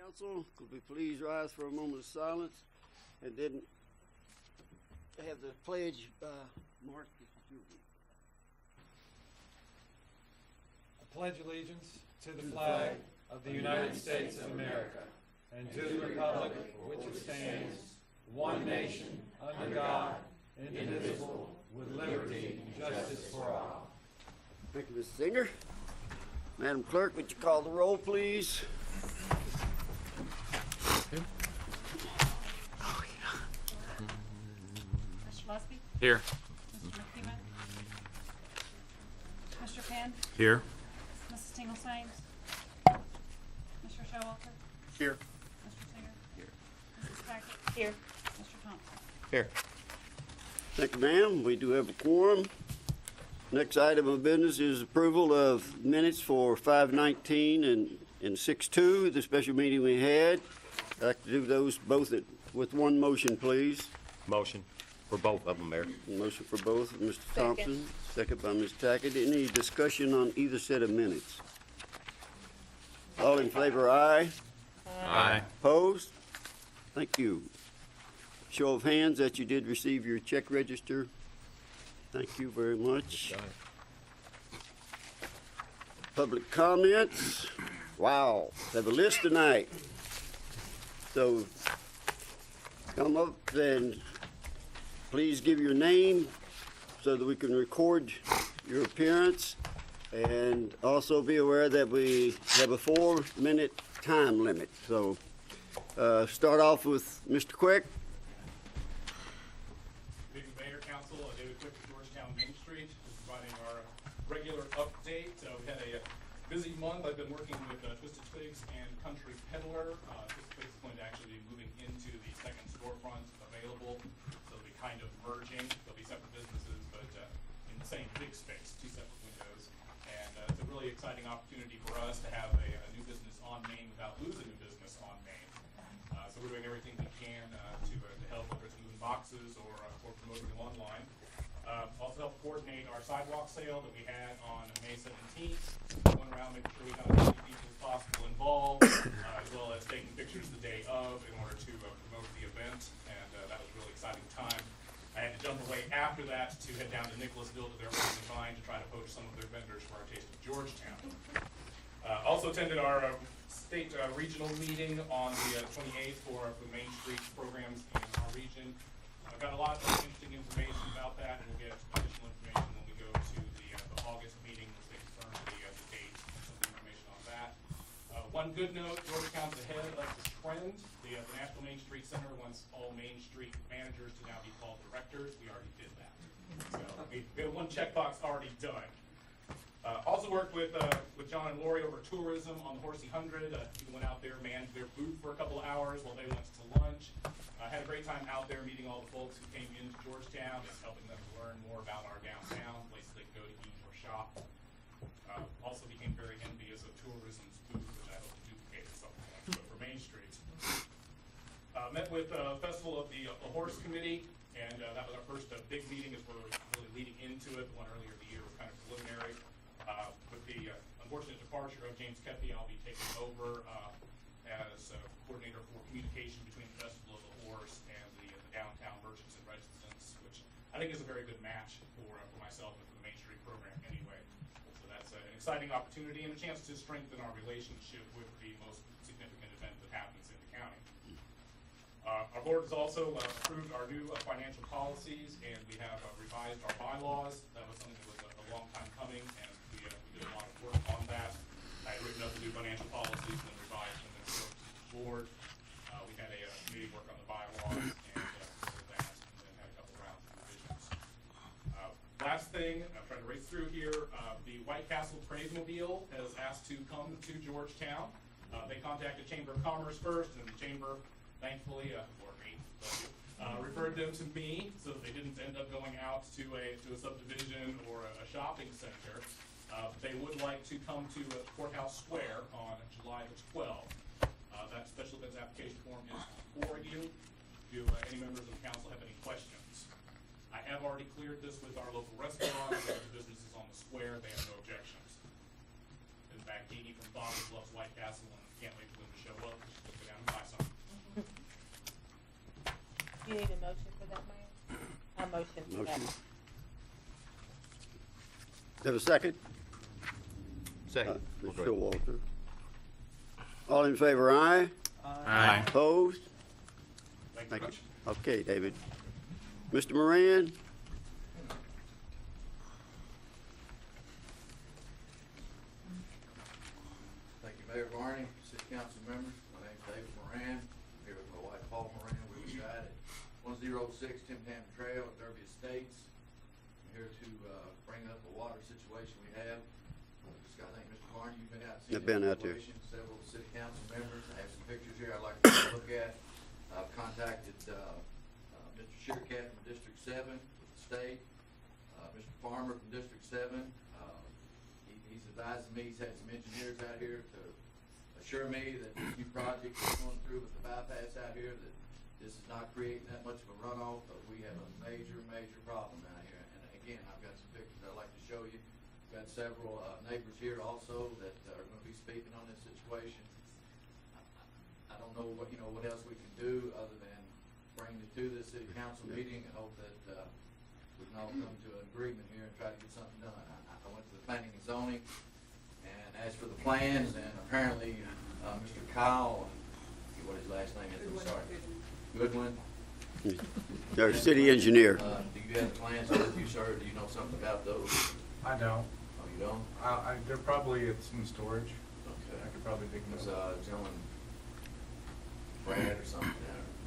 Council, could we please rise for a moment of silence and then have the pledge by Mark. I pledge allegiance to the flag of the United States of America and to the republic for which it stands, one nation, under God, indivisible, with liberty and justice for all. Thank you, Mr. Singer. Madam Clerk, would you call the roll, please? Mr. Lusby? Here. Mr. McKeeman? Mr. Penn? Here. Mrs. Tingle Sames? Mr. Showalter? Here. Mr. Singer? Here. Mrs. Tackett? Here. Mr. Thompson? Here. Thank you, ma'am. We do have a quorum. Next item of business is approval of minutes for 5/19 and 6/2, the special meeting we had. I'd like to do those both with one motion, please. Motion for both of them, Mayor. Motion for both, Mr. Thompson, second by Ms. Tackett. Any discussion on either set of minutes? All in favor, aye. Aye. Opposed? Thank you. Show of hands that you did receive your check register. Thank you very much. Public comments. Wow, have a list tonight. So come up and please give your name so that we can record your appearance, and also be aware that we have a 4-minute time limit. So start off with Mr. Quick. Mayor, Council, David Quick of Georgetown Main Street, providing our regular update. We had a busy month. I've been working with Twisted Twigs and Country Peddler. Twisted Twigs is going to actually be moving into the second storefront available, so they'll be kind of merging. They'll be separate businesses, but in the same big space, 2 separate windows. And it's a really exciting opportunity for us to have a new business on Main without losing a business on Main. So we're doing everything we can to help, whether it's moving boxes or promoting them online. Also help coordinate our sidewalk sale that we had on May 17th. Going around making sure we got as many people as possible involved, as well as taking pictures the day of in order to promote the event. And that was a really exciting time. I had to jump away after that to head down to Nicholasville to their racing vine to try to poach some of their vendors for our Taste of Georgetown. Also attended our state regional meeting on the 28th for the Main Street programs in our region. I've got a lot of interesting information about that, and we'll get additional information when we go to the August meeting, which they confirm the date, some information on that. One good note, Georgetown's ahead of the trend. The National Main Street Center wants all Main Street managers to now be called directors. We already did that. So we have one checkbox already done. Also worked with John and Lori over tourism on the Horsey 100. We went out there, manned their booth for a couple of hours while they went to lunch. Had a great time out there meeting all the folks who came into Georgetown, just helping them to learn more about our downtown, places they can go to eat or shop. Also became very envious of tourism's booth, which I hope to duplicate at some point, but for Main Street. Met with Festival of the Horse Committee, and that was our first big meeting as we're really leading into it. The one earlier in the year was kind of preliminary. With the unfortunate departure of James Kepi, I'll be taking over as coordinator for communication between the Festival of the Horse and the downtown merchants and residents, which I think is a very good match for myself and for the Main Street program anyway. So that's an exciting opportunity and a chance to strengthen our relationship with the most significant event that happens in the county. Our board has also approved our new financial policies, and we have revised our bylaws. That was something that was a long time coming, and we did a lot of work on that. I had written up the new financial policies and then revised them and wrote to the board. We had a committee work on the bylaws and that, and then had a couple rounds of revisions. Last thing, I'm trying to race through here. The White Castle Praisemobile has asked to come to Georgetown. They contacted Chamber of Commerce first, and the Chamber, thankfully, or me, referred them to me so that they didn't end up going out to a subdivision or a shopping center. They would like to come to Courthouse Square on July the 12th. That special events application form is for you. Do any members of the council have any questions? I have already cleared this with our local restaurants, the businesses on the square. They have no objections. In fact, Dee from Bob's loves White Castle and can't wait for them to show up. You need a motion for that, Mayor? I motion for that. Motion. Have a second? Second. Mr. Showalter. All in favor, aye? Aye. Opposed? Thank you Thank much. you. Okay, David. Mr. Moran? Thank you, Mayor Barney, City Council members. My name's David Moran. I'm here with my wife, Paul Moran. We reside at 106 Tim Tam Trail at Derby Estates. I'm here to bring up a water situation we have. Just got to thank Mr. Barney. You've been out seeing I've been the out there. situation. Several city council members. I have some pictures here I'd like to take a look at. I've contacted Mr. Shearcat from District 7 with the state, Mr. Farmer from District 7. He's advising me, he's had some engineers out here to assure me that this new project is going through with the bypass out here, that this is not creating that much of a runoff, but we have a major, major problem out here. And again, I've got some pictures I'd like to show you. We've got several neighbors here also that are going to be speaking on this situation. I don't know what else we can do other than bring it to the city council meeting and hope that we can all come to an agreement here and try to get something done. I went to the planning and zoning and asked for the plans, and apparently Mr. Kyle, what his last name is, I'm sorry, Goodwin. Our city engineer. Do you have the plans with you, sir? Do you know something about those? I don't. Oh, you don't? They're probably at some storage. Okay. I could probably dig them Because up. gentleman, Brad or something,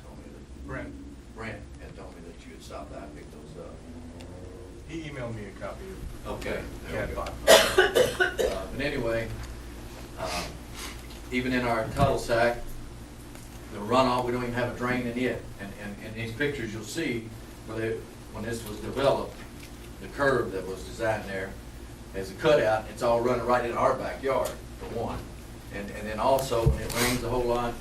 told me that. Brent had told me that you had stopped by and picked those up. He emailed me a copy of. Okay. CAD Okay. file. But anyway, even in our cul-de-sac, the runoff, we don't even have a drain in it. And these pictures you'll see, when this was developed, the curb that was designed there as a cutout, it's all running right in our backyard, for one. And then also, when it rains a whole lot,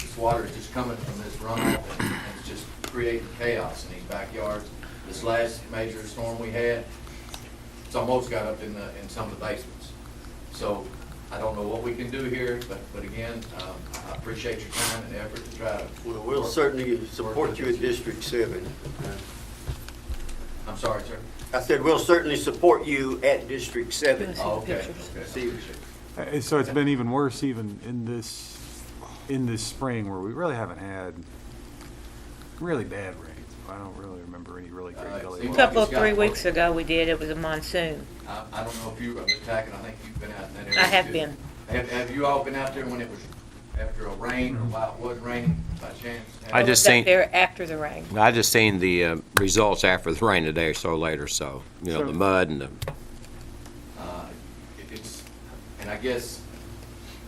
this water is just coming from this runoff, and it's just creating chaos in these backyards. This last major storm we had, it's almost got up in some of the basements. So I don't know what we can do here, but again, I appreciate your time and effort to try to. Well, we'll certainly support you at District 7. I'm sorry, sir. I said, we'll certainly support you at District 7. Let's see Oh, the okay. pictures. See, So it's been even worse even in this spring where we really haven't had really bad rains. I don't really remember any really great it gully seems A water. couple of It's got 3 worse. weeks ago, we did, it was a monsoon. I don't know if you, Mr. Tackett, I think you've been out in that area. I have too. been. Have you all been out there when it was after a rain or while it was raining by chance? I was just up seen- there after the rain. I just seen the results after the rain a day or so later, so, So- the mud and the, It's, and I guess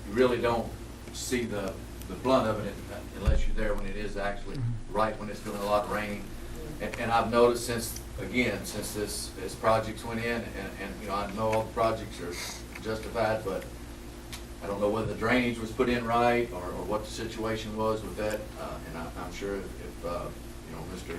you really don't see the blunt of it unless you're there when it is actually right when it's feeling a lot of raining. And I've noticed since this projects went in, and I know all the projects are justified, but I don't know whether the drainage was put in right or what the situation was with that. And I'm sure if Mr.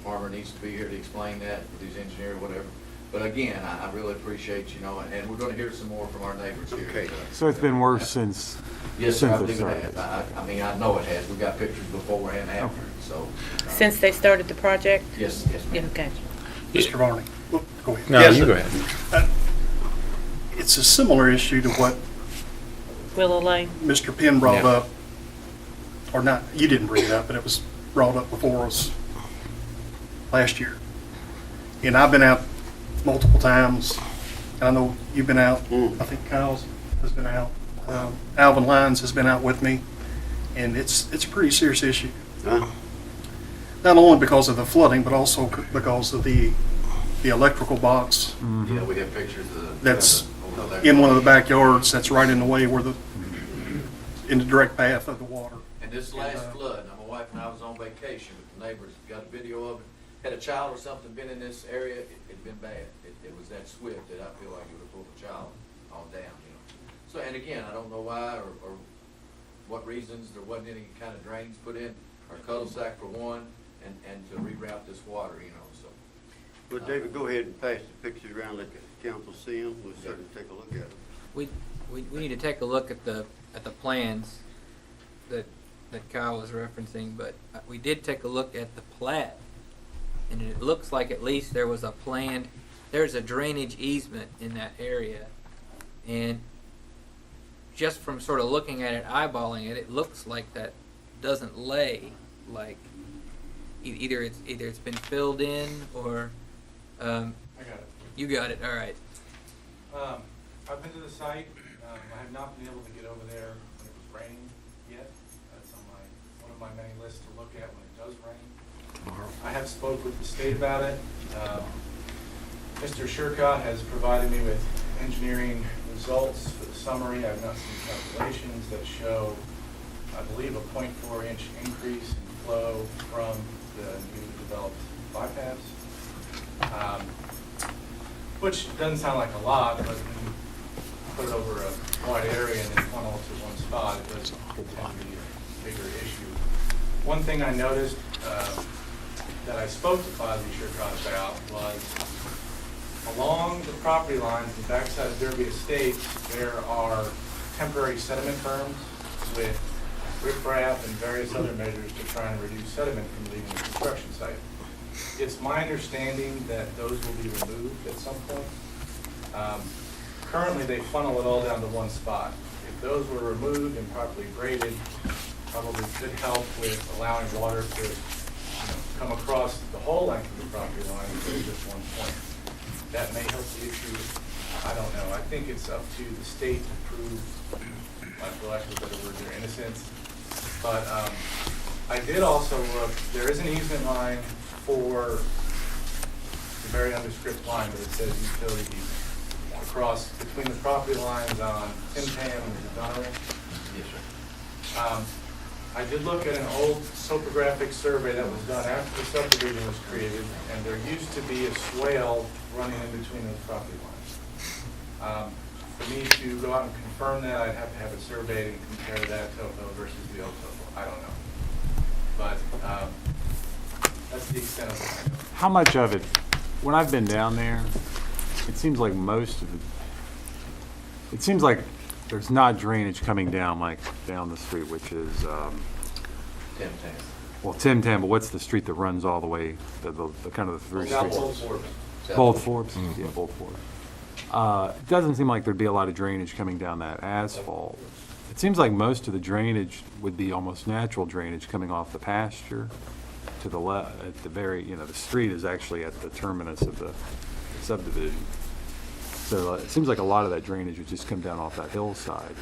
Farmer needs to be here to explain that with his engineer or whatever. But again, I really appreciate, and we're gonna hear some more from our neighbors here. Okay. So it's been worse since. Yes, sir, I since it believe it started. has. I mean, I know it has. We've got pictures before and after, so. Since they started the project? Yes, yes, Yeah, ma'am. okay. Mr. Varney. Go ahead. no, Yes, you sir. go ahead. It's a similar issue to what Willow Lane? Mr. Penn brought Yeah. up, or not, you didn't bring it up, but it was brought up before us last year. And I've been out multiple times, and I know you've been out, I think Kyle's has been out, Alvin Lyons has been out with me, and it's a pretty serious issue. Huh? Not only because of the flooding, but also because of the electrical box Yeah, we have pictures of the. that's of the- in one of the backyards that's right in the way where in the direct path of the water. And this last flood, now my wife and I was on vacation with the neighbors, got a video of it. Had a child or something been in this area, it'd been bad. It was that swift that I feel like it would have pulled the child all down, So, and again, I don't know why or what reasons, there wasn't any kind of drains put in, our cul-de-sac for one, and to reroute this water, so. Well, David, go ahead and pass the pictures around, let the council see them. We'll certainly take a look at them. We need to take a look at the plans that that Kyle was referencing, but we did take a look at the plat, and it looks like at least there was a planned, there's a drainage easement in that area, and just from sort of looking at it, eyeballing it, it looks like that doesn't lay, like either it's been filled in or I got it. you got it. All right. I've been to the site. I have not been able to get over there when it was raining yet. That's on one of my many lists to look at when it does rain. I have spoke with the state about it. Mr. Shirka has provided me with engineering results for the summary. I've not seen calculations that show, I believe, a 0.4 inch increase in flow from the new developed bypass. Which doesn't sound like a lot, but when you put it over a wide area and then funnel to one spot, it does tend to be a bigger issue. One thing I noticed that I spoke to Fozzie Shirkot about was along the property lines, the backside of Derby Estates, there are temporary sediment berms with riprap and various other measures to try and reduce sediment from leaving the construction site. It's my understanding that those will be removed at some point. Currently, they funnel it all down to one spot. If those were removed and properly graded, probably could help with allowing water to come across the whole length of the property line instead of just one point. That may help the issue. I don't know. I think it's up to the state to prove, for lack of a better word, their innocence. But I did also look. There is an easement line for the very undescript line, but it says utility easement across between the property lines on Tim Tam and Donnery. Yes, sir. I did look at an old topographic survey that was done after the subdivision was created, and there used to be a swale running in between those property lines. For me to go out and confirm that, I'd have to have it surveyed and compare that topo versus the old topo. I don't know. But that's the extent of what I know. How much of it, when I've been down there, it seems like most of it seems like there's not drainage coming down like down the street, which is, Tim Tam. well, Tim Tam, but what's the street that runs all the way, the kind of the three South streets? Old Forbes. Bold Forbes? Yeah, Bold Forbes. It doesn't seem like there'd be a lot of drainage coming down that asphalt. It seems like most of the drainage would be almost natural drainage coming off the pasture to the left, at the very, the street is actually at the terminus of the subdivision. So it seems like a lot of that drainage would just come down off that hillside.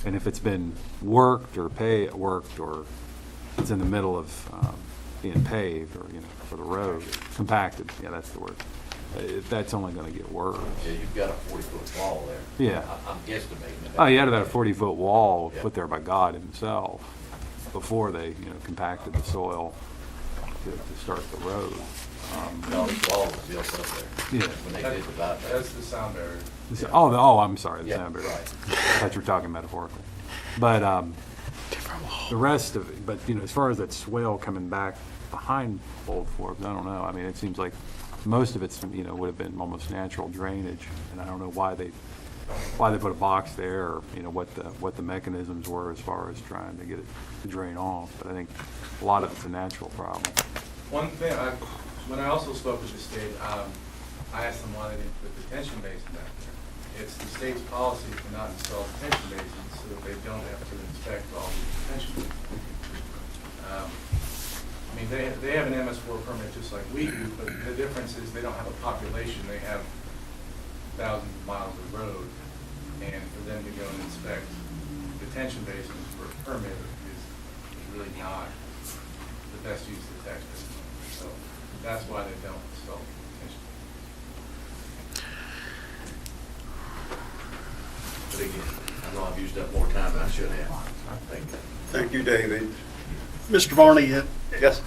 And if it's been worked or it's in the middle of being paved or, for the road, compacted, yeah, that's the word. That's only gonna get worse. Yeah, you've got a 40-foot wall there. Yeah. I'm guesstimating it. Oh, you had about a 40-foot wall put there by God himself before they, compacted the soil to start the road. No, this wall was built up there. Yeah. When they did the bypass. That's the sound barrier. Oh, I'm sorry, the Yeah, sound barrier. right. I thought you were talking metaphorically. But the rest of it, but as far as that swale coming back behind Old Forbes, I don't know. I mean, it seems like most of it's would have been almost natural drainage, and I don't know why they put a box there, or what the mechanisms were as far as trying to get it to drain off. But I think a lot of it's a natural problem. One thing, when I also spoke with the state, I asked them why they didn't put detention basins out there. It's the state's policy to not install detention basins so that they don't have to inspect all the detention basins. I mean, they have an MS4 permit just like we do, but the difference is they don't have a population. They have thousands of miles of road, and for them to go and inspect detention basins for a permit is really not the best use of the tax base. So that's why they don't install detention. But again, I know I've used up more time than I should have. Thank you. Thank you, David. Mr. Varney, Yes.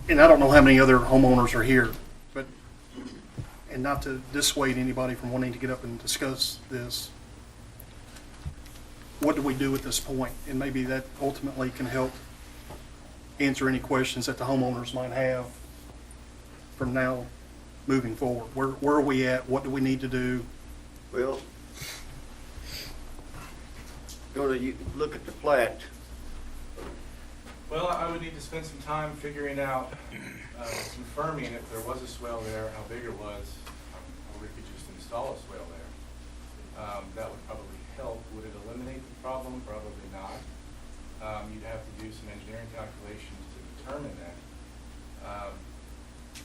and I don't know how many other homeowners are here, but, and not to dissuade anybody from wanting to get up and discuss this, what do we do at this point? And maybe that ultimately can help answer any questions that the homeowners might have from now moving forward. Where are we at? What do we need to do? Well, look at the plat. Well, I would need to spend some time figuring out, confirming if there was a swell there, how big it was, or we could just install a swell there. That would probably help. Would it eliminate the problem? Probably not. You'd have to do some engineering calculations to determine that.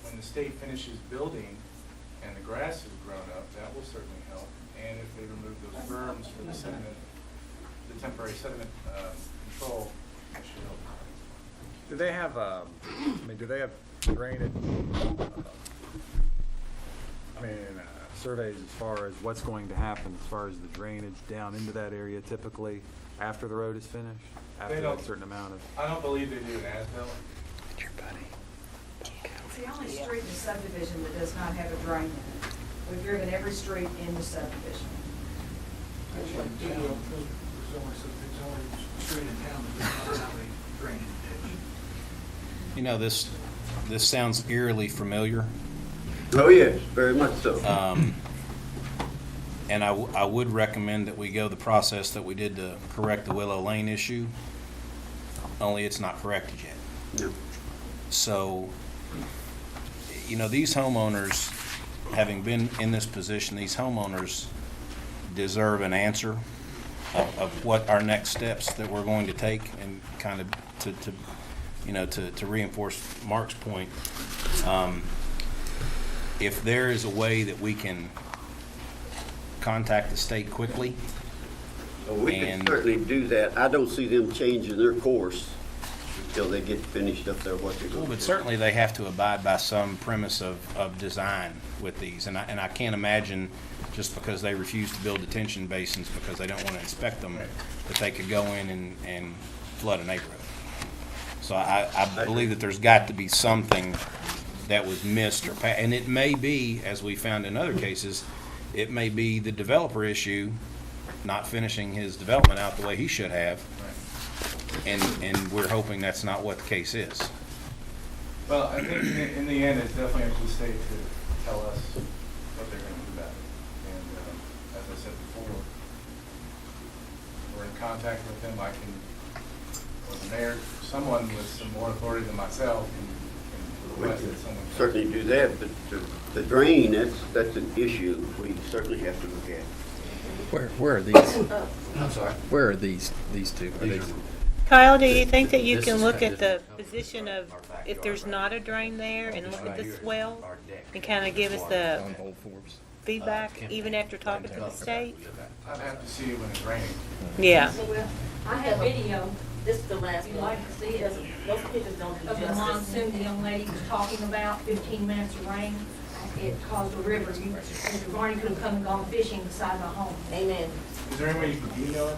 When the state finishes building and the grass has grown up, that will certainly help. And if they remove those berms for the sediment, the temporary sediment control, that should help. Do they have, do they have drainage, surveys as far as what's going to happen as far as the drainage down into that area typically after the road is finished? After that certain amount of? I don't believe they do an as-built. It's the only street in the subdivision that does not have a drain in it. We've driven every street in the subdivision. There's only street in town that does not have a drainage ditch. You know, this sounds eerily familiar. Oh, yes, very much so. And I would recommend that we go the process that we did to correct the Willow Lane issue, only it's not corrected yet. No. So, you know, these homeowners, having been in this position, these homeowners deserve an answer of what our next steps that we're going to take, and kind of to reinforce Mark's point. If there is a way that we can contact the state quickly. Well, we can certainly do that. I don't see them changing their course until they get finished up there, what they're going to do. But certainly they have to abide by some premise of design with these. And I can't imagine, just because they refuse to build detention basins because they don't want to inspect them, that they could go in and flood a neighborhood. So I believe that there's got to be something that was missed, and it may be, as we found in other cases, it may be the developer issue, not finishing his development out the way he should have, and we're hoping that's not what the case is. Well, I think in the end, it's definitely up to the state to tell us what they're going to do about it. And as I said before, we're in contact with them. I can, or the mayor, someone with some more authority than myself, We can certainly do that, but the drain, that's an issue we certainly have to look at. Where are these? I'm sorry? Where are these two? Are these? Kyle, do you think that you can look at the position of if there's not a drain there and look at the swell and kind of give us the feedback even after talking to the state? I'd have to see it when it's raining. Yeah. I have video. This is the last one. You'd like to see it. Those pictures don't do Of the justice. monsoon the young lady was talking about, 15 minutes of rain, it caused a river. Mr. Varney could have come and gone fishing beside my home. Amen. Is there any way you can email it?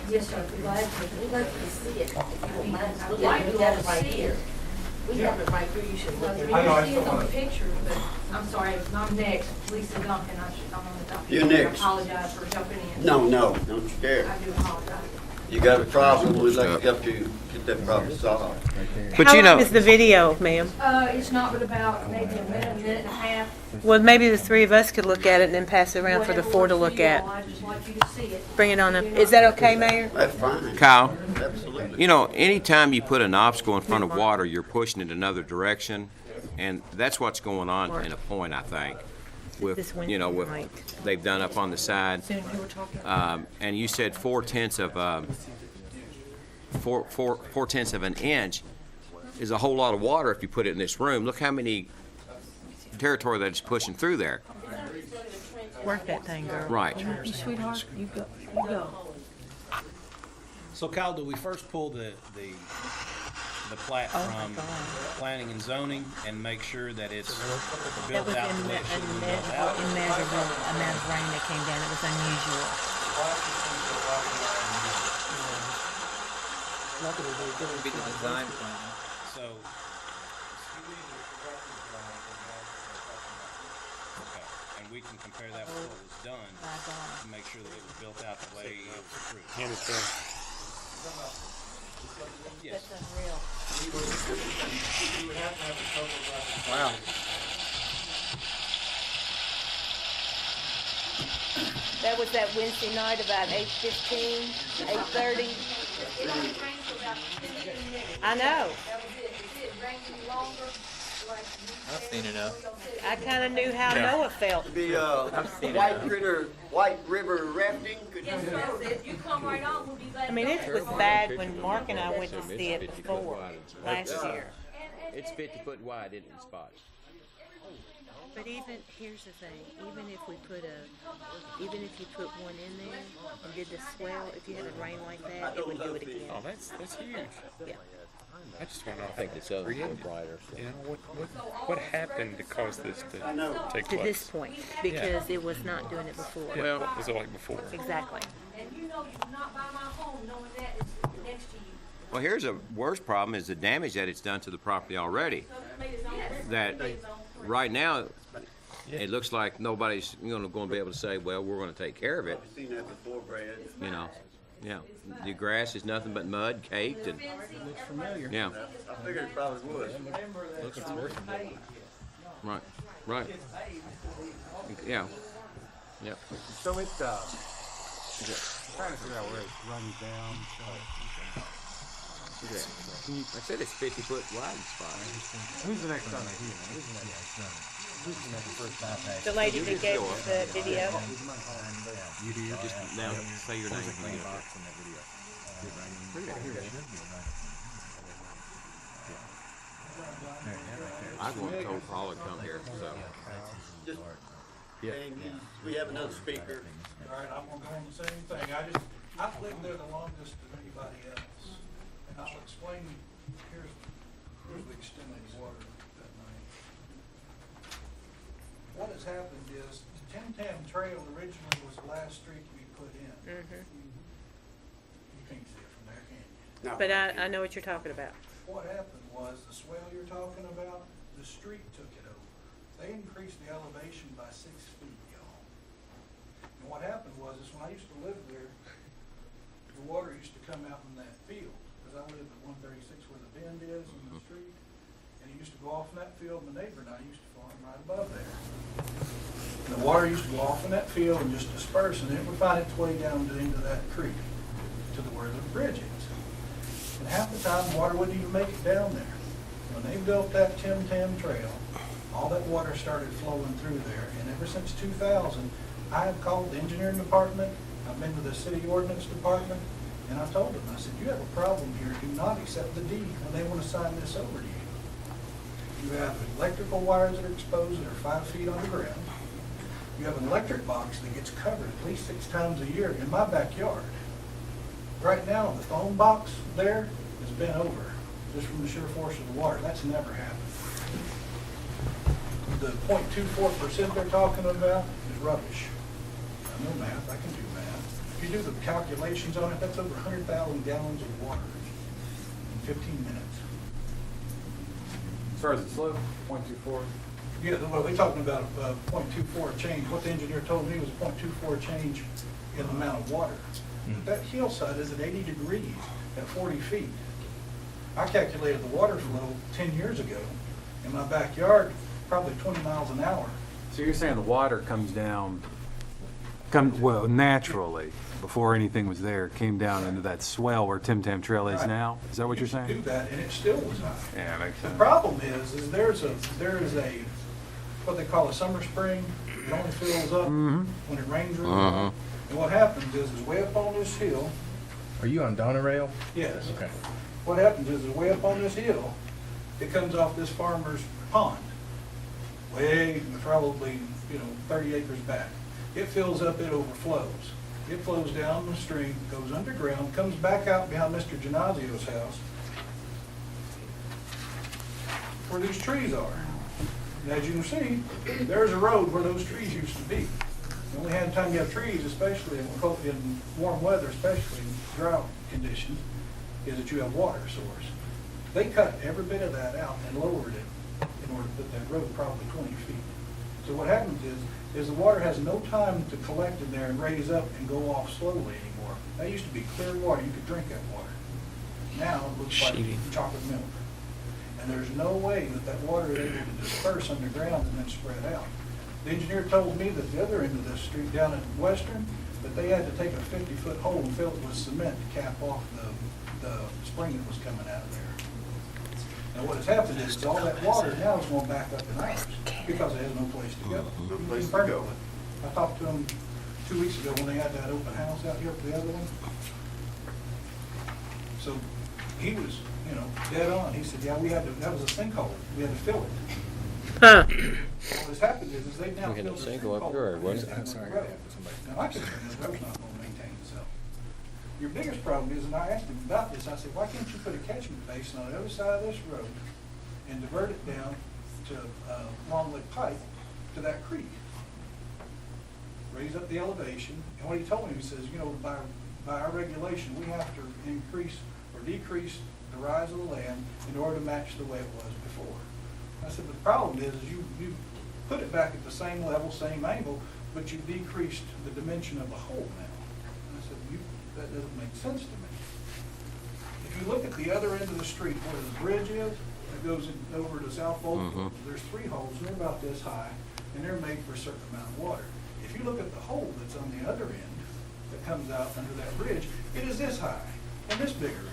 Yes, sir, we'd like to. We'd like to see it. If you don't mind, I'd look like at it. to We got it see right it. here. We have it right here. You should look at it. I know, I You see still it on want the it. picture, but I'm sorry, I'm next. Lisa Duncan, I'm on the document. You're next. I apologize for jumping in. No, don't you dare. I do apologize. You got a problem, we'd like to help you get that problem solved. But How you long know, is the video, ma'am? It's not but about maybe a minute and a half. Well, maybe the three of us could look at it and then pass it around for the four to look at. I'd just like you to see it. Bring it on up. Is that okay, Mayor? That's fine. Kyle, Absolutely. you know, anytime you put an obstacle in front of water, you're pushing it another direction, and that's what's going on in a point, I think. This With, you know, with Wednesday they've done up on the side, Soon we were talking. and you said 4/10 of an inch is a whole lot of water if you put it in this room. Look how many territory that is pushing through there. Work that thing, girl. Right. Sweetheart, you go. You go. So Kyle, do we first pull the plat Oh, my from God. planning and zoning and make sure that it's That built was out the way it should be built out? immeasurable amount of rain that came down. It was unusual. Would be the design plan. So, okay, and we can compare that with what was done My God. to make sure that it was built out the way it was approved. Yes. That's unreal. Wow. That was that Wednesday night about 8:15, 8:30. It only rained for about 15 minutes. I know. That was it. If it rained any longer, like you I've said, seen enough. we don't sit I kind of knew how Noah felt. The White River rafting. Could Yes, sir. If you come right on, we'll be glad I mean, to it go. was bad when Mark and I went to see it before, last year. It's 50 foot wide, isn't it, in spots? But even, here's the thing, even if you put one in there and did the swell, if you had a rain like that, it would do it again. Oh, that's huge. Yeah. I just want to know. I think the sun's a little brighter. So. You know, what happened to cause this to take To place? this point, because it was not doing it before. Well, what was it like before? Exactly. And you know you not buy my home knowing that it's next to you. Well, here's a worse problem is the damage that it's done to the property already. That right now, it looks like nobody's going to be able to say, well, we're going to take care of it. I've seen that before, Brad. You know, yeah. The grass is nothing but mud, caked, and Looks familiar. yeah, I figured it probably would. Looks familiar. right, yeah, yeah. So it, trying to figure out where it runs down. I said it's 50 foot wide spot. Who's the next on the here? Who's the next? Who's the next first bypass? The lady that gave us the video. You do just now say your name. I want to told Paul to come here, so. Just, and we have another speaker. All right, I'm gonna go on the same thing. I've lived there the longest of anybody else. And I'll explain, here's the extent of the water that night. What has happened is, Tim Tam Trail originally was the last street we put in. You can't see it from there, can you? No. But I know what you're talking about. What happened was, the swell you're talking about, the street took it over. They increased the elevation by 6 feet, y'all. And what happened was, is when I used to live there, the water used to come out in that field, because I lived at 136 where the bend is in the street, and it used to go off in that field, and the neighbor and I used to farm right above there. And the water used to go off in that field and just disperse, and it would find its way down into that creek, to where the bridge is. And half the time, water wouldn't even make it down there. When they built that Tim Tam Trail, all that water started flowing through there, and ever since 2000, I have called the engineering department, I've been to the city ordinance department, and I told them, I said, you have a problem here, do not accept the deed when they want to sign this over to you. You have electrical wires that are exposed that are 5 feet underground. You have an electric box that gets covered at least 6 times a year in my backyard. Right now, the phone box there is bent over, just from the sheer force of the water. That's never happened. The 0.24% they're talking about is rubbish. I know math, I can do math. If you do the calculations on it, that's over 100,000 gallons of water in 15 minutes. As far as the slope, 0.24. Yeah, well, we're talking about a 0.24 change. What the engineer told me was a 0.24 change in the amount of water. That hillside is at 80 degrees at 40 feet. I calculated the water flow 10 years ago in my backyard, probably 20 miles an hour. So you're saying the water comes down, well, naturally, before anything was there, came down into that swell where Tim Tam Trail is now? Is that what you're Do saying? that, and it still was high. Yeah, makes The sense. problem is there is a, what they call a summer spring. It only fills up when it rains really hard. And what happens is way up on this hill. Are you on Donna Rail? Yes. Okay. What happens is way up on this hill, it comes off this farmer's pond, way probably 30 acres back. It fills up, it overflows. It flows down the stream, goes underground, comes back out behind Mr. Genasio's house, where these trees are. And as you can see, there's a road where those trees used to be. The only time you have trees, especially in warm weather, especially in drought conditions, is that you have water source. They cut every bit of that out and lowered it in order to put that road probably 20 feet. So what happens is the water has no time to collect in there and raise up and go off slowly anymore. That used to be clear water. You could drink that water. Now it looks like chocolate milk. And there's no way that water is able to disperse underground and then spread out. The engineer told me that the other end of this street down at Western, that they had to take a 50-foot hole and fill it with cement to cap off the spring that was coming out of there. Now what has happened is all that water now is going back up in ours because it has no place to go. No place to go. I talked to him 2 weeks ago when they had that open house out here for the other one. So he was, you know, dead on. He said, yeah, that was a sinkhole. We had to fill it. Huh. What has happened is they've now We had filled a the sinkhole up sinkhole. here, wasn't it? I'm sorry. Now, I can say the road's not going to maintain itself. Your biggest problem is, and I asked him about this, I said, why can't you put a catchment basin on the other side of this road and divert it down to Long Lake Pike to that creek? Raise up the elevation, and what he told me, he says, you know, by our regulation, we have to increase or decrease the rise of the land in order to match the way it was before. I said, but the problem is you put it back at the same level, same angle, but you decreased the dimension of the hole now. And I said, that doesn't make sense to me. If you look at the other end of the street where the bridge is, that goes over to South Bolton, there's 3 holes, and they're about this high, and they're made for a certain amount of water. If you look at the hole that's on the other end, that comes out under that bridge, it is this high and this big around.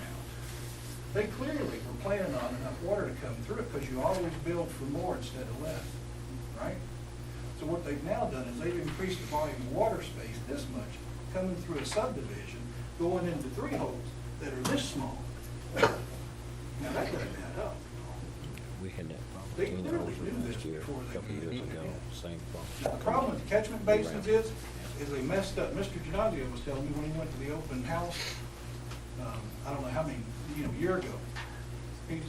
They clearly were planning on enough water to come through it because you always build for more instead of less, right? So what they've now done is they've increased the volume of water space this much, coming through a subdivision, going into 3 holes that are this small. Now that doesn't add up. We had that They problem clearly knew this last year, before a they couple did years it. ago, same Now, problem. the problem with the catchment basins is they messed up. Mr. Giannazio was telling me when he went to the open house, I don't know how many, year ago, they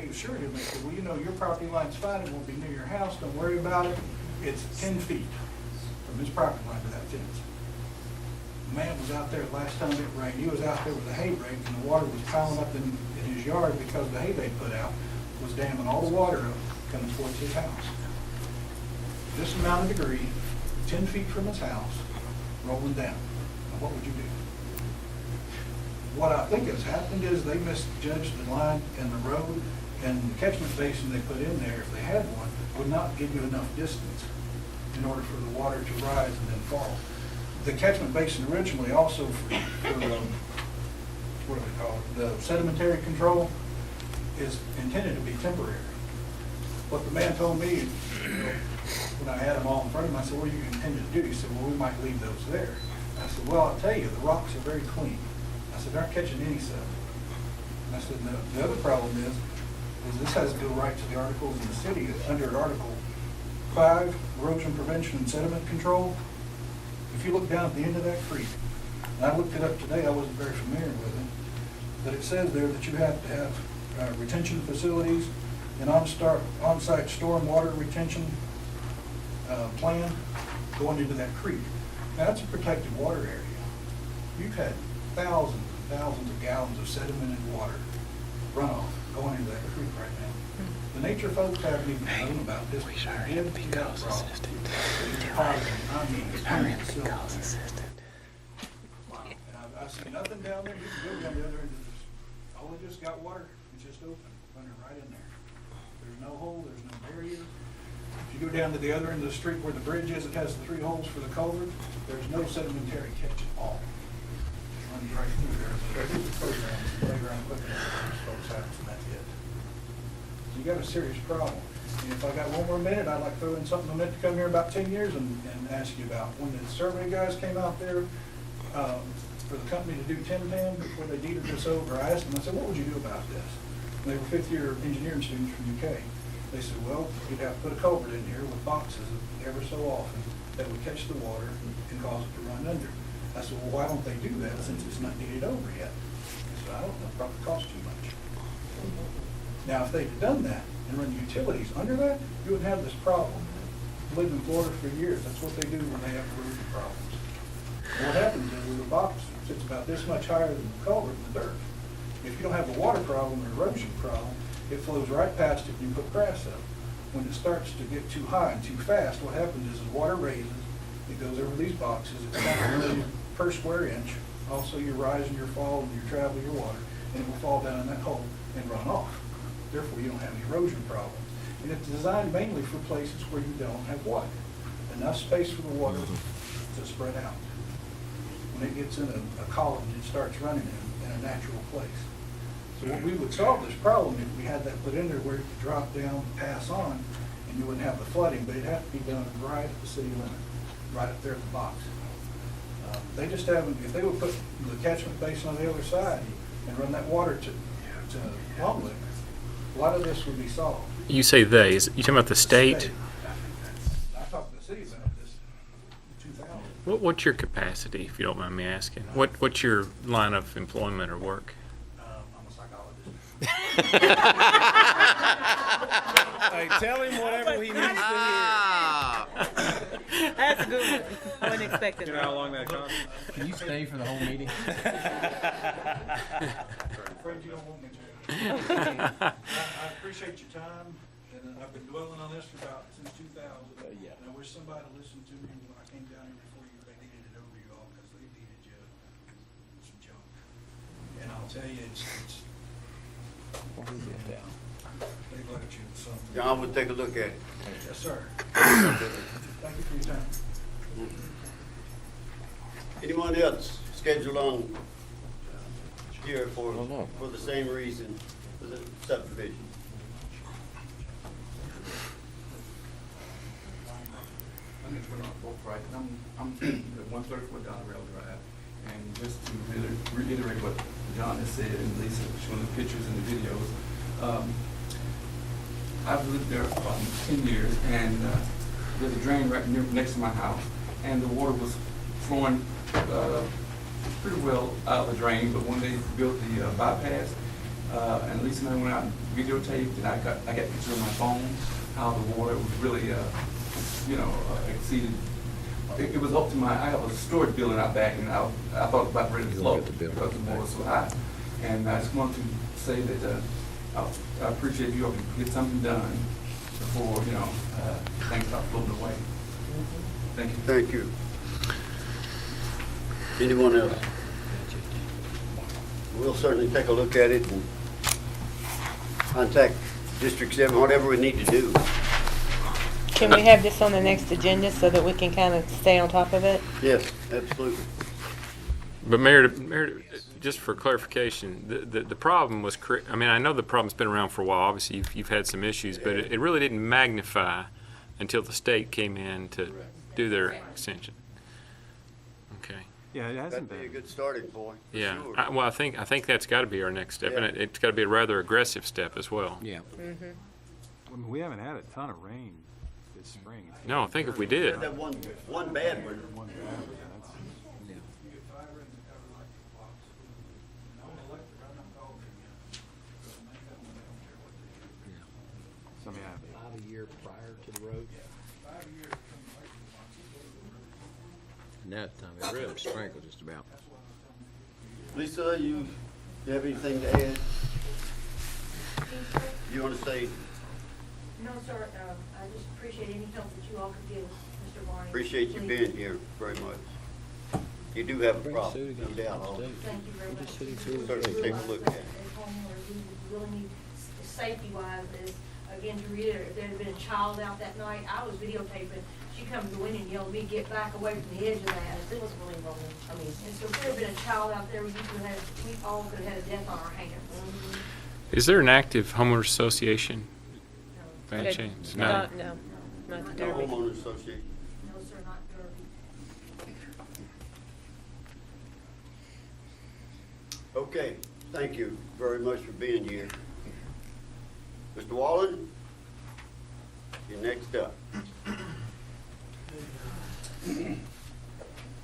assured him, they said, well, your property line's fine, it won't be near your house, don't worry about it. It's 10 feet from his property line to that fence. The man was out there last time it rained, he was out there with a hay rake, and the water was piling up in his yard because the hay they put out was damming all the water up coming towards his house. This amount of degree, 10 feet from his house, rolling down. Now, what would you do? What I think has happened is they misjudged the line and the road, and the catchment basin they put in there, if they had one, would not give you enough distance in order for the water to rise and then fall. The catchment basin originally also for what do they call it? The sedimentary control is intended to be temporary. What the man told me, when I had them all in front of him, I said, what are you intended to do? He said, well, we might leave those there. I said, well, I'll tell you, the rocks are very clean. I said, they aren't catching any sediment. And I said, the other problem is this has to go right to the articles in the city. Under Article 5, Erosion Prevention and Sediment Control, if you look down at the end of that creek, and I looked it up today, I wasn't very familiar with it, but it says there that you have to have retention facilities and on-site stormwater retention plan going into that creek. Now, that's a protected water area. You've had thousands and thousands of gallons of sedimented water runoff going into that creek right now. The nature folks haven't even known about this. I've seen nothing down there. You can go down the other end of this. All it just got water. It's just open, running right in there. There's no hole. There's no barrier. If you go down to the other end of the street where the bridge is, it has the 3 holes for the culvert. There's no sedimentary catch at all. It runs right through there. So the playground equipment, folks have, and that's it. So you got a serious problem. And if I got one more minute, I'd like to throw in something I meant to come here about 10 years and ask you about. When the survey guys came out there for the company to do 1010 before they deeded this over, I asked them, I said, what would you do about this? And they were 5th-year engineering students from UK. They said, well, you'd have to put a culvert in here with boxes ever so often that would catch the water and cause it to run under. I said, well, why don't they do that since it's not deeded over yet? I said, I don't know, it probably costs too much. Now, if they'd done that and run utilities under that, you wouldn't have this problem. I've lived in Florida for years. That's what they do when they have erosion problems. And what happens is the box sits about this much higher than the culvert in the dirt. If you don't have a water problem or erosion problem, it flows right past it and you put grass up. When it starts to get too high and too fast, what happens is the water raises, it goes over these boxes, it's $1 per square inch. Also your rise and your fall and your travel, your water, and it will fall down in that hole and run off. Therefore, you don't have any erosion problems. And it's designed mainly for places where you don't have water. enough space for the water to spread out. When it gets in a column, it starts running in a natural place. So what we would solve this problem if we had that put in there where it could drop down, pass on, and you wouldn't have the flooding, but it'd have to be done right at the city limit, right up there at the box. They just haven't, if they would put the catchment basin on the other side and run that water to Long Lake, a lot of this would be solved. You say they, you talking about the state? I talked to the city about this in 2000. What's your capacity, if you don't mind me asking? What's your line of employment or work? I'm a psychologist. Hey, tell him whatever he needs to hear. That's a good one. I wasn't expecting You know that. how long that costs? Can you stay for the whole meeting? Afraid you don't want me to. I appreciate your time, and I've been dwelling on this since 2000. Yeah. And I wish somebody listened to me when I came down here before you. They needed it over you all because they needed you some junk. And I'll tell you, it's they've let you something. John would take a look at it. Yes, sir. Thank you for your time. Anyone else scheduled on here for the same reason, for the subdivision? I'm just going on Forthright, and I'm at 134 Don Rail Drive, and just to reiterate what John has said and Lisa showing the pictures and the videos, I've lived there for 10 years, and there's a drain right next to my house, and the water was flowing pretty well out of the drain, but when they built the bypass, and Lisa and I went out and videotaped, and I got pictures on my phone, how the water was really exceeded. It was up to I have a storage building out back, and I thought about ready to float because the water was so high. And I just wanted to say that I appreciate you all can get something done before, things start floating away. Thank you. Thank you. Anyone else? We'll certainly take a look at it and contact District 7, whatever we need to do. Can we have this on the next agenda so that we can kind of stay on top of it? Yes, absolutely. But Mayor, just for clarification, the problem was, I mean, I know the problem's been around for a while. Obviously, you've had some issues, but it really didn't magnify until the state came in to do their extension. Okay. Yeah, it hasn't That'd be a been. good starting point, for Yeah. sure. Well, I think that's got to be our next step, and it's got to be a rather aggressive step as well. Yeah. Mm-hmm. I mean, we haven't had a ton of rain this spring. It's No, I think if we did. That one bad one. one bad one, that's- You get fiber in the cover like the box. And I'm elected, I'm not calling them yet. So when they come, they don't care what they do. Some, yeah. 5 a year prior to the road. 5 years coming away from the box. Now it's time to really sprinkle just about. Lisa, you have anything to add? You want to say, No, sir, I just appreciate any help that you all could give Mr. Barney. appreciate you Please. being here very much. You do have a problem, no doubt. I'll Thank you very much. certainly take a look at it. At home where we really need, safety-wise, is, again, to reiterate, if there had been a child out that night, I was videotaping, she come to the window and yelled at me, get back away from the edge of that, it was really rolling. I mean, and so if there had been a child out there, we all could have had a death on our hands. Is there an active homeowners association? By any Okay. chance? No, not the No Derby. homeowners association. No, sir, not Derby. Okay, thank you very much for being here. Mr. Wallen, you're next up.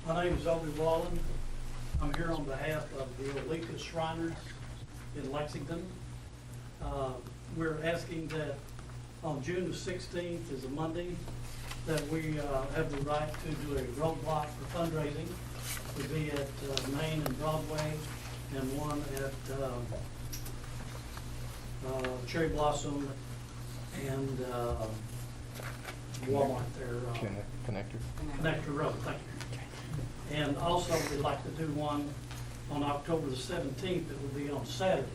My name is Obi Wallen. I'm here on behalf of the Oleka Shriners in Lexington. We're asking that on June the 16th is a Monday, that we have the right to do a roadblock for fundraising. We'll be at Main and Broadway and one at Cherry Blossom and Walmart there. Connector Road, thank you. And also, we'd like to do one on October the 17th, it will be on Saturday,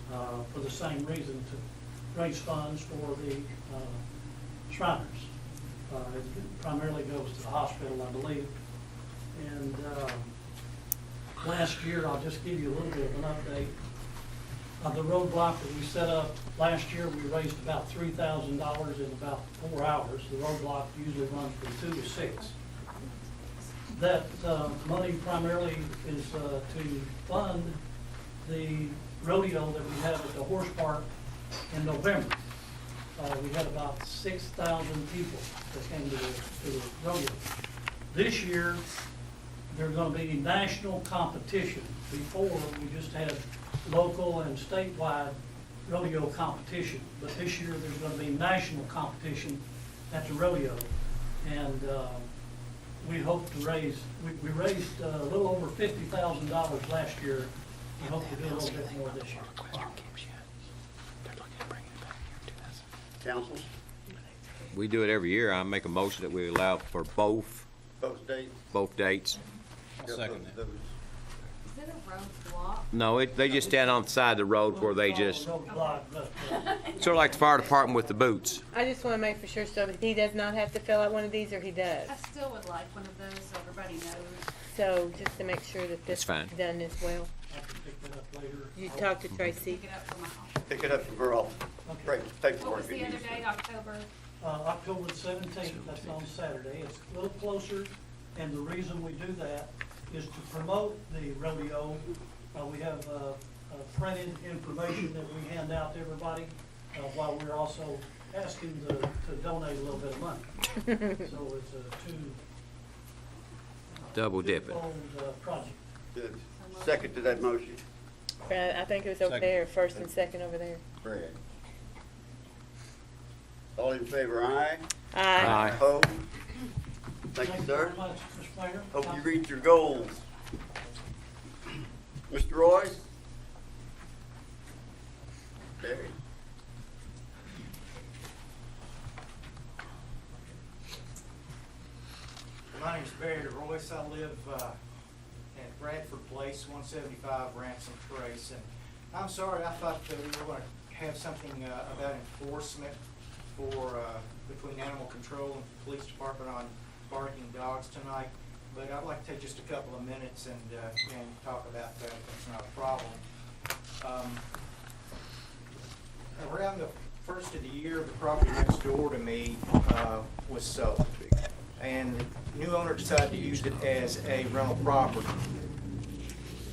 for the same reason, to raise funds for the Shriners It primarily goes to the hospital, I believe. And last year, I'll just give you a little bit of an update. The roadblock that we set up last year, we raised about $3,000 in about 4 hours. The roadblock usually runs from 2 to 6. That money primarily is to fund the rodeo that we had at the horse park in November. We had about 6,000 people that came to the rodeo. This year, there's going to be national competition. Before, we just had local and statewide rodeo competition, but this year there's going to be national competition at the rodeo. And we hope to raise, we raised a little over $50,000 last year. We hope to do a little bit more this year. Council? We do it every year. I make a motion that we allow for both Dates? both dates. I'll second that. Is it a road block? No, they just stand on the side of the road where they just, Roadblock, sort of like the fire department with the boots. I just want to make for sure so that he does not have to fill out one of these, or he does. I still would like one of those so everybody knows. So just to make sure that this That's is fine. done as well. I can pick that up later. You talk to Tracy. Pick it up from my office. Pick it up from her office. Right, What paperwork. was the other date, October? October the 17th, that's on Saturday. It's a little closer, and the reason we do that is to promote the rodeo. We have printed information that we hand out to everybody, while we're also asking to donate a little bit of money. So it's a Double dipping. twofold project. Good. Second to that motion. I think it was over Second. there, first and second over there. Fred. All in favor, aye? Aye. Opposed? Thank you, sir. very much, Mr. Mayor. Hope you reach your goals. Mr. Royce? Barry? My name's Barry Royce. I live at Bradford Place, 175 Ransom Trace. And I'm sorry, I thought that we were going to have something about enforcement for between animal control and the police department on barking dogs tonight. But I'd like to take just a couple of minutes and talk about that if that's not a problem. Around the first of the year, the property next door to me was sold. And the new owner decided to use it as a rental property.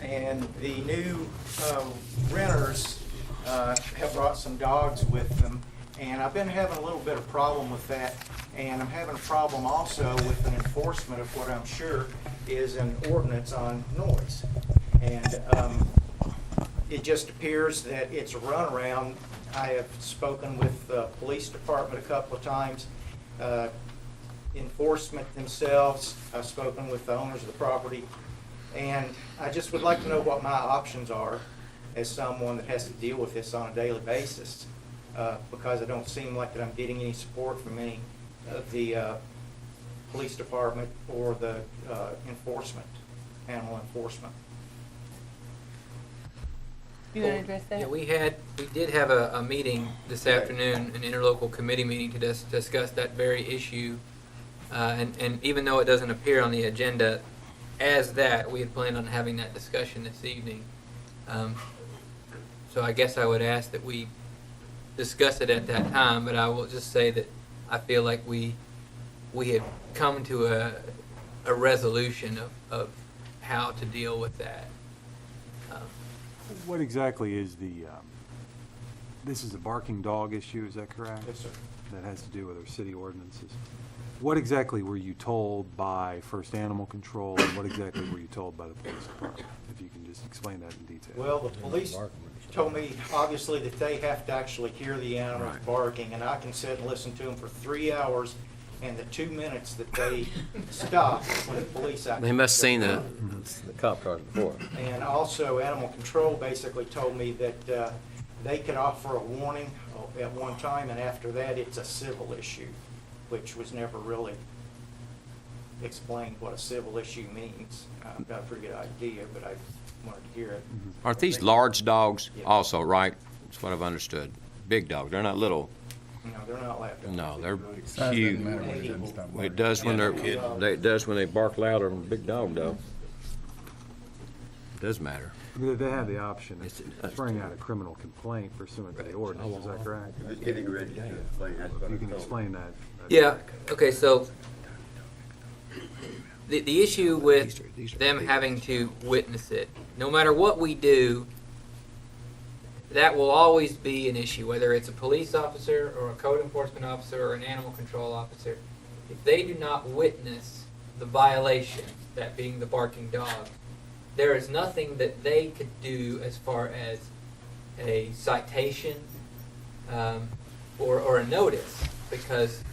And the new renters have brought some dogs with them. And I've been having a little bit of problem with that. And I'm having a problem also with an enforcement of what I'm sure is an ordinance on noise. And it just appears that it's a runaround. I have spoken with the police department a couple of times. Enforcement themselves, I've spoken with the owners of the property. And I just would like to know what my options are as someone that has to deal with this on a daily basis. Because I don't seem like that I'm getting any support from any of the police department or the enforcement, animal enforcement. You want to address that? Yeah, we did have a meeting this afternoon, an interlocal committee meeting to discuss that very issue. And even though it doesn't appear on the agenda as that, we had planned on having that discussion this evening. So I guess I would ask that we discuss it at that time, but I will just say that I feel like we have come to a resolution of how to deal with that. What exactly is this is a barking dog issue, is that correct? Yes, sir. That has to do with our city ordinances. What exactly were you told by First Animal Control, and what exactly were you told by the police department? If you can just explain that in detail. Well, the police told me, obviously, that they have to actually hear the animals barking, and I can sit and listen to them for 3 hours, and the 2 minutes that they stop when the police actually... They must have seen the cop cars before. And also, Animal Control basically told me that they could offer a warning at one time, and after that, it's a civil issue, which was never really explained what a civil issue means. I've got a pretty good idea, but I wanted to hear it. Aren't these large dogs also, right? That's what I've understood. Big dogs. They're not little You know, they're not loud. No, they're Size huge. doesn't matter when it doesn't stop It does when it does when they bark louder than a big dog, though. It does matter. They have the option of throwing out a criminal complaint pursuant to the ordinance, is that correct? Just getting ready to explain that. If you can explain that. Yeah, okay, so the issue with them having to witness it, no matter what we do, that will always be an issue, whether it's a police officer or a code enforcement officer or an animal control officer. If they do not witness the violation, that being the barking dog, there is nothing that they could do as far as a citation or a notice, because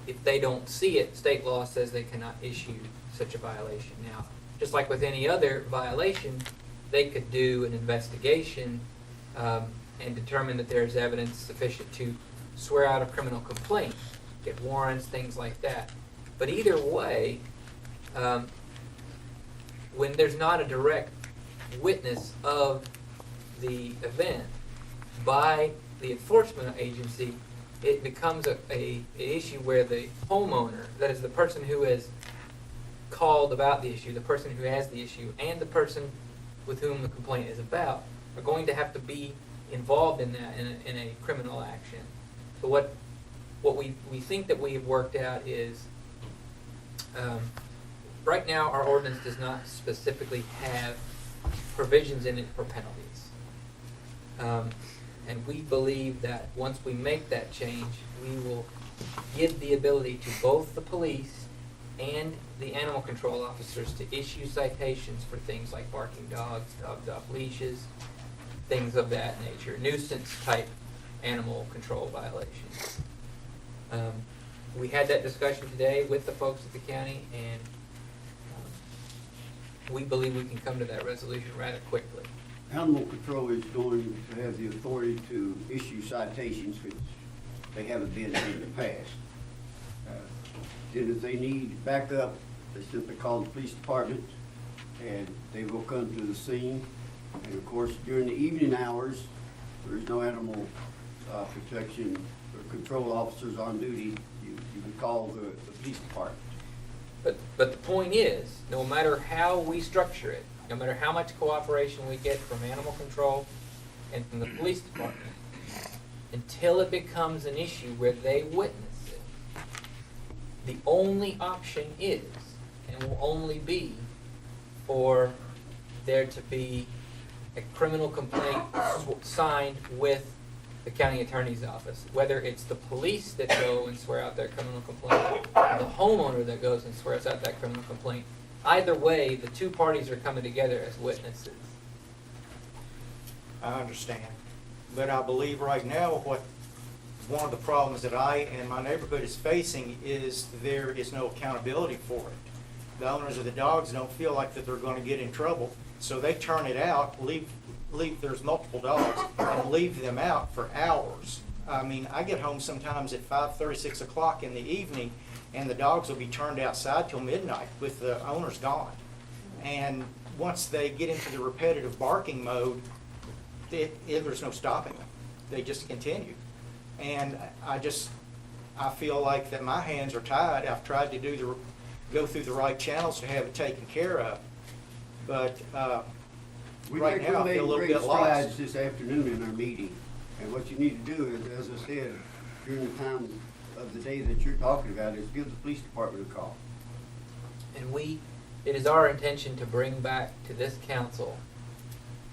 if they don't see it, state law says they cannot issue such a violation. Now, just like with any other violation, they could do an investigation and determine that there's evidence sufficient to swear out a criminal complaint, get warrants, things like that. But either way, when there's not a direct witness of the event by the enforcement agency, it becomes an issue where the homeowner, that is the person who has called about the issue, the person who has the issue, and the person with whom the complaint is about, are going to have to be involved in that in a criminal action. So what we think that we have worked out is, right now our ordinance does not specifically have provisions in it for penalties. And we believe that once we make that change, we will give the ability to both the police and the animal control officers to issue citations for things like barking dogs, dogs off leashes, things of that nature, nuisance type animal control violations. We had that discussion today with the folks at the county, and we believe we can come to that resolution rather quickly. Animal control is going to have the authority to issue citations, which they haven't been in the past. Then if they need backup, they simply call the police department, and they will come to the scene. And of course, during the evening hours, there is no animal protection or control officers on duty. You would call the police department. But the point is, no matter how we structure it, no matter how much cooperation we get from animal control and from the police department, until it becomes an issue where they witness it, the only option is, and will only be, for there to be a criminal complaint signed with the county attorney's office, whether it's the police that go and swear out their criminal complaint, or the homeowner that goes and swears out that criminal complaint. Either way, the two parties are coming together as witnesses. I understand. But I believe right now one of the problems that I and my neighborhood is facing is there is no accountability for it. The owners of the dogs don't feel like that they're going to get in trouble, so they turn it out, leave there's multiple dogs, and leave them out for hours. I mean, I get home sometimes at 5:30, 6 o'clock in the evening, and the dogs will be turned outside till midnight with the owners gone. And once they get into the repetitive barking mode, there's no stopping them. They just continue. And I feel like that my hands are tied. I've tried to go through the right channels to have it taken care of, but right now I feel a little bit lost. We made great strides this afternoon in our meeting, and what you need to do is, as I said, during the time of the day that you're talking about, is give the police department a call. And it is our intention to bring back to this council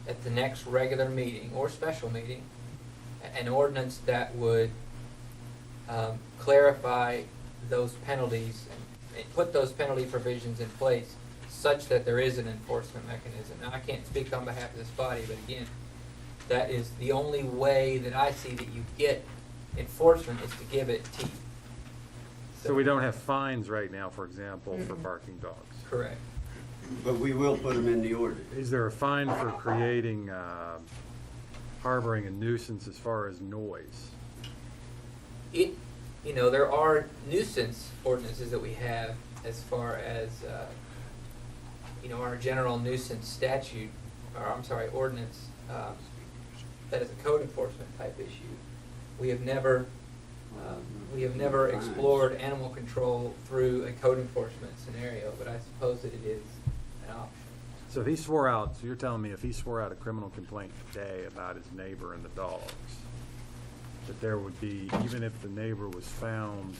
at the next regular meeting or special meeting an ordinance that would clarify those penalties and put those penalty provisions in place such that there is an enforcement mechanism. Now, I can't speak on behalf of this body, but again, that is the only way that I see that you get enforcement, is to give it teeth. So we don't have fines right now, for example, for barking dogs? Correct. But we will put them in the order. Is there a fine for creating, harboring a nuisance as far as noise? There are nuisance ordinances that we have as far as, our general nuisance statute, or I'm sorry, ordinance, that is a code enforcement type issue. we have never explored animal control through a code enforcement scenario, but I suppose that it is an option. So if he swore out, so you're telling me if he swore out a criminal complaint today about his neighbor and the dogs, that there would be, even if the neighbor was found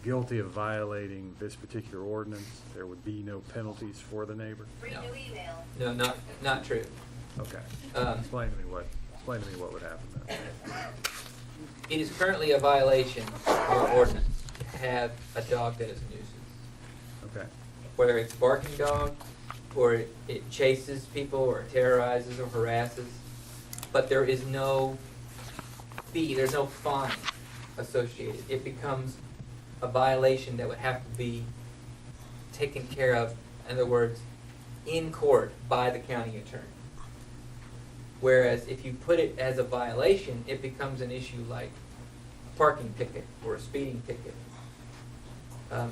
guilty of violating this particular ordinance, there would be no penalties for the neighbor? No, not true. Okay. Explain to me what would happen then. It is currently a violation of our ordinance to have a dog that is a nuisance. Okay. Whether it's a barking dog, or it chases people, or terrorizes or harasses, but there is no fee, there's no fine associated. It becomes a violation that would have to be taken care of, in other words, in court by the county attorney. Whereas if you put it as a violation, it becomes an issue like a parking ticket or a speeding ticket,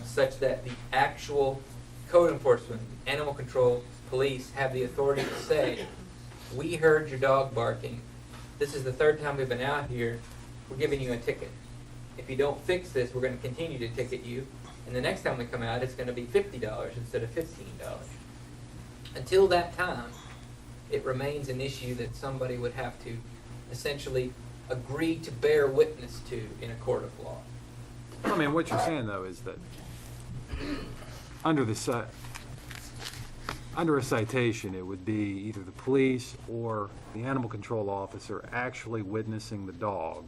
such that the actual code enforcement, animal control, police have the authority to say, we heard your dog barking. This is the third time we've been out here. We're giving you a ticket. If you don't fix this, we're going to continue to ticket you. And the next time we come out, it's going to be $50 instead of $15. Until that time, it remains an issue that somebody would have to essentially agree to bear witness to in a court of law. I mean, what you're saying though is that under a citation, it would be either the police or the animal control officer actually witnessing the dog.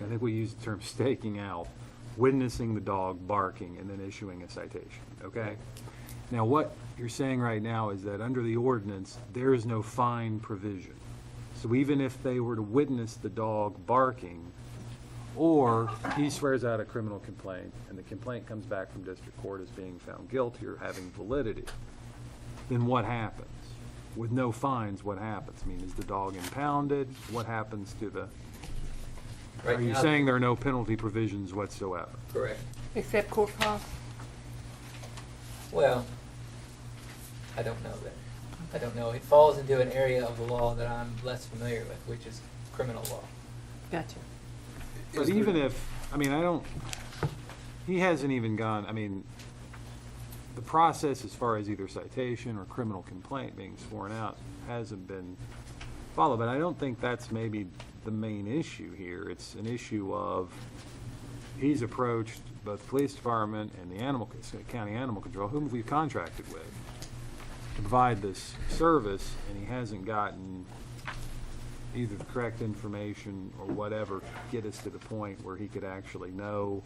I think we use the term staking out, witnessing the dog barking and then issuing a citation, okay? Now, what you're saying right now is that under the ordinance, there is no fine provision. So even if they were to witness the dog barking, or he swears out a criminal complaint and the complaint comes back from district court as being found guilty or having validity, then what happens? With no fines, what happens? I mean, is the dog impounded? What happens to the... Right Are you now- saying there are no penalty provisions whatsoever? Correct. Except court costs? Well, I don't know that. I don't know. It falls into an area of the law that I'm less familiar with, which is criminal law. Gotcha. But even if, I mean, he hasn't even gone, I mean, the process as far as either citation or criminal complaint being sworn out hasn't been followed, but I don't think that's maybe the main issue here. It's an issue of he's approached both the police department and the county animal control, whom we've contracted with, to provide this service, and he hasn't gotten either the correct information or whatever to get us to the point where he could actually know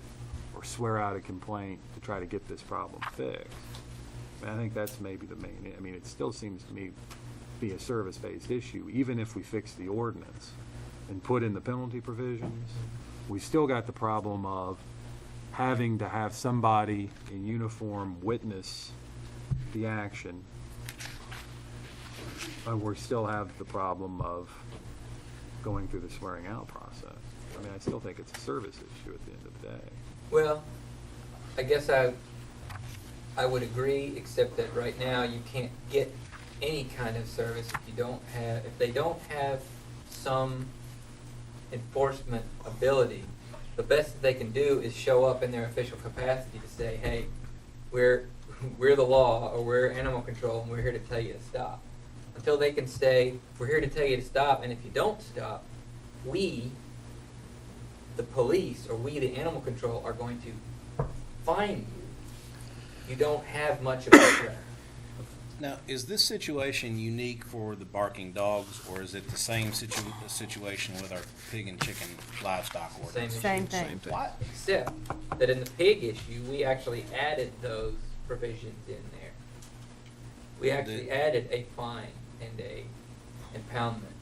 or swear out a complaint to try to get this problem fixed. And I think that's maybe the main, I mean, it still seems to me to be a service-based issue. Even if we fix the ordinance and put in the penalty provisions, we still got the problem of having to have somebody in uniform witness the action. And we still have the problem of going through the swearing out process. I mean, I still think it's a service issue at the end of the day. Well, I guess I would agree, except that right now you can't get any kind of service if they don't have some enforcement ability. The best that they can do is show up in their official capacity to say, hey, we're the law, or we're animal control, and we're here to tell you to stop. Until they can say, we're here to tell you to stop, and if you don't stop, we, the police, or we, the animal control, are going to fine you. You don't have much of a threat. Now, is this situation unique for the barking dogs, or is it the same situation with our pig and chicken livestock ordinance? Same thing. Why? Except that in the pig issue, we actually added those provisions in there. We actually added a fine and a impoundment.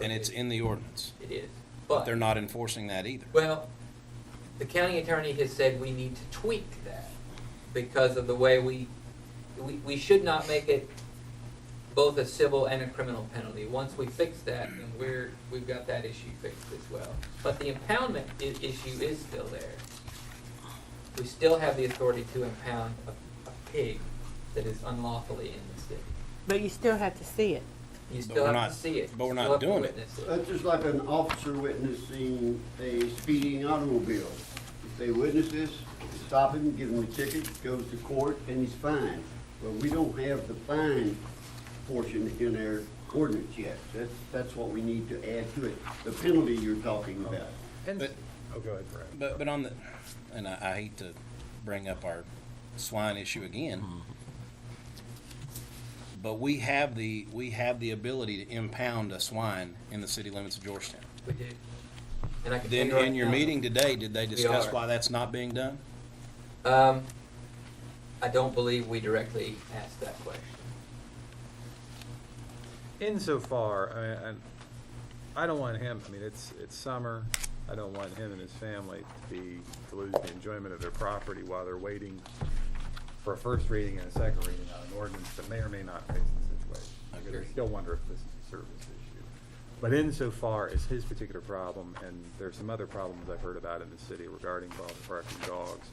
And it's in the ordinance? It is. But they're not enforcing that either? Well, the county attorney has said we need to tweak that because of the way we should not make it both a civil and a criminal penalty. Once we fix that, then we've got that issue fixed as well. But the impoundment issue is still there. We still have the authority to impound a pig that is unlawfully in the city. But you still have to see it. You But still we're have not- to see it. but we're You not still have to doing it. witness it. That's just like an officer witnessing a speeding automobile. If they witness this, stop him, give him a ticket, goes to court, and he's fined. Well, we don't have the fine portion in our ordinance yet. That's what we need to add to it, the penalty you're talking about. But, Oh, go ahead, Brad. but on the, and I hate to bring up our swine issue again, but we have the ability to impound a swine in the city limits of Georgetown. We do. And I can Then tell you right in your now, meeting today, did they discuss are. why that's not being done? I don't believe we directly asked that question. Insofar, I don't want him, I mean, it's summer, I don't want him and his family to lose the enjoyment of their property while they're waiting for a first reading and a second reading on an ordinance that may or may not face the situation. I still wonder if this is a service issue. But insofar as his particular problem, and there's some other problems I've heard about in the city regarding dog barking dogs,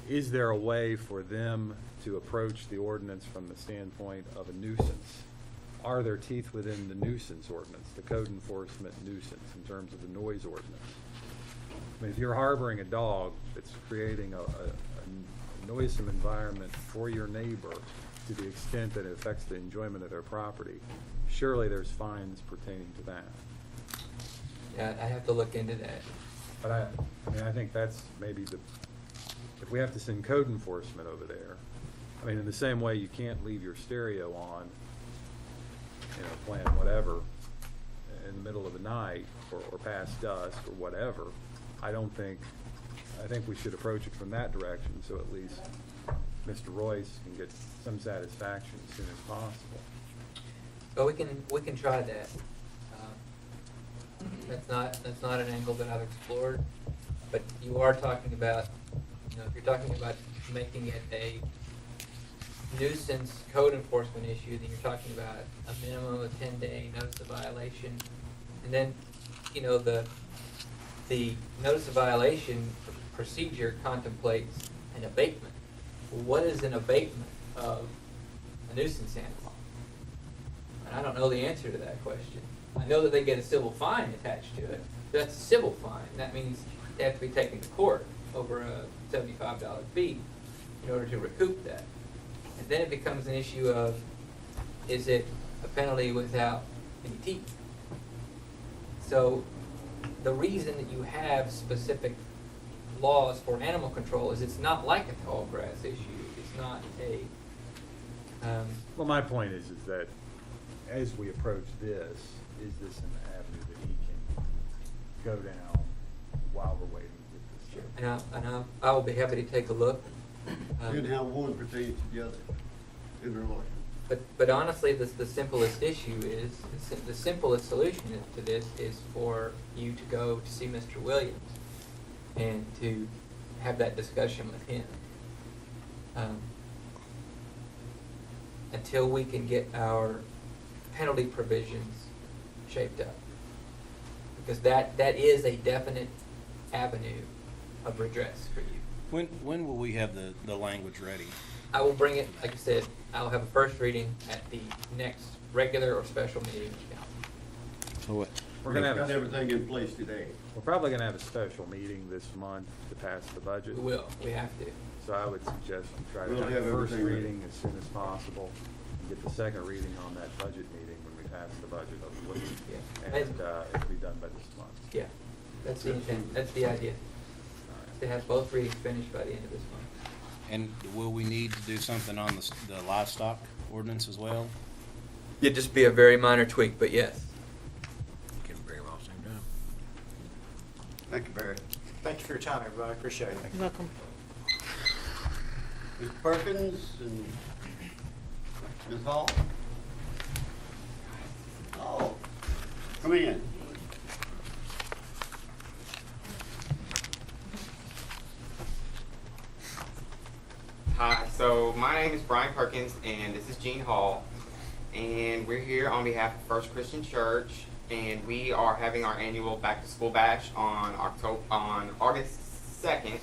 is there a way for them to approach the ordinance from the standpoint of a nuisance? Are there teeth within the nuisance ordinance, the code enforcement nuisance, in terms of the noise ordinance? I mean, if you're harboring a dog that's creating a noisome environment for your neighbor to the extent that it affects the enjoyment of their property, surely there's fines pertaining to that. Yeah, I have to look into that. But I mean, I think that's maybe if we have to send code enforcement over there, I mean, in the same way you can't leave your stereo on, playing whatever in the middle of the night or past dusk or whatever, I think we should approach it from that direction, so at least Mr. Royce can get some satisfaction as soon as possible. But we can try that. That's not an angle that I've explored, but you are talking about, if you're talking about making it a nuisance code enforcement issue, then you're talking about a minimum of 10-day notice of violation, and then, the notice of violation procedure contemplates an abatement. Well, what is an abatement of a nuisance animal? And I don't know the answer to that question. I know that they get a civil fine attached to it. That's a civil fine. That means they have to be taken to court over a $75 fee in order to recoup that. And then it becomes an issue of, is it a penalty without any teeth? So the reason that you have specific laws for animal control is it's not like a tall grass issue. It's not a... Well, my point is that as we approach this, is this an avenue that he can go down while we're waiting to get this? And I will be happy to take a look. And how one pertains to the other in their life. But honestly, the simplest issue is, the simplest solution to this is for you to go to see Mr. Williams and to have that discussion with him. Until we can get our penalty provisions shaped up. Because that is a definite avenue of redress for you. When will we have the language ready? I will bring it, like I said, I'll have a first reading at the next regular or special meeting of council. So what? We're gonna have Got everything in place today. We're probably gonna have a special meeting this month to pass the budget. We will, we have to. So I would suggest we try to We'll have have the first everything ready. reading as soon as possible, and get the second reading on that budget meeting when we pass the budget, hopefully. Yeah. And it'll be done by this month. Yeah, that's the intent, that's the idea. To have both readings finished by the end of this month. And will we need to do something on the livestock ordinance as well? It'd just be a very minor tweak, but yes. Can bring them all at the same time. Thank you, Barry. Thank you for your time, everybody. I appreciate it. You're welcome. Mr. Perkins and Ms. Hall? Oh, come in. Hi, so my name is Brian Perkins and this is Gene Hall, and we're here on behalf of First Christian Church, and we are having our annual back to school bash on August 2nd,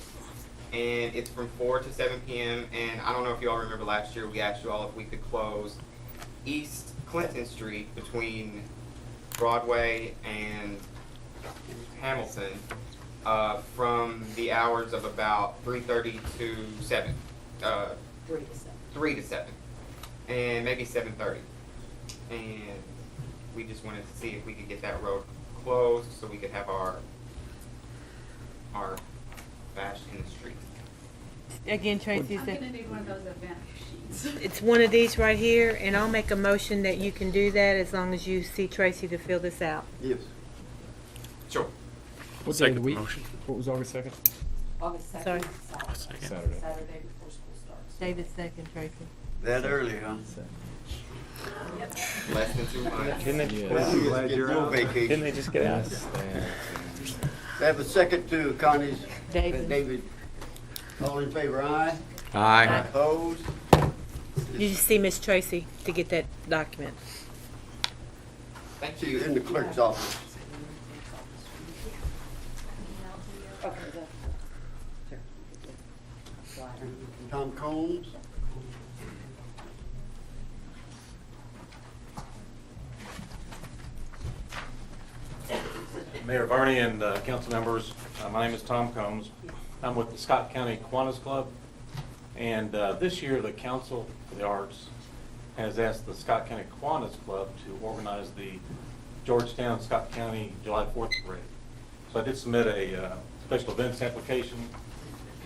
and it's from 4 to 7 p.m. and I don't know if you all remember last year we asked you all if we could close East Clinton Street between Broadway and Hamilton from the hours of about 3:30 to 7. 3 to 7. And maybe 7:30. And we just wanted to see if we could get that road closed so we could have our bash in the street. Again, Tracy, I'm gonna need one of those event sheets. it's one of these right here, and I'll make a motion that you can do that as long as you see Tracy to fill this out. Yes. Sure. What day of the week? What was August 2nd? August 2nd. Sorry. Saturday. Saturday before school starts. David second, Tracy. That early, huh? Yep. Less than 2 months. I'm glad you're out. Vacation. Didn't they just get out? I have a second to Connie's. David. David. All in favor, aye? Aye. Opposed? You just see Miss Tracy to get that document. Thank See you. you in the clerk's office. Tom Combs. Mayor Varney and council members, my name is Tom Combs. I'm with the Scott County Kiwanis Club, and this year the Council for the Arts has asked the Scott County Kiwanis Club to organize the Georgetown Scott County July 4th parade. So I did submit a special events application,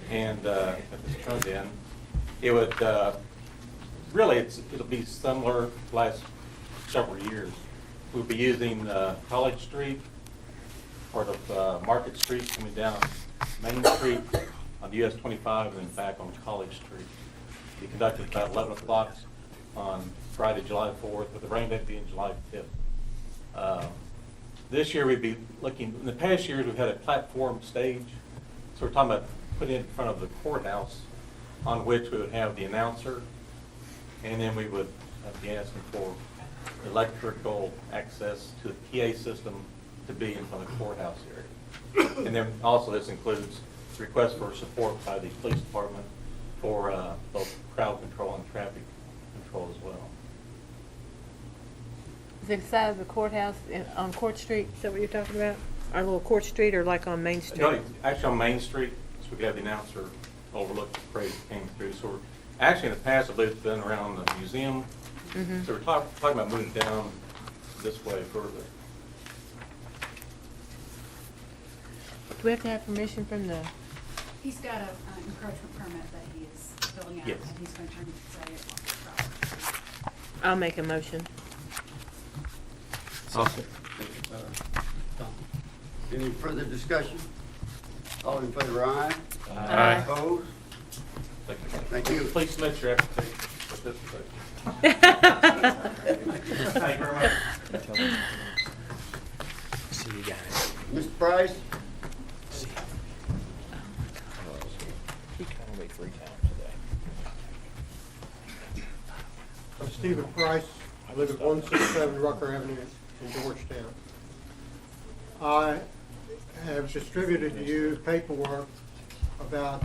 and if it's turned in, it would really it'll be similar to the last several years. We'll be using College Street, part of Market Street coming down Main Street on US 25 and then back on College Street. Be conducted about 11 o'clock on Friday, July 4th, with the rain date being July 5th. This year we'd be looking, in the past years we've had a platform stage, so we're talking about putting it in front of the courthouse on which we would have the announcer, and then we would be asking for electrical access to the PA system to be in front of the courthouse area. And then also this includes requests for support by the police department for both crowd control and traffic control as well. Is it side of the courthouse on Court Street? Is that what you're talking about? Our little Court Street, or like on Main Street? No, actually on Main Street, so we could have the announcer overlook the parade that came through. So we're, actually in the past, I believe it's been around the museum. Mhm. So we're talking about moving down this way further. Do we have to have permission from the? He's got an encroachment permit that he is filling out, Yes. and he's gonna turn it to say it on the property. I'll make a motion. Any further discussion? All in favor, aye? Aye. Opposed? Thank you. Please submit your application with this. Thank you very much. See you guys. Mr. Price? He called me 3 times today. I'm Stephen Price. I live at 167 Rucker Avenue in Georgetown. I have distributed to you paperwork about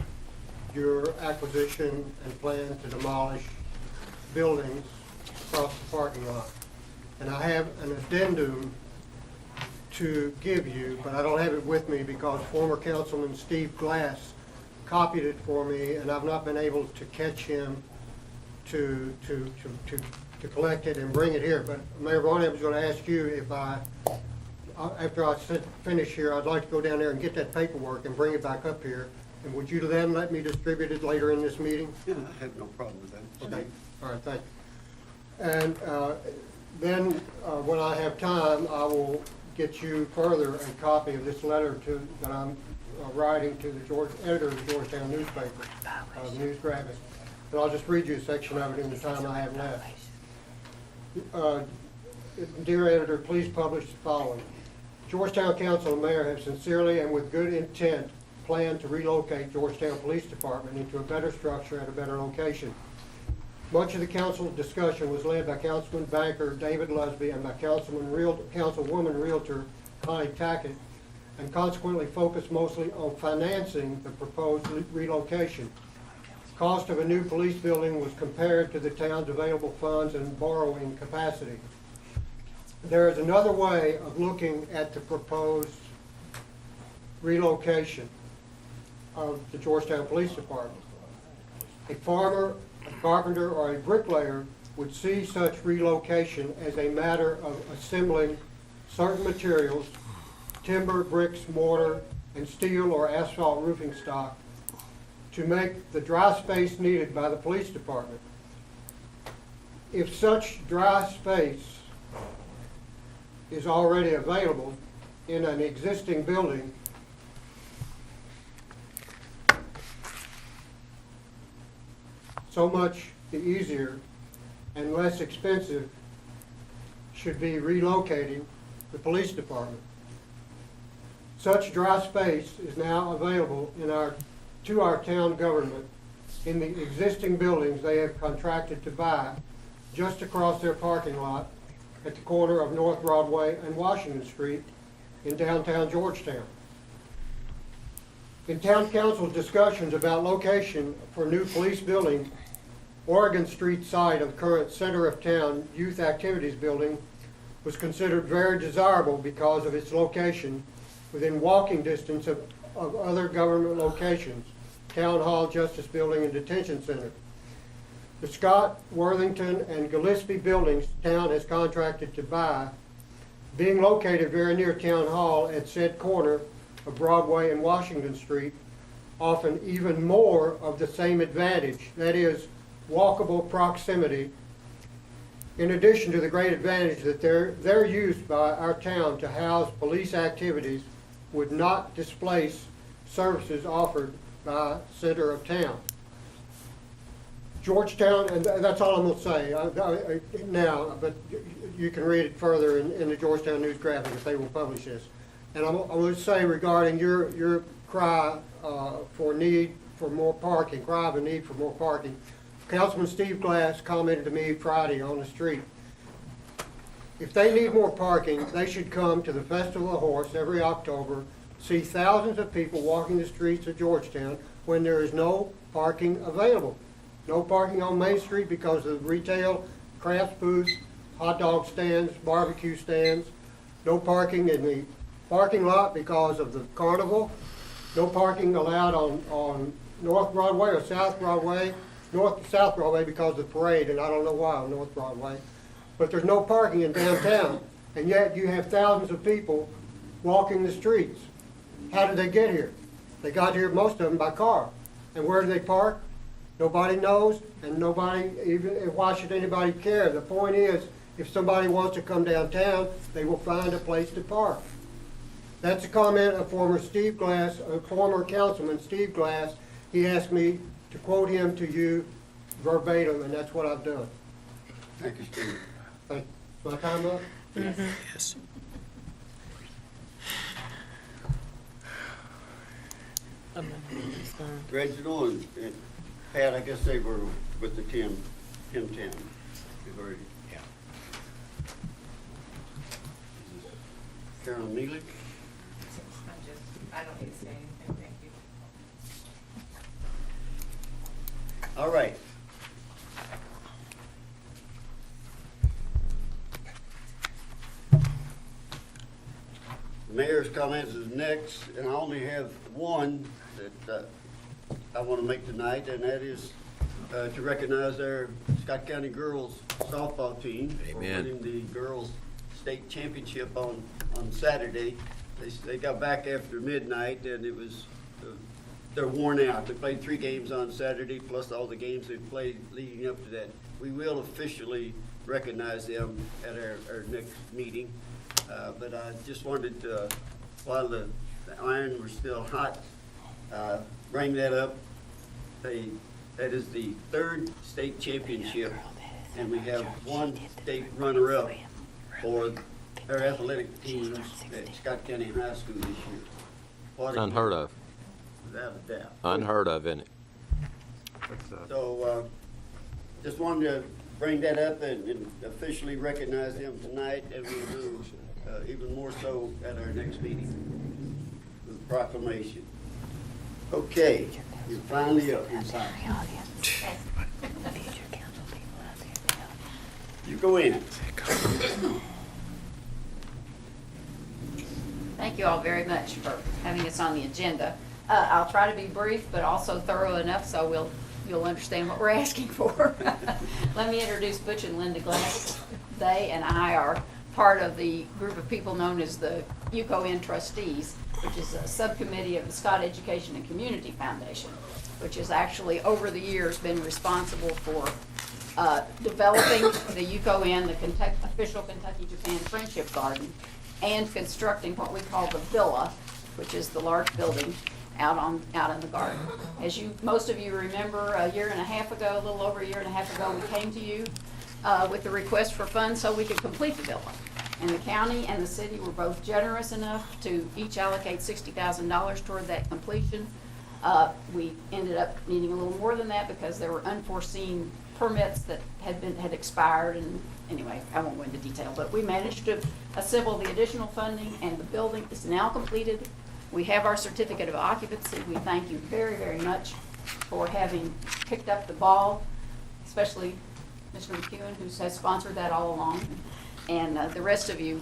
your acquisition and plan to demolish buildings across the parking lot. And I have an addendum to give you, but I don't have it with me because former Councilman Steve Glass copied it for me, and I've not been able to catch him to collect it and bring it here. But Mayor Varney, I was going to ask you if after I finish here, I'd like to go down there and get that paperwork and bring it back up here. And would you then let me distribute it later in this meeting? Yeah, I have no problem with that. Okay, all right, thank you. And then when I have time, I will get you further a copy of this letter that I'm writing to the editor of the Georgetown newspaper, News Graphic. And I'll just read you a section of it in the time I have left. Dear editor, please publish the following. Georgetown Council and Mayor have sincerely and with good intent planned to relocate Georgetown Police Department into a better structure at a better location. Much of the council discussion was led by Councilman Banker David Lusby and by Councilwoman Realtor Connie Tackett, and consequently focused mostly on financing the proposed relocation. cost of a new police building was compared to the town's available funds and borrowing capacity. There is another way of looking at the proposed relocation of the Georgetown Police Department. A farmer, a carpenter, or a bricklayer would see such relocation as a matter of assembling certain materials, timber, bricks, mortar, and steel or asphalt roofing stock, to make the dry space needed by the police department. If such dry space is already available in an existing building, so much the easier and less expensive should be relocating the police department. Such dry space is now available to our town government in the existing buildings they have contracted to buy just across their parking lot at the corner of North Broadway and Washington Street in downtown Georgetown. In town council's discussions about location for new police building, Oregon Street site of current center of town youth activities building was considered very desirable because of its location within walking distance of other government locations, Town Hall, Justice Building, and Detention Center. The Scott, Worthington, and Gillespie buildings town has contracted to buy, being located very near Town Hall at said corner of Broadway and Washington Street, often even more of the same advantage, that is, walkable proximity, in addition to the great advantage that their use by our town to house police activities would not displace services offered by center of town. Georgetown, and that's all I'm going to say now, but you can read it further in the Georgetown News Graphic if they will publish this. And I'm going to say regarding your cry for need for more parking, cry of a need for more parking, Councilman Steve Glass commented to me Friday on the street. If they need more parking, they should come to the Festival of the Horse every October, see thousands of people walking the streets of Georgetown when there is no parking available. No parking on Main Street because of retail, craft booths, hot dog stands, barbecue stands. No parking in the parking lot because of the carnival. No parking allowed on North Broadway or South Broadway. South Broadway because of the parade, and I don't know why on North Broadway. But there's no parking in downtown, and yet you have thousands of people walking the streets. How did they get here? They got here, most of them, by car. And where do they park? Nobody knows, and nobody, even why should anybody care? The point is, if somebody wants to come downtown, they will find a place to park. That's a comment of former Councilman Steve Glass. He asked me to quote him to you verbatim, and that's what I've done. Thank you, Steve. Thank you. My time up? Mm-hmm. Yes. Reginald and Pat, I guess they were with the Tim Town. We've already. Yeah. Carolyn Neely. I don't need to say anything, thank you. All right. The mayor's comments is next, and I only have one that I want to make tonight, and that is to recognize our Scott County girls softball team for winning the girls state championship on Saturday. They got back after midnight, and it was they're worn out. They played 3 games on Saturday, plus all the games they played leading up to that. We will officially recognize them at our next meeting. But I just wanted to, while the iron was still hot, bring that up. That is the 3rd state championship, and we have 1 state runner-up for our athletic teams at Scott County High School this year. It's unheard of. Without a doubt. Unheard of, isn't it? So, just wanted to bring that up and officially recognize them tonight, and we'll do even more so at our next meeting with proclamation. Okay. You're finally up. You go in. Thank you all very much for having us on the agenda. I'll try to be brief, but also thorough enough so you'll understand what we're asking for. Let me introduce Butch and Linda Glass. They and I are part of the group of people known as the Yuko En trustees, which is a subcommittee of the Scott Education and Community Foundation, which has actually over the years been responsible for developing the Yuko En, the official Kentucky-Japan Friendship Garden, and constructing what we call the villa, which is the large building out in the garden. As most of you remember, a little over a year and a half ago, we came to you with the request for funds so we could complete the villa. And the county and the city were both generous enough to each allocate $60,000 toward that completion. We ended up needing a little more than that because there were unforeseen permits that had expired, and anyway, I won't go into detail, but we managed to assemble the additional funding, and the building is now completed. We have our certificate of occupancy. We thank you very, very much for having picked up the ball, especially Mr. McEwen, who has sponsored that all along, and the rest of you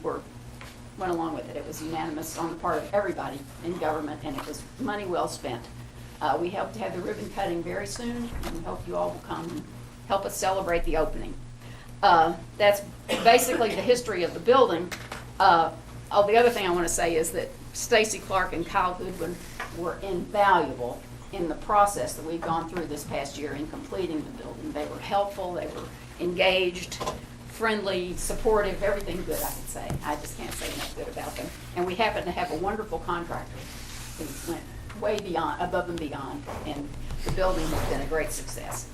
went along with it. It was unanimous on the part of everybody in government, and it was money well spent. We hope to have the ribbon cutting very soon, and we hope you all will come and help us celebrate the opening. That's basically the history of the building. The other thing I want to say is that Stacy Clark and Kyle Goodwin were invaluable in the process that we've gone through this past year in completing the building. They were helpful, they were engaged, friendly, supportive, everything good I could say. I just can't say enough good about them. And we happen to have a wonderful contractor who went way beyond, above and beyond, and the building has been a great success.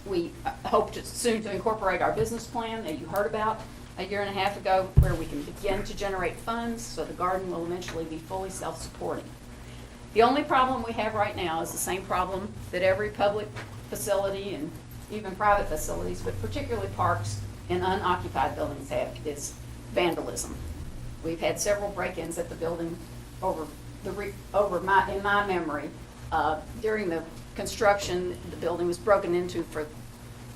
We hope soon to incorporate our business plan that you heard about a year and a half ago, where we can begin to generate funds so the garden will eventually be fully self-supporting. The only problem we have right now is the same problem that every public facility and even private facilities, but particularly parks and unoccupied buildings have, is vandalism. We've had several break-ins at the building in my memory. During the construction, the building was broken into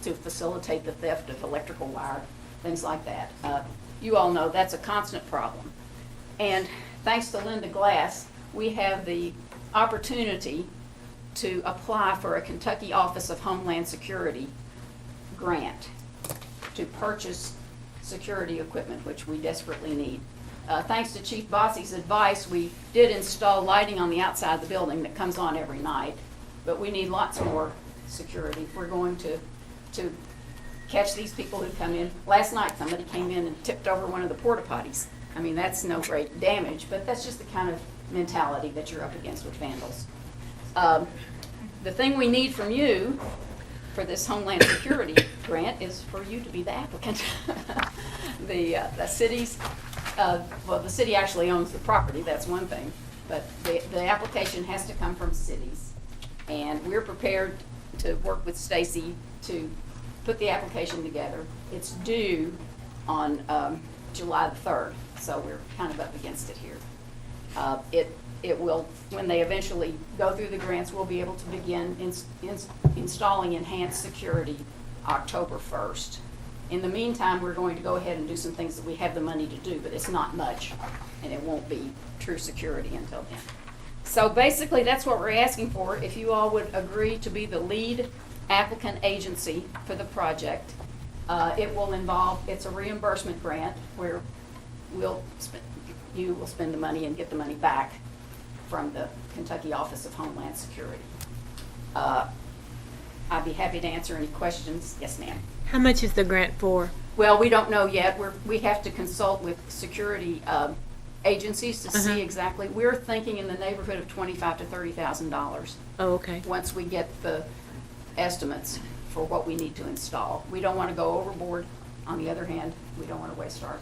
to facilitate the theft of electrical wire, things like that. You all know that's a constant problem. And thanks to Linda Glass, we have the opportunity to apply for a Kentucky Office of Homeland Security grant to purchase security equipment, which we desperately need. Thanks to Chief Bossy's advice, we did install lighting on the outside of the building that comes on every night, but we need lots more security. We're going to catch these people who come in. Last night, somebody came in and tipped over one of the porta potties. I mean, that's no great damage, but that's just the kind of mentality that you're up against with vandals. The thing we need from you for this Homeland Security grant is for you to be the applicant. The city's, well, the city actually owns the property, that's one thing, but the application has to come from cities. And we're prepared to work with Stacy to put the application together. It's due on July the 3rd, so we're kind of up against it here. It will, when they eventually go through the grants, we'll be able to begin installing enhanced security October 1st. In the meantime, we're going to go ahead and do some things that we have the money to do, but it's not much, and it won't be true security until then. So basically, that's what we're asking for. If you all would agree to be the lead applicant agency for the project, it will involve, it's a reimbursement grant where you will spend the money and get the money back from the Kentucky Office of Homeland Security. I'd be happy to answer any questions. Yes, ma'am. How much is the grant for? Well, we don't know yet. We have to consult with security agencies to see exactly. We're thinking in the neighborhood of $25,000 to $30,000. Oh, okay. Once we get the estimates for what we need to install. We don't want to go overboard. On the other hand, we don't want to waste our,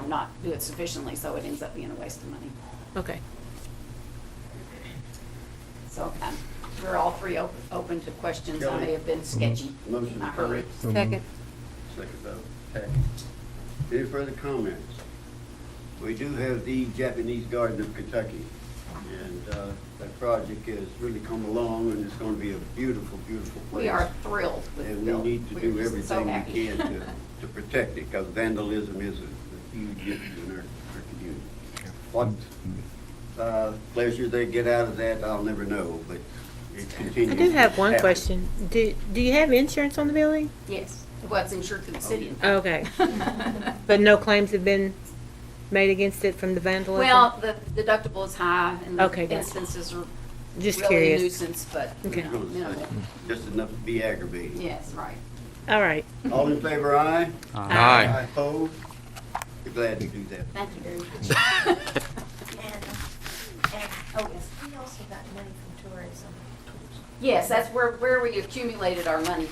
not do it sufficiently so it ends up being a waste of money. Okay. So we're all three open to questions. I may have been sketchy. Motion I hurry. Second. Second vote. Okay. Any further comments? We do have the Japanese Garden of Kentucky. And that project has really come along, and it's going to be a beautiful, beautiful place. We are thrilled with the And we building. need to We're do just so everything happy. we can to protect it, because vandalism is a huge issue in our community. What pleasure they get out of that, I'll never know, but it continues. I do have one to happen. question. Do you have insurance on the building? Yes, well, it's insured through the city. Okay. But no claims have been made against it from the vandalism? Well, the deductible is high, and Okay, the gotcha. instances are Just really a curious. nuisance, but, Okay. you know, minimal. Just enough to be aggravating. Yes, right. All right. All in favor, aye? Aye. Opposed? We're glad to do that. Thank you very much. Oh, yes. We also got money from tourism. Yes, that's where we accumulated our money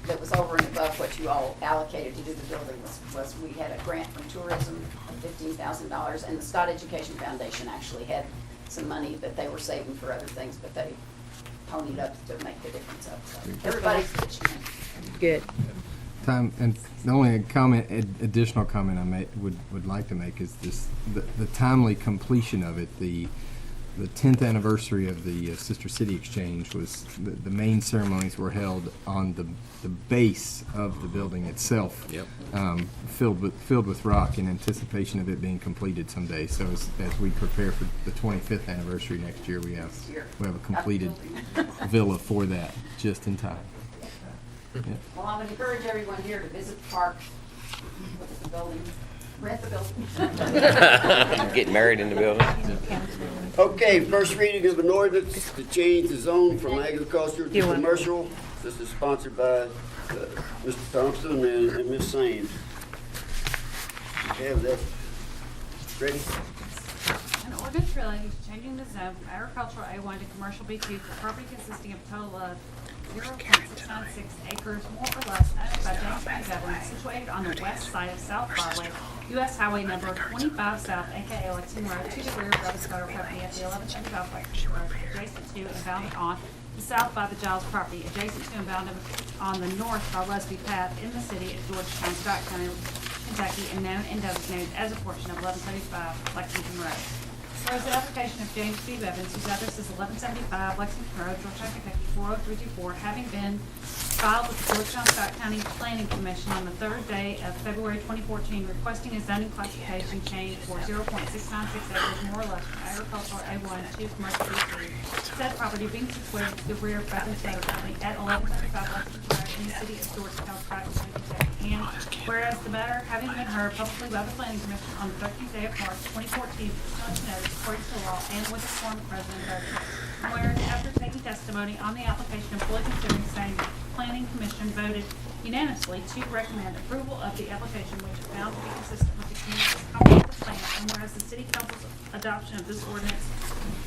that was over and above what you all allocated to do the building was we had a grant from tourism of $15,000, and the Scott Education Foundation actually had some money that they were saving for other things, but they ponied up to make the difference up. So everybody's pitching in. Good. Time, and the only additional comment I would like to make is this: the timely completion of it. The 10th anniversary of the Sister City Exchange was the main ceremonies were held on the base of the building itself. Yep. Filled with rock in anticipation of it being completed someday. So as we prepare for the 25th anniversary next year, we have a completed villa for that just in time. Yeah. Well, I would encourage everyone here to visit the park, look at the building, rent the building. Get married in the building. Okay, first reading of an ordinance to change the zone from agriculture to You want- commercial. This is sponsored by Mr. Thompson and Ms. Sames. You have that ready? An ordinance relating to changing the zone from agricultural A1 to commercial B2 for property consisting of a total of 0.696 acres, more or less, owned by James P. Evans, situated on the west side of South Broadway, U.S. Highway number 25 South, aka Lexington Road, to the rear of Brothers Motor Company at the 1175 Lexington Road, adjacent to and bounded on the south by the Giles property, adjacent to and bounded on the north by Lesby Path in the city of Georgetown, Scott County, Kentucky, and known and designated as a portion of 1175 Lexington Road. Whereas the application of James B. Evans, whose address is 1175 Lexington Road, Georgetown, Kentucky, 40324, having been filed with the Georgetown Scott County Planning Commission on the third day of February 2014, requesting a zoning classification change for 0.696 acres, more or less, from agricultural A1 to commercial B3. Said property being situated to the rear of Presentation Company at 1175 Lexington Road in the city of Georgetown, Scott County, Kentucky. And whereas the matter having been heard publicly by the Planning Commission on the 13th day of March 2014, pursuant to notice according to law and with the form of President President. Whereas after taking testimony on the application and fully considering saying the Planning Commission voted unanimously to recommend approval of the application, which is found to be consistent with the community's comprehensive plan, and whereas the City Council's adoption of this ordinance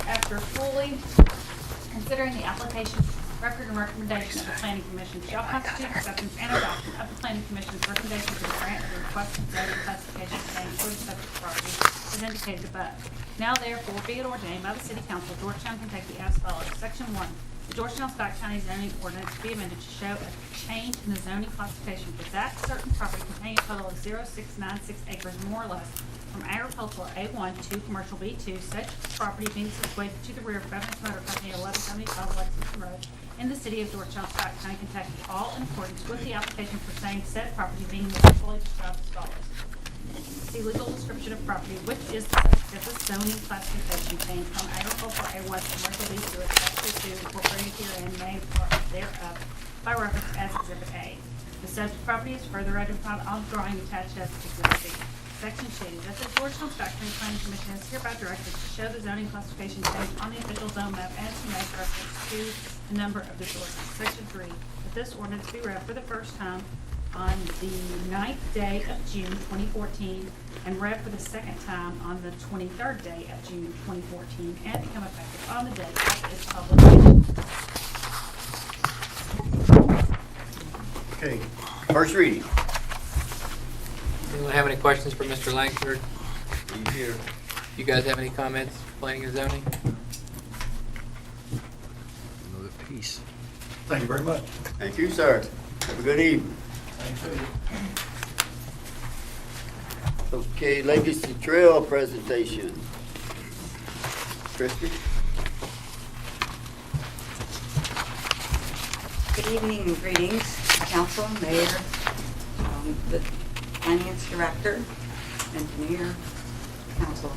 after fully considering the application, record, and recommendation of the Planning Commission shall constitute acceptance and adoption of the Planning Commission's recommendation to the grant of the requested zoning classification change for the subject property as indicated above. Now therefore be it ordained by the City Council of Georgetown, Kentucky as follows. Section 1. The Georgetown Scott County zoning ordinance be amended to show a change in the zoning classification for that certain property containing a total of 0.696 acres, more or less, from agricultural A1 to commercial B2, such property being situated to the rear of President's Motor Company at 1175 Lexington Road in the city of Georgetown, Scott County, Kentucky, all in accordance with the application for same said property being fully described as follows. The legal description of property, which is the subject of the zoning classification change from agricultural A1 to commercial B2 attached to incorporated herein made part thereof by reference as Exhibit A. The subject property is further identified on the drawing attached as Exhibit B. Section 2, that the Georgetown Scott County Planning Commission is hereby directed to show the zoning classification change on the official zone map and to make reference to the number of this ordinance. Section 3, that this ordinance be read for the first time on the 9th day of June 2014 and read for the second time on the 23rd day of June 2014 and become effective on the date of its publication. Okay, first reading. Anyone have any questions for Mr. Langford? You here? You guys have any comments, planning and zoning? Another piece. Thank you very much. Thank you, sir. Have a good evening. Thank you. Okay, Legacy Trail presentation. Christie? Good evening and greetings, council, mayor, the finance director, engineer, council,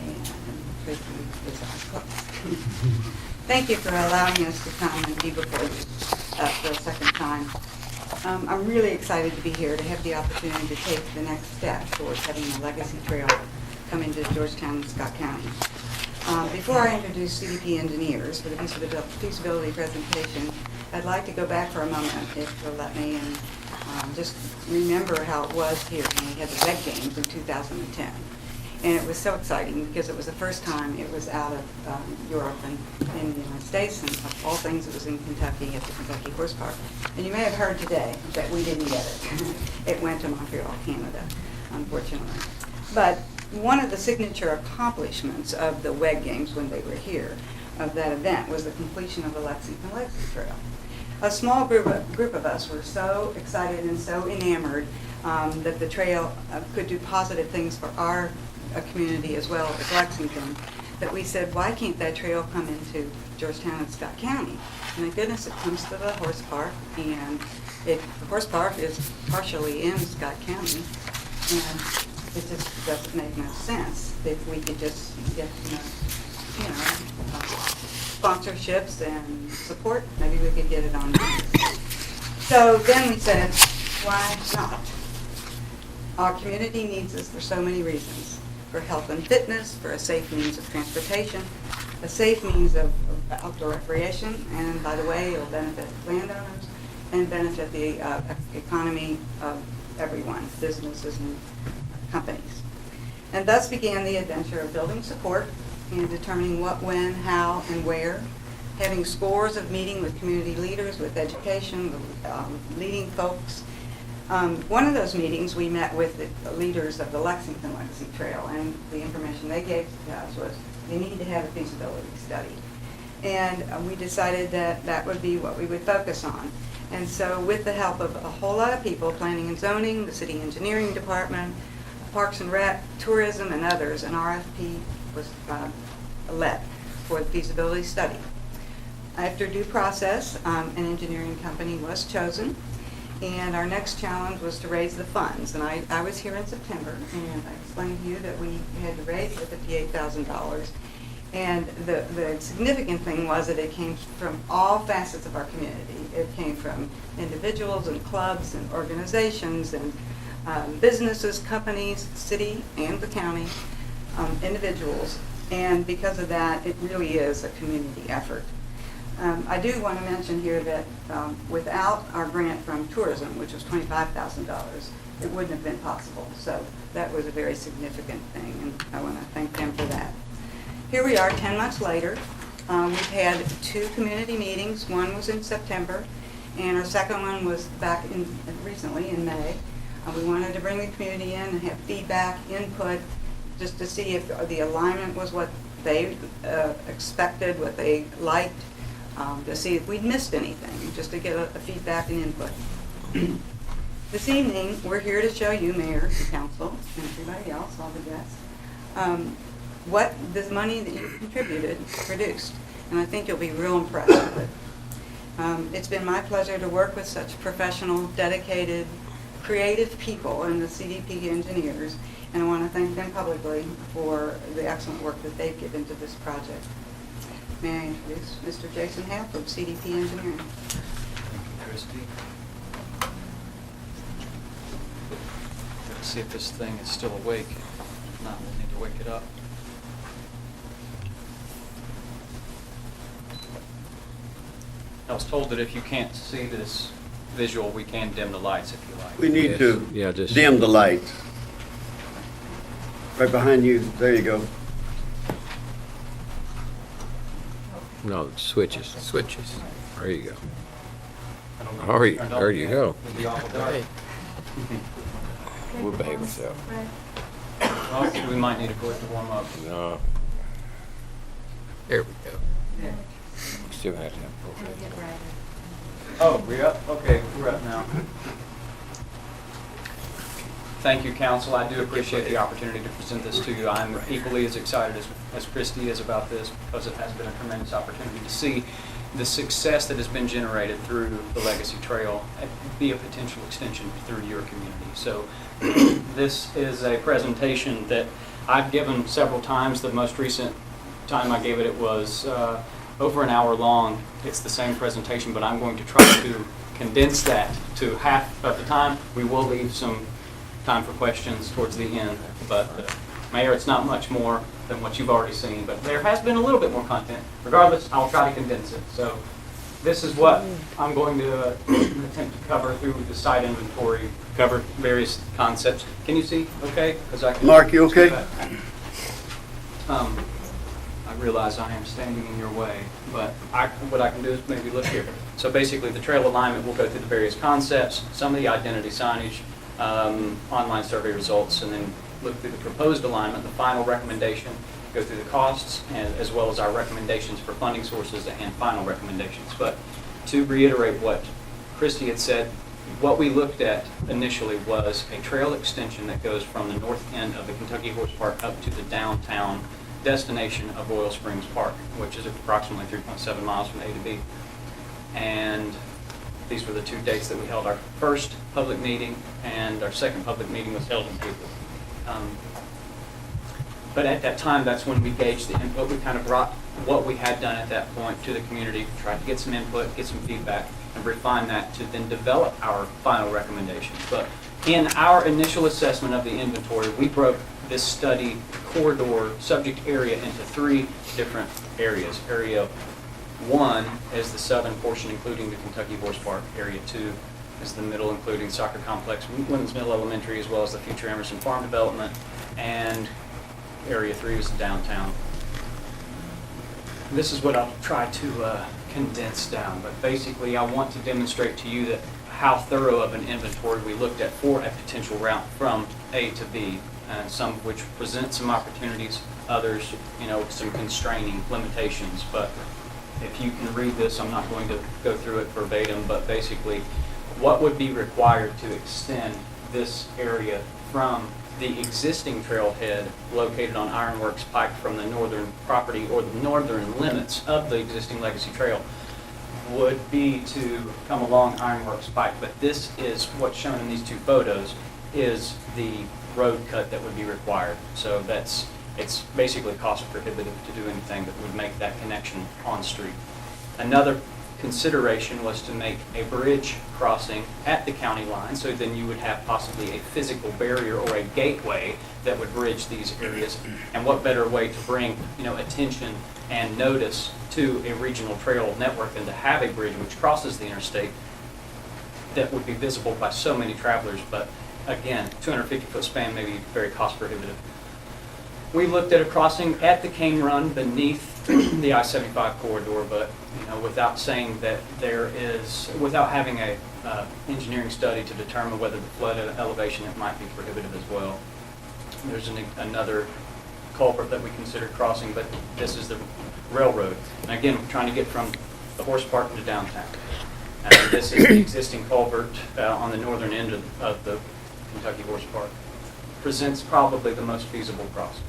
and Christie is our cook. Thank you for allowing us to come and be before you for a second time. I'm really excited to be here to have the opportunity to take the next step towards having a legacy trail come into Georgetown and Scott County. Before I introduce CDP engineers for the feasibility presentation, I'd like to go back for a moment, if you'll let me, and just remember how it was here when we had the Red Games in 2010. And it was so exciting because it was the first time it was out of Europe and in the United States, and of all things it was in Kentucky at the Kentucky Horse Park. And you may have heard today that we didn't get it. It went to Montreal, Canada, unfortunately. But one of the signature accomplishments of the WEG Games when they were here, of that event, was the completion of the Lexington Legacy Trail. A small group of us were so excited and so enamored that the trail could do positive things for our community as well as Lexington, that we said, why can't that trail come into Georgetown and Scott County? And thank goodness it comes to the horse park, and the horse park is partially in Scott County, and it just doesn't make much sense if we could just get, sponsorships and support. Maybe we could get it on. So then we said, why not? Our community needs us for so many reasons. For health and fitness, for a safe means of transportation, a safe means of outdoor recreation, and by the way, it'll benefit landowners and benefit the economy of everyone, businesses and companies. And thus began the adventure of building support and determining what, when, how, and where, having scores of meeting with community leaders, with education, with leading folks. One of those meetings, we met with the leaders of the Lexington Legacy Trail, and the information they gave to us was they need to have a feasibility study. And we decided that that would be what we would focus on. And so with the help of a whole lot of people, planning and zoning, the city engineering department, Parks and Rec, tourism, and others, an RFP was led for the feasibility study. After due process, an engineering company was chosen, and our next challenge was to raise the funds. And I was here in September, and I explained to you that we had to raise the $58,000. And the significant thing was that it came from all facets of our community. It came from individuals and clubs and organizations and businesses, companies, city and the county, individuals. And because of that, it really is a community effort. I do want to mention here that without our grant from tourism, which was $25,000, it wouldn't have been possible. So that was a very significant thing, and I want to thank them for that. Here we are 10 months later. We've had 2 community meetings. One was in September, and our second one was back recently in May. We wanted to bring the community in and have feedback, input, just to see if the alignment was what they expected, what they liked, to see if we'd missed anything, just to get a feedback and input. This evening, we're here to show you, Mayor, the Council, and everybody else, all the guests, what this money that you contributed produced. And I think you'll be real impressed with it. It's been my pleasure to work with such professional, dedicated, creative people and the CDP engineers, and I want to thank them publicly for the excellent work that they've given to this project. May I introduce Mr. Jason Hale from CDP Engineering. Thank you, Christie. Let's see if this thing is still awake. If not, we'll need to wake it up. I was told that if you can't see this visual, we can dim the lights if you like. We need to dim the lights. Right behind you, there you go. No, switches. Switches. There you go. There you go. We'll behave ourselves. Well, we might need a quick to warm up. No. There we go. Still have to have Oh, we're up? Okay, we're up now. Thank you, council. I do appreciate the opportunity to present this to you. I'm equally as excited as Christy is about this because it has been a tremendous opportunity to see the success that has been generated through the Legacy Trail be a potential extension through your community. So this is a presentation that I've given several times. The most recent time I gave it, it was over an hour long. It's the same presentation, but I'm going to try to condense that to half of the time. We will leave some time for questions towards the end, but Mayor, it's not much more than what you've already seen, but there has been a little bit more content. Regardless, I'll try to condense it. So this is what I'm going to attempt to cover through the site inventory, cover various concepts. Can you see okay? Because I can Mark, you okay? I realize I am standing in your way, but what I can do is maybe look here. So basically the trail alignment will go through the various concepts, some of the identity signage, online survey results, and then look through the proposed alignment, the final recommendation, go through the costs, and as well as our recommendations for funding sources and final recommendations. But to reiterate what Christy had said, what we looked at initially was a trail extension that goes from the north end of the Kentucky Horse Park up to the downtown destination of Royal Springs Park, which is approximately 3.7 miles from A to B. And these were the two dates that we held our first public meeting, and our second public meeting was held in April. But at that time, that's when we gauged the input. We kind of brought what we had done at that point to the community, tried to get some input, get some feedback, and refine that to then develop our final recommendations. But in our initial assessment of the inventory, we broke this study corridor subject area into three different areas. Area 1 is the southern portion, including the Kentucky Horse Park. Area 2 is the middle, including soccer complex, Women's Middle Elementary, as well as the future Emerson Farm Development. And Area 3 is the downtown. This is what I'll try to condense down, but basically I want to demonstrate to you that how thorough of an inventory we looked at for a potential route from A to B, and some of which present some opportunities, others, some constraining limitations. But if you can read this, I'm not going to go through it verbatim, but basically what would be required to extend this area from the existing trailhead located on Ironworks Pike from the northern property or the northern limits of the existing Legacy Trail would be to come along Ironworks Pike. But this is what's shown in these two photos is the road cut that would be required. So it's basically cost prohibitive to do anything that would make that connection on street. Another consideration was to make a bridge crossing at the county line, so then you would have possibly a physical barrier or a gateway that would bridge these areas. And what better way to bring attention and notice to a regional trail network than to have a bridge which crosses the interstate that would be visible by so many travelers. But again, 250-foot span may be very cost prohibitive. We looked at a crossing at the Cane Run beneath the I-75 corridor, but without saying that without having a engineering study to determine whether the flood elevation, it might be prohibitive as well. There's another culvert that we considered crossing, but this is the railroad. And again, we're trying to get from the horse park to downtown. This is the existing culvert on the northern end of the Kentucky Horse Park. Presents probably the most feasible crossing,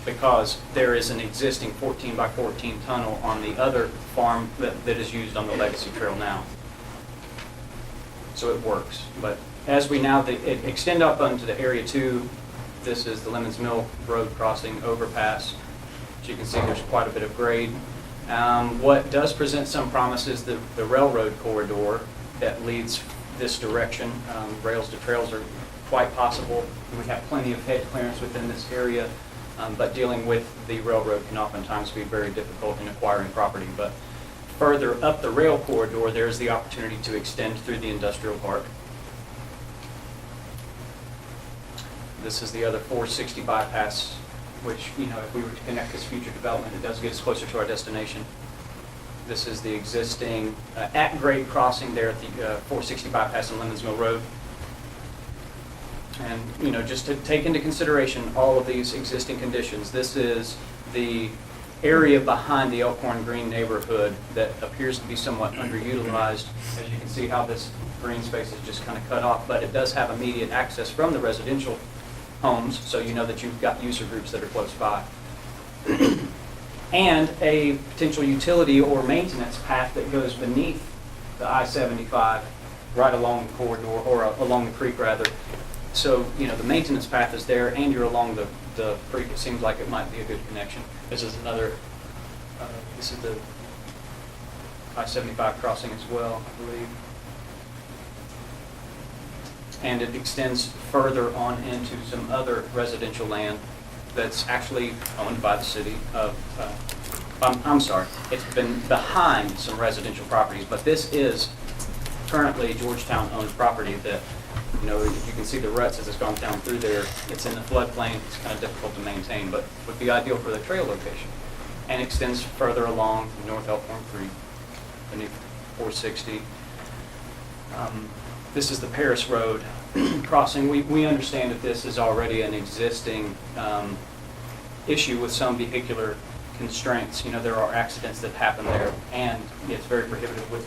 because there is an existing 14 by 14 tunnel on the other farm that is used on the Legacy Trail now. So it works. But as we now extend up onto the Area 2, this is the Lemons Mill Road crossing overpass. As you can see, there's quite a bit of grade. What does present some promise is the railroad corridor that leads this direction. Rails to trails are quite possible. We have plenty of head clearance within this area. But dealing with the railroad can oftentimes be very difficult in acquiring property. But further up the rail corridor, there's the opportunity to extend through the industrial park. This is the other 460 bypass, which, if we were to connect this future development, it does get us closer to our destination. This is the existing at-grade crossing there at the 460 bypass on Lemons Mill Road. And, just to take into consideration all of these existing conditions, this is the area behind the Elkhorn Green neighborhood that appears to be somewhat underutilized. As you can see how this green space is just kind of cut off, but it does have immediate access from the residential homes, so you know that you've got user groups that are close by. And a potential utility or maintenance path that goes beneath the I-75 right along the corridor, or along the creek rather. So, you know, the maintenance path is there and you're along the creek. It seems like it might be a good connection. This is another, this is the I-75 crossing as well, I believe. And it extends further on into some other residential land that's actually owned by the city of, I'm sorry, it's been behind some residential properties, but this is currently Georgetown-owned property that, you know, you can see the ruts as it's gone down through there. It's in the floodplain. It's kind of difficult to maintain, but would be ideal for the trail location. And extends further along North Elkhorn Creek, beneath 460. This is the Paris Road crossing. We understand that this is already an existing issue with some vehicular constraints. You know, there are accidents that happen there, and it's very prohibitive with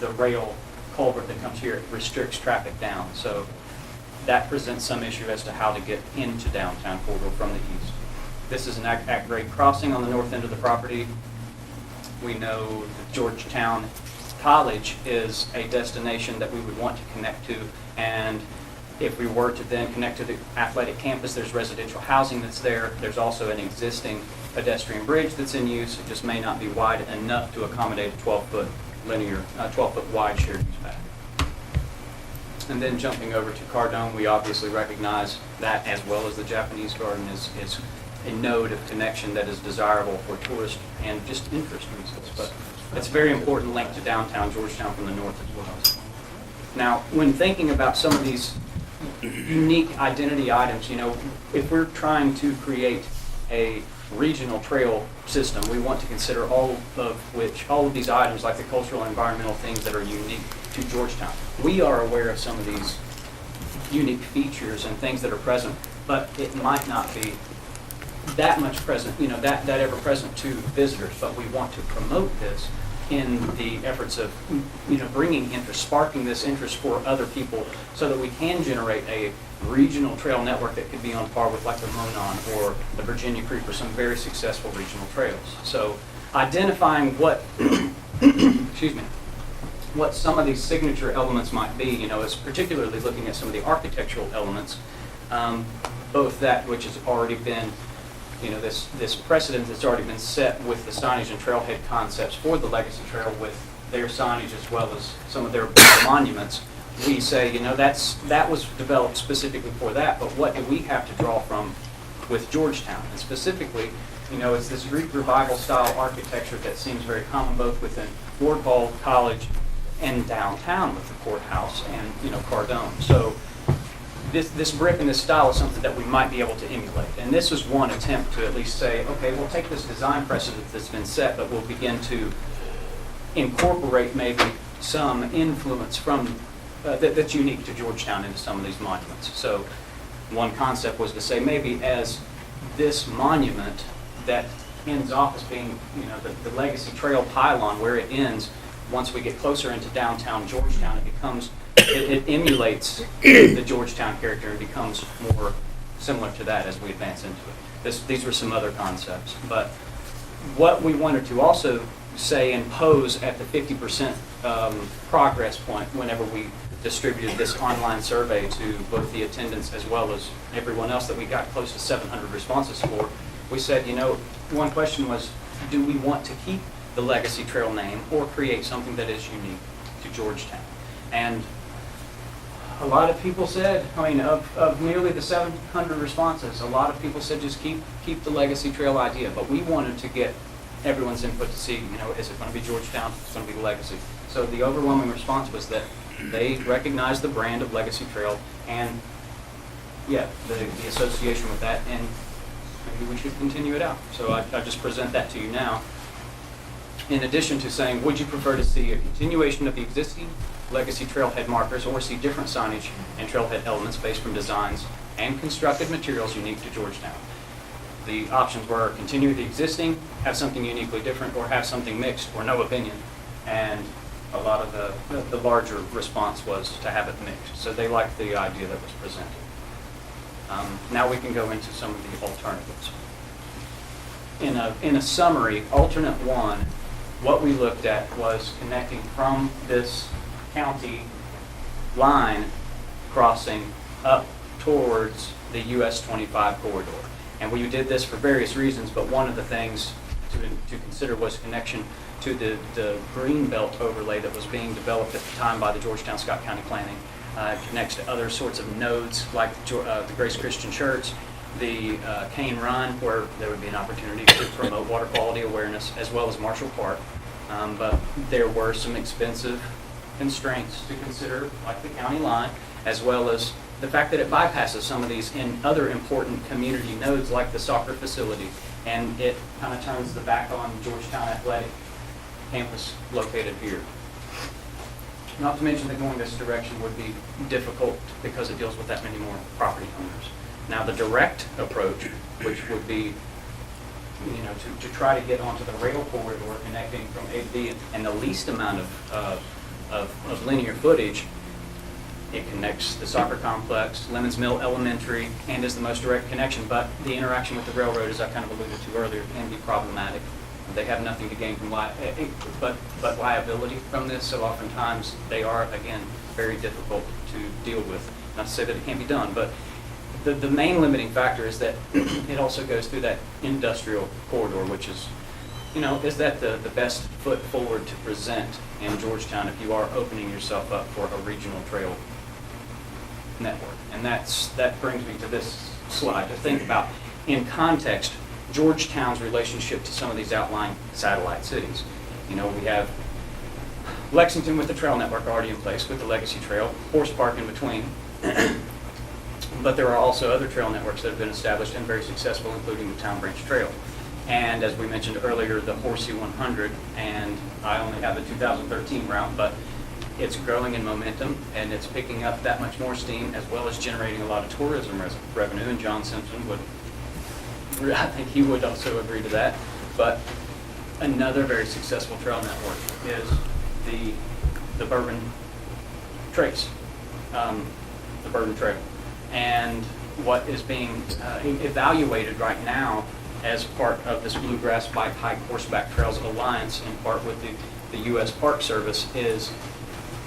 the rail culvert that comes here. It restricts traffic down, so that presents some issue as to how to get into downtown corridor from the east. This is an at-grade crossing on the north end of the property. We know that Georgetown College is a destination that we would want to connect to, and if we were to then connect to the athletic campus, there's residential housing that's there. There's also an existing pedestrian bridge that's in use. It just may not be wide enough to accommodate a 12-foot linear, 12-foot wide shared use path. And then jumping over to Cardone, we obviously recognize that, as well as the Japanese garden, is a node of connection that is desirable for tourist and just interest reasons. But it's a very important link to downtown Georgetown from the north as well. Now, when thinking about some of these unique identity items, you know, if we're trying to create a regional trail system, we want to consider all of these items, like the cultural and environmental things that are unique to Georgetown. We are aware of some of these unique features and things that are present, but it might not be that much present, you know, that ever present to visitors, but we want to promote this in the efforts of, you know, bringing interest, sparking this interest for other people so that we can generate a regional trail network that could be on par with like the Monon or the Virginia Creek or some very successful regional trails. So identifying what, excuse me, what some of these signature elements might be, you know, is particularly looking at some of the architectural elements, both that which has already been, you know, this precedent that's already been set with the signage and trailhead concepts for the Legacy Trail with their signage as well as some of their monuments. We say, you know, that was developed specifically for that, but what do we have to draw from with Georgetown? And specifically, you know, it's this Greek Revival style architecture that seems very common both within Ford Hall College and downtown with the courthouse and, you know, Cardone. So this brick and this style is something that we might be able to emulate. And this was one attempt to at least say, okay, we'll take this design precedent that's been set, but we'll begin to incorporate maybe some influence from that's unique to Georgetown into some of these monuments. So one concept was to say maybe as this monument that ends off as being, you know, the Legacy Trail pylon where it ends, once we get closer into downtown Georgetown, it becomes, it emulates the Georgetown character and becomes more similar to that as we advance into it. These were some other concepts. But what we wanted to also say and pose at the 50% progress point whenever we distributed this online survey to both the attendants as well as everyone else that we got close to 700 responses for, we said, you know, one question was, do we want to keep the Legacy Trail name or create something that is unique to Georgetown? And a lot of people said, I mean, of nearly the 700 responses, a lot of people said just keep the Legacy Trail idea, but we wanted to get everyone's input to see, you know, is it going to be Georgetown? It's going to be Legacy. So the overwhelming response was that they recognized the brand of Legacy Trail and, yeah, the association with that, and maybe we should continue it out. So I just present that to you now. In addition to saying, would you prefer to see a continuation of the existing Legacy Trailhead markers or see different signage and trailhead elements based from designs and constructed materials unique to Georgetown? The options were continue the existing, have something uniquely different, or have something mixed, or no opinion. And a lot of the larger response was to have it mixed. So they liked the idea that was presented. Now we can go into some of the alternatives. In a summary, alternate one, what we looked at was connecting from this county line crossing up towards the US 25 corridor. And we did this for various reasons, but one of the things to consider was connection to the green belt overlay that was being developed at the time by the Georgetown Scott County Planning. It connects to other sorts of nodes like the Grace Christian Church, the Cane Run, where there would be an opportunity to promote water quality awareness, as well as Marshall Park. But there were some expensive constraints to consider, like the county line, as well as the fact that it bypasses some of these in other important community nodes like the soccer facility, and it kind of turns the back on Georgetown Athletic campus located here. Not to mention that going this direction would be difficult because it deals with that many more property owners. Now the direct approach, which would be, to try to get onto the rail corridor connecting from A to B and the least amount of linear footage, it connects the soccer complex, Lemons Mill Elementary, and is the most direct connection, but the interaction with the railroad, as I kind of alluded to earlier, can be problematic. They have nothing to gain from but liability from this, so oftentimes they are, again, very difficult to deal with. Not to say that it can't be done, but the main limiting factor is that it also goes through that industrial corridor, which is, is that the best foot forward to present in Georgetown if you are opening yourself up for a regional trail network? And that brings me to this slide to think about, in context, Georgetown's relationship to some of these outlying satellite cities. We have Lexington with the trail network already in place with the Legacy Trail, Horse Park in between. But there are also other trail networks that have been established and very successful, including the Town Branch Trail. And as we mentioned earlier, the Horsey 100, and I only have the 2013 route, but it's growing in momentum and it's picking up that much more steam, as well as generating a lot of tourism revenue, and John Simpson I think he would also agree to that. But another very successful trail network is the Bourbon Trace, the Bourbon Trail. And what is being evaluated right now as part of this Bluegrass Bike Hike Horseback Trails Alliance, in part with the U.S. Park Service, is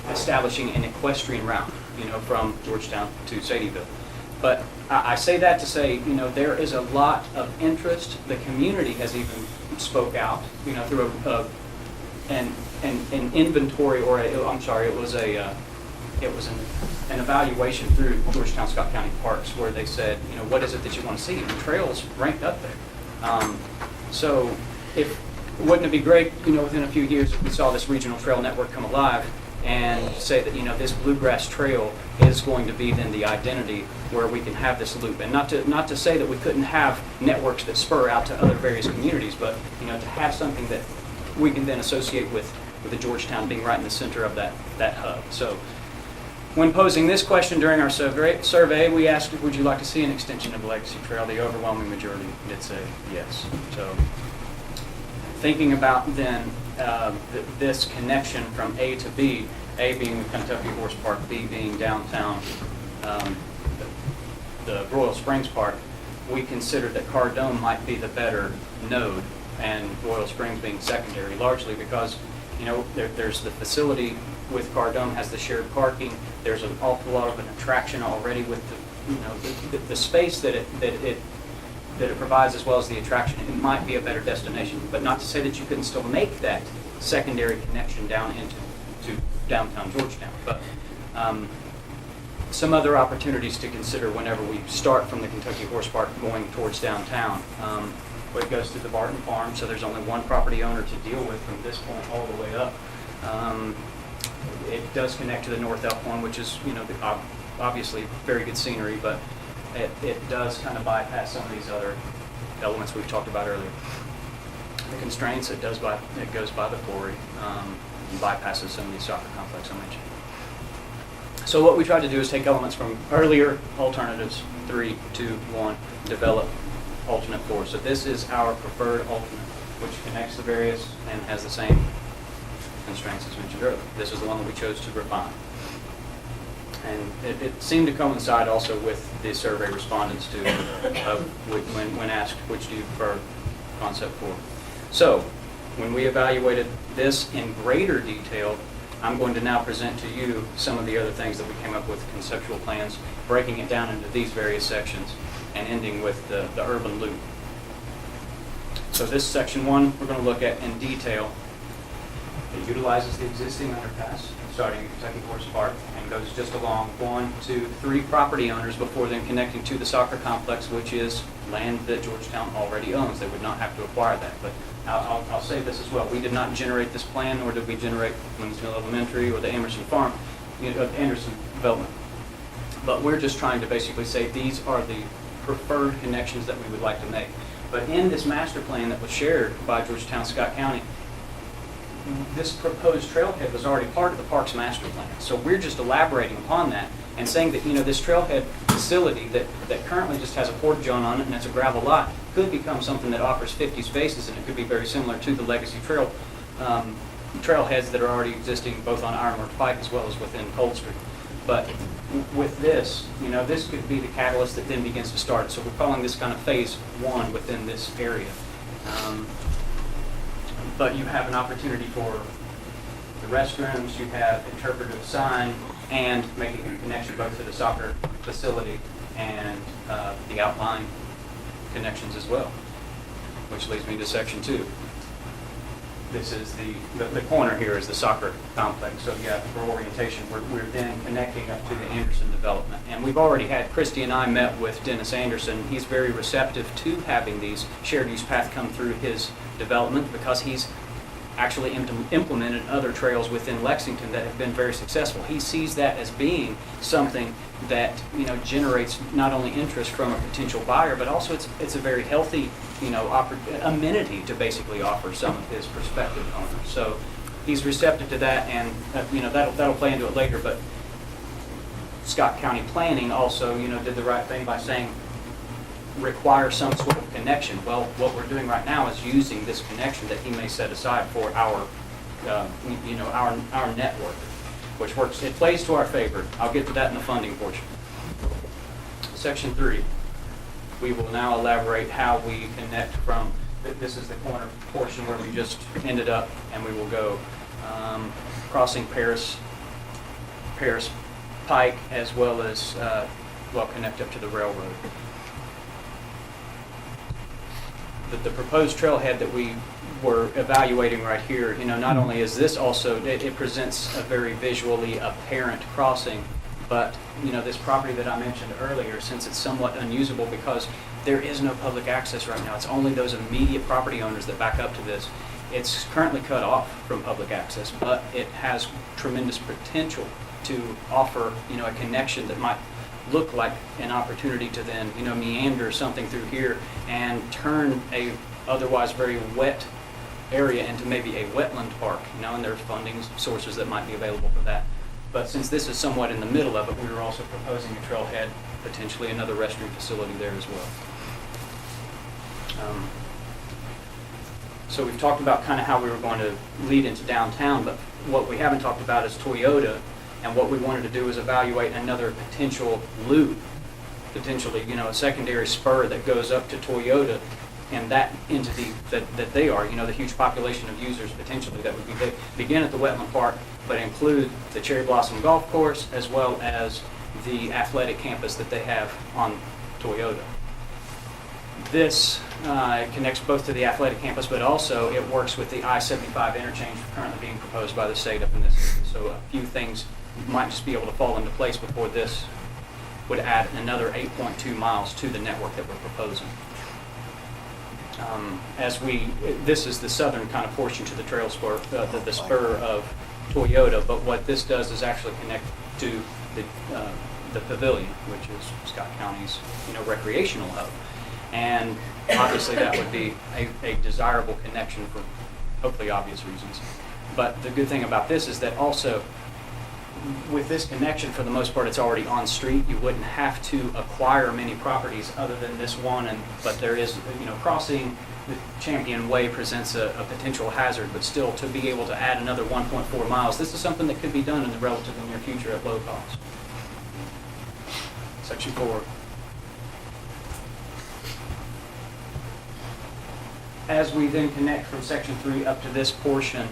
establishing an equestrian route, from Georgetown to Sadieville. But I say that to say, there is a lot of interest. The community has even spoke out, through an inventory, or it was an evaluation through Georgetown Scott County Parks, where they said, what is it that you want to see? And trails ranked up there. So wouldn't it be great, within a few years, if we saw this regional trail network come alive and say that, this Bluegrass Trail is going to be then the identity where we can have this loop. And not to say that we couldn't have networks that spur out to other various communities, but, to have something that we can then associate with the Georgetown being right in the center of that hub. So when posing this question during our survey, we asked, would you like to see an extension of Legacy Trail? The overwhelming majority did say yes. So thinking about then this connection from A to B, A being the Kentucky Horse Park, B being downtown, the Royal Springs Park, we considered that Cardone might be the better node, and Royal Springs being secondary, largely because, there's the facility with Cardone has the shared parking. There's an awful lot of an attraction already with the space that it provides, as well as the attraction. It might be a better destination, but not to say that you couldn't still make that secondary connection down into downtown Georgetown. But some other opportunities to consider whenever we start from the Kentucky Horse Park going towards downtown. It goes through the Barton Farm, so there's only one property owner to deal with from this point all the way up. It does connect to the North Elkhorn, which is, obviously very good scenery, but it does kind of bypass some of these other elements we've talked about earlier. The constraints, it goes by the quarry, and bypasses some of these soccer complex I mentioned. So what we tried to do is take elements from earlier alternatives, 3, 2, 1, develop alternate 4. So this is our preferred alternate, which connects the various and has the same constraints as mentioned earlier. This is the one that we chose to refine. And it seemed to coincide also with the survey respondents too, when asked which do you prefer, concept 4. So, when we evaluated this in greater detail, I'm going to now present to you some of the other things that we came up with, conceptual plans, breaking it down into these various sections, and ending with the urban loop. So this section 1 we're going to look at in detail. It utilizes the existing underpass, starting at Kentucky Horse Park, and goes just along 1, 2, 3 property owners before then connecting to the soccer complex, which is land that Georgetown already owns. They would not have to acquire that. But I'll say this as well. We did not generate this plan, nor did we generate Municipal Elementary or the Emerson Farm, Anderson development. But we're just trying to basically say these are the preferred connections that we would like to make. But in this master plan that was shared by Georgetown, Scott County, this proposed trailhead was already part of the park's master plan. So we're just elaborating upon that and saying that, this trailhead facility that currently just has a porta-john on it and it's a gravel lot could become something that offers 50 spaces, and it could be very similar to the legacy trailheads that are already existing both on Ironworks Pike as well as within Cold Street. But with this, this could be the catalyst that then begins to start. So we're calling this kind of phase 1 within this area. But you have an opportunity for the restrooms, you have interpretive sign, and making a connection both to the soccer facility and the outlying connections as well, which leads me to section 2. This is the corner here is the soccer complex. So yeah, for orientation, we're then connecting up to the Anderson development. And we've already had, Christy and I met with Dennis Anderson. He's very receptive to having these shared use paths come through his development because he's actually implemented other trails within Lexington that have been very successful. He sees that as being something that generates not only interest from a potential buyer, but also it's a very healthy amenity to basically offer some of his prospective owners. So he's receptive to that, and that'll play into it later. But Scott County Planning also did the right thing by saying require some sort of connection. Well, what we're doing right now is using this connection that he may set aside for our network, which works. It plays to our favor. I'll get to that in the funding portion. Section 3. We will now elaborate how we connect from, this is the corner portion where we just ended up, and we will go crossing Paris Pike, as well as, connect up to the railroad. The proposed trailhead that we were evaluating right here, not only is this also, it presents a very visually apparent crossing, but, this property that I mentioned earlier, since it's somewhat unusable because there is no public access right now, it's only those immediate property owners that back up to this. It's currently cut off from public access, but it has tremendous potential to offer, a connection that might look like an opportunity to then, meander something through here and turn a otherwise very wet area into maybe a wetland park, and there's funding sources that might be available for that. But since this is somewhat in the middle of it, we were also proposing a trailhead, potentially another restroom facility there as well. So we've talked about kind of how we were going to lead into downtown, but what we haven't talked about is Toyota. And what we wanted to do is evaluate another potential loop, potentially, a secondary spur that goes up to Toyota and that entity that they are, the huge population of users potentially that would begin at the Wetland Park, but include the Cherry Blossom Golf Course as well as the athletic campus that they have on Toyota. This connects both to the athletic campus, but also it works with the I-75 interchange currently being proposed by the state up in this area. So a few things might just be able to fall into place before this would add another 8.2 miles to the network that we're proposing. This is the southern kind of portion to the trail spur, the spur of Toyota, but what this does is actually connect to the pavilion, which is Scott County's recreational hub. And obviously that would be a desirable connection for hopefully obvious reasons. But the good thing about this is that also with this connection, for the most part, it's already on street. You wouldn't have to acquire many properties other than this one, but there is, crossing the Champion Way presents a potential hazard, but still, to be able to add another 1.4 miles, this is something that could be done in the relatively near future at low cost. Section 4. As we then connect from section 3 up to this portion,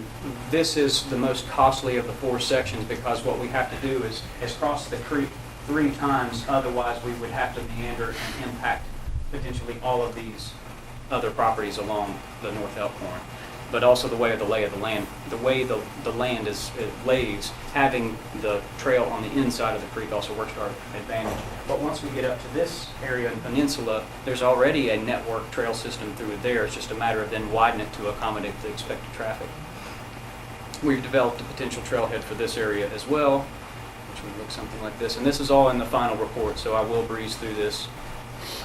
this is the most costly of the 4 sections, because what we have to do is cross the creek 3 times, otherwise we would have to meander and impact potentially all of these other properties along the North Elkhorn. But also the way of the lay of the land. The way the land it lays, having the trail on the inside of the creek also works to our advantage. But once we get up to this area in Peninsula, there's already a network trail system through there. It's just a matter of then widening it to accommodate the expected traffic. We've developed a potential trailhead for this area as well, which would look something like this. And this is all in the final report, so I will breeze through this.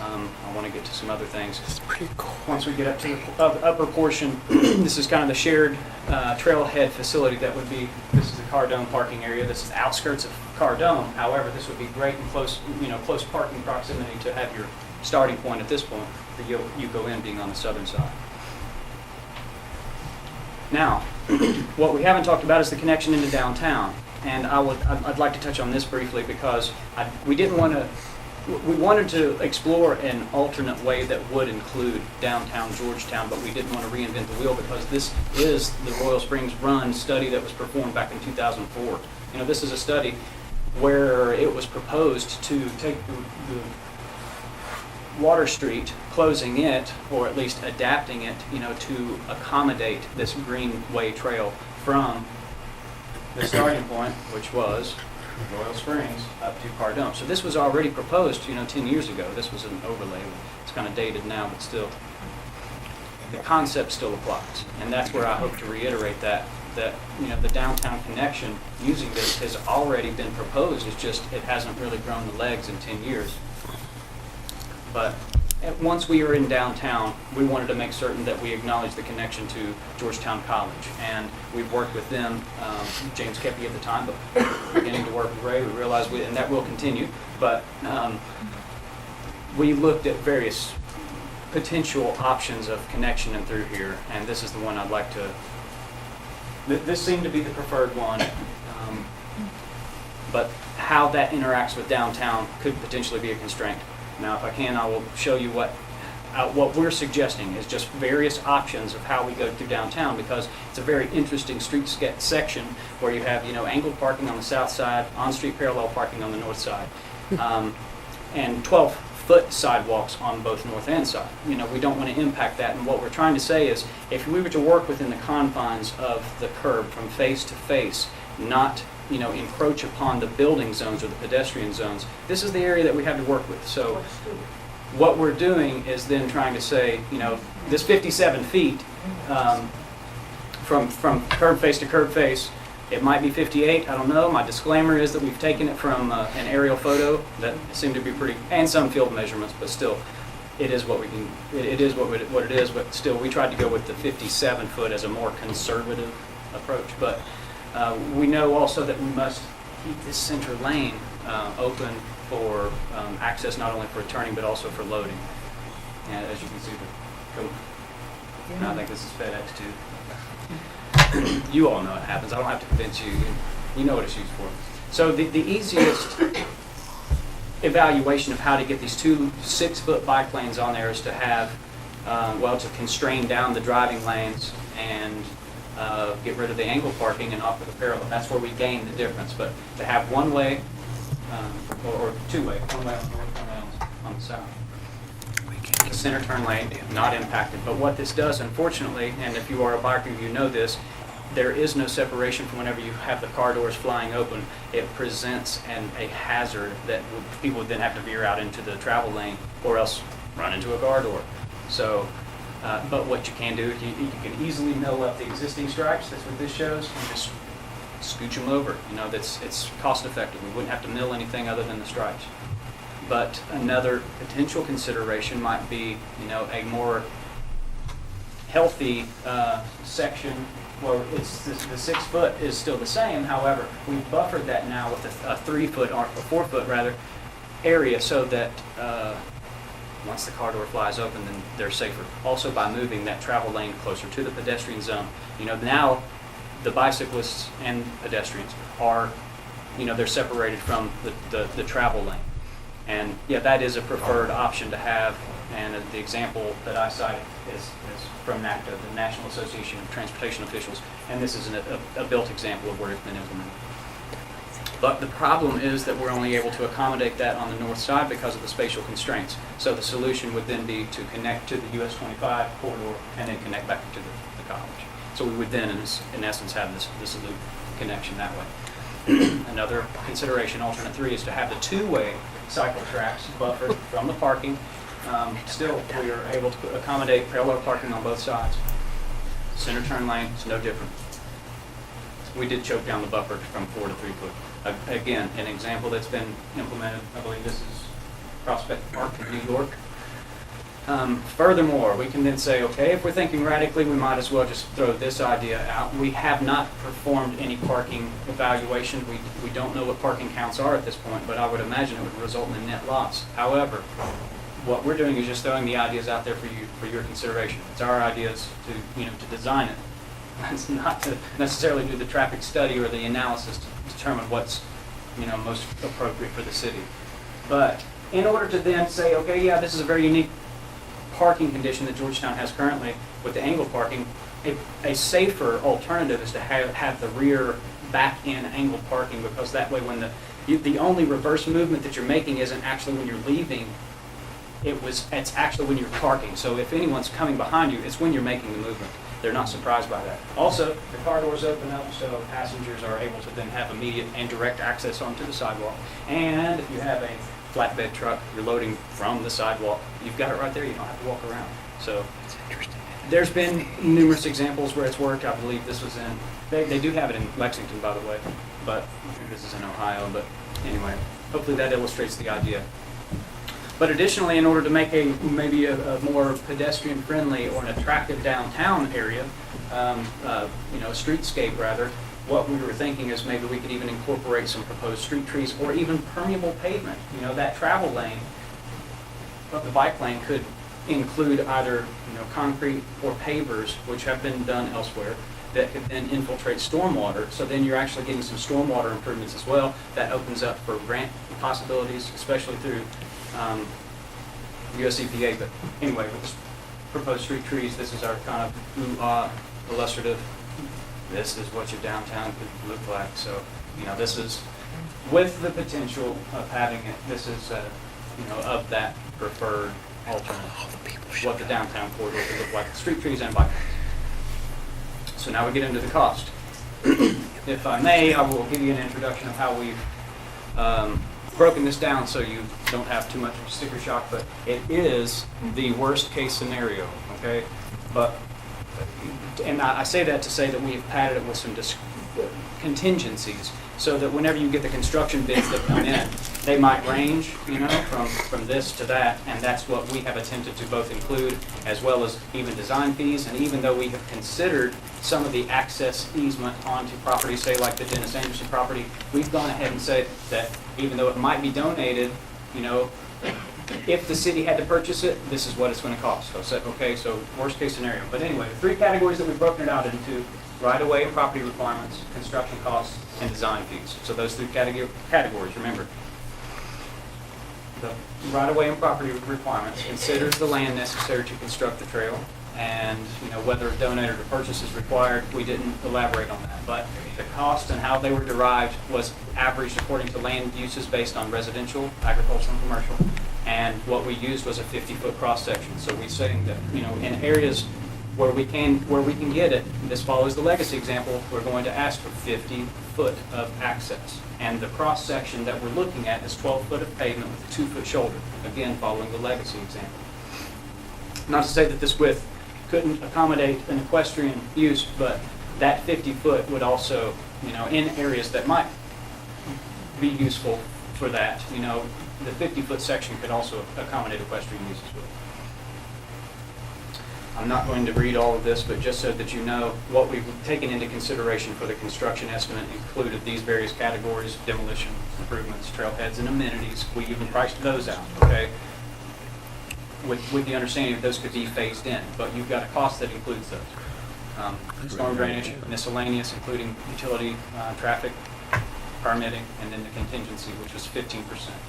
I want to get to some other things. It's pretty cool. Once we get up to the upper portion, this is kind of the shared trailhead facility that would be, this is the Cardome parking area. This is the outskirts of Cardome. However, this would be great and close, close parking proximity to have your starting point at this point, the Yuko En being on the southern side. Now, what we haven't talked about is the connection into downtown. And I'd like to touch on this briefly, because we wanted to explore an alternate way that would include downtown Georgetown, but we didn't want to reinvent the wheel, because this is the Royal Springs Run study that was performed back in 2004. This is a study where it was proposed to take the Water Street, closing it, or at least adapting it, to accommodate this Greenway Trail from the starting point, which was Royal Springs up to Cardome. So this was already proposed, 10 years ago. This was an overlay. It's kind of dated now, but still, the concept still applies. And that's where I hope to reiterate that the downtown connection using this has already been proposed. It's just, it hasn't really grown the legs in 10 years. But once we were in downtown, we wanted to make certain that we acknowledge the connection to Georgetown College. And we've worked with them, James Kepi at the time, but beginning to work with Ray, we realized, and that will continue, but we looked at various potential options of connection and through here, and this is the one I'd like to, this seemed to be the preferred one, but how that interacts with downtown could potentially be a constraint. Now, if I can, I will show you what we're suggesting is just various options of how we go through downtown, because it's a very interesting street section where you have, angled parking on the south side, on-street parallel parking on the north side, and 12-foot sidewalks on both north and side. We don't want to impact that, and what we're trying to say is, if we were to work within the confines of the curb from face to face, not encroach upon the building zones or the pedestrian zones, this is the area that we have to work with. So what we're doing is then trying to say, this 57 feet from curb face to curb face, it might be 58, I don't know. My disclaimer is that we've taken it from an aerial photo that seemed to be pretty, and some field measurements, but still, it is what we can, it is what it is, but still, we tried to go with the 57 foot as a more conservative approach. But we know also that we must keep this center lane open for access, not only for turning but also for loading. And as you can see, I think this is FedEx too. You all know it happens. I don't have to convince you. You know what it's used for. So the easiest evaluation of how to get these 2 6-foot bike lanes on there is to have, to constrain down the driving lanes and get rid of the angle parking and offer the parallel. That's where we gain the difference. But to have one way or 2-way, one way on the north, one way on the south. The center turn lane not impacted. But what this does, unfortunately, and if you are a biker, you know this, there is no separation from whenever you have the car doors flying open. It presents a hazard that people would then have to veer out into the travel lane or else run into a car door. So. But what you can do, you can easily mill up the existing stripes. That's what this shows. And just scooch them over. It's cost effective. We wouldn't have to mill anything other than the stripes. But another potential consideration might be, a more healthy section where it's the 6 foot is still the same. However, we've buffered that now with a 3 foot or 4 foot rather area so that once the car door flies open, then they're safer. Also by moving that travel lane closer to the pedestrian zone. Now the bicyclists and pedestrians are, they're separated from the travel lane. And yeah, that is a preferred option to have. And the example that I cited is from NACTA, the National Association of Transportation Officials. And this is a built example of where it's been implemented. But the problem is that we're only able to accommodate that on the north side because of the spatial constraints. So the solution would then be to connect to the US 25 corridor and then connect back to the college. So we would then, in essence, have this loop connection that way. Another consideration, alternate 3, is to have the two-way cycle tracks buffered from the parking. Still, we are able to accommodate parallel parking on both sides. Center turn lane is no different. We did choke down the buffer from 4 to 3 foot. Again, an example that's been implemented, I believe this is Prospect Park in New York. Furthermore, we can then say, okay, if we're thinking radically, we might as well just throw this idea out. We have not performed any parking evaluation. We don't know what parking counts are at this point, but I would imagine it would result in net loss. However, what we're doing is just throwing the ideas out there for your consideration. It's our ideas to design it. It's not to necessarily do the traffic study or the analysis to determine what's most appropriate for the city. But in order to then say, okay, yeah, this is a very unique parking condition that Georgetown has currently with the angle parking, a safer alternative is to have the rear back-in angle parking, because that way when the only reverse movement that you're making isn't actually when you're leaving, it's actually when you're parking. So if anyone's coming behind you, it's when you're making the movement. They're not surprised by that. Also, the car doors open up so passengers are able to then have immediate and direct access onto the sidewalk. And if you have a flatbed truck, you're loading from the sidewalk, you've got it right there, you don't have to walk around. So there's been numerous examples where it's worked. I believe this was they do have it in Lexington, by the way, but this is in Ohio. But anyway, hopefully that illustrates the idea. But additionally, in order to make maybe a more pedestrian-friendly or an attractive downtown area, streetscape rather, what we were thinking is maybe we could even incorporate some proposed street trees or even permeable pavement. That travel lane of the bike lane could include either concrete or pavers, which have been done elsewhere, that could then infiltrate stormwater. So then you're actually getting some stormwater improvements as well. That opens up for grant possibilities, especially through US EPA. But anyway, with this proposed street trees, this is our kind of illustrative. This is what your downtown could look like. So, this is with the potential of having it. This is, of that preferred alternative. What the downtown corridor could look like, street trees and bike lanes. So now we get into the cost. If I may, I will give you an introduction of how we've broken this down so you don't have too much of a sticker shock, but it is the worst case scenario, okay? And I say that to say that we've padded it with some contingencies so that whenever you get the construction bids that come in, they might range, from this to that, and that's what we have attempted to both include, as well as even design fees. And even though we have considered some of the access easement onto property, say like the Dennis Anderson property, we've gone ahead and said that even though it might be donated, if the city had to purchase it, this is what it's going to cost. So I said, okay, so worst case scenario. But anyway, the 3 categories that we've broken it out into: right-of-way and property requirements, construction costs, and design fees. So those 3 categories, remember. The right-of-way and property requirements considers the land necessary to construct the trail, and whether donated or purchase is required. We didn't elaborate on that, but the cost and how they were derived was averaged according to land uses based on residential, agricultural, and commercial. And what we used was a 50-foot cross section. So we're saying that in areas where we can get it, this follows the legacy example, we're going to ask for 50 foot of access. And the cross section that we're looking at is 12 foot of pavement with a 2-foot shoulder, again following the legacy example. Not to say that this width couldn't accommodate an equestrian use, but that 50 foot would also, in areas that might be useful for that, the 50-foot section could also accommodate equestrian use as well. I'm not going to read all of this, but just so that you know, what we've taken into consideration for the construction estimate included these various categories: demolition, improvements, trailheads, and amenities. We even priced those out, okay? With the understanding that those could be phased in, but you've got a cost that includes those. Storm drainage, miscellaneous, including utility, traffic, permitting, and then the contingency, which was 15%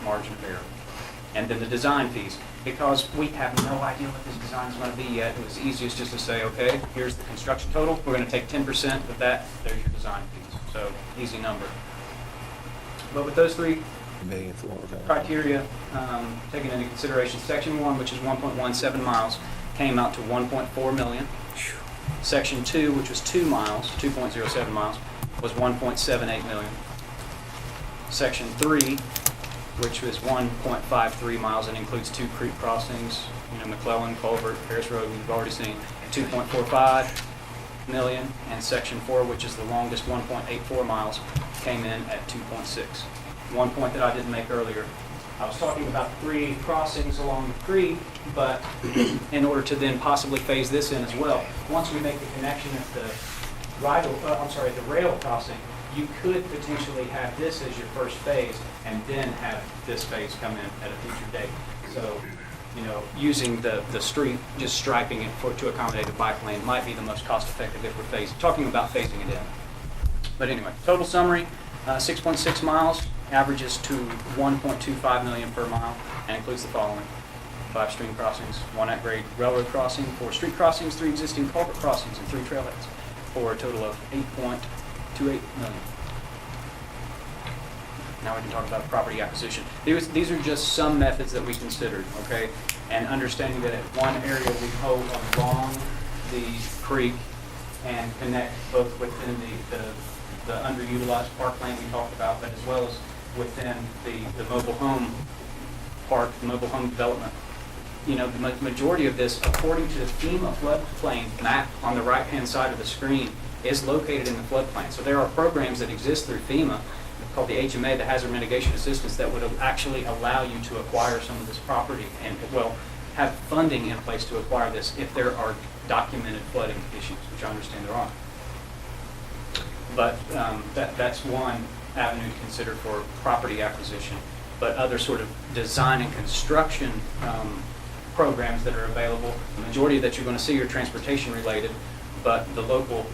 margin of error. And then the design fees. Because we have no idea what this design is going to be yet, it was easiest just to say, okay, here's the construction total, we're going to take 10% of that, there's your design fees. So, easy number. But with those three criteria taken into consideration, Section 1, which is 1.17 miles, came out to 1.4 million. Section 2, which was 2 miles, 2.07 miles, was 1.78 million. Section 3, which was 1.53 miles and includes 2 creek crossings, McClellan, Culvert, Harris Road, we've already seen, 2.45 million. And Section 4, which is the longest, 1.84 miles, came in at 2.6. One point that I didn't make earlier, I was talking about 3 crossings along the creek, but in order to then possibly phase this in as well, once we make the connection at the rail crossing, you could potentially have this as your first phase and then have this phase come in at a future date. So, using the street, just striping it to accommodate a bike lane might be the most cost effective if we're talking about phasing it in. But anyway, total summary, 6.6 miles, averages to 1.25 million per mile, and includes the following: 5 stream crossings, 1 at-grade railroad crossing, 4 street crossings, 3 existing culvert crossings, and 3 trailheads, for a total of 8.28 million. Now we can talk about property acquisition. These are just some methods that we considered, okay? And understanding that at one area we hold along the creek and connect both within the underutilized park lane we talked about, but as well as within the mobile home park, the mobile home development. The majority of this, according to the FEMA floodplain map on the right-hand side of the screen, is located in the floodplain. So there are programs that exist through FEMA called the HMA, the Hazard Mitigation Assistance, that would actually allow you to acquire some of this property and, have funding in place to acquire this if there are documented flooding issues, which I understand there are. But that's one avenue to consider for property acquisition. But other sort of design and construction programs that are available, the majority that you're going to see are transportation related, but the local,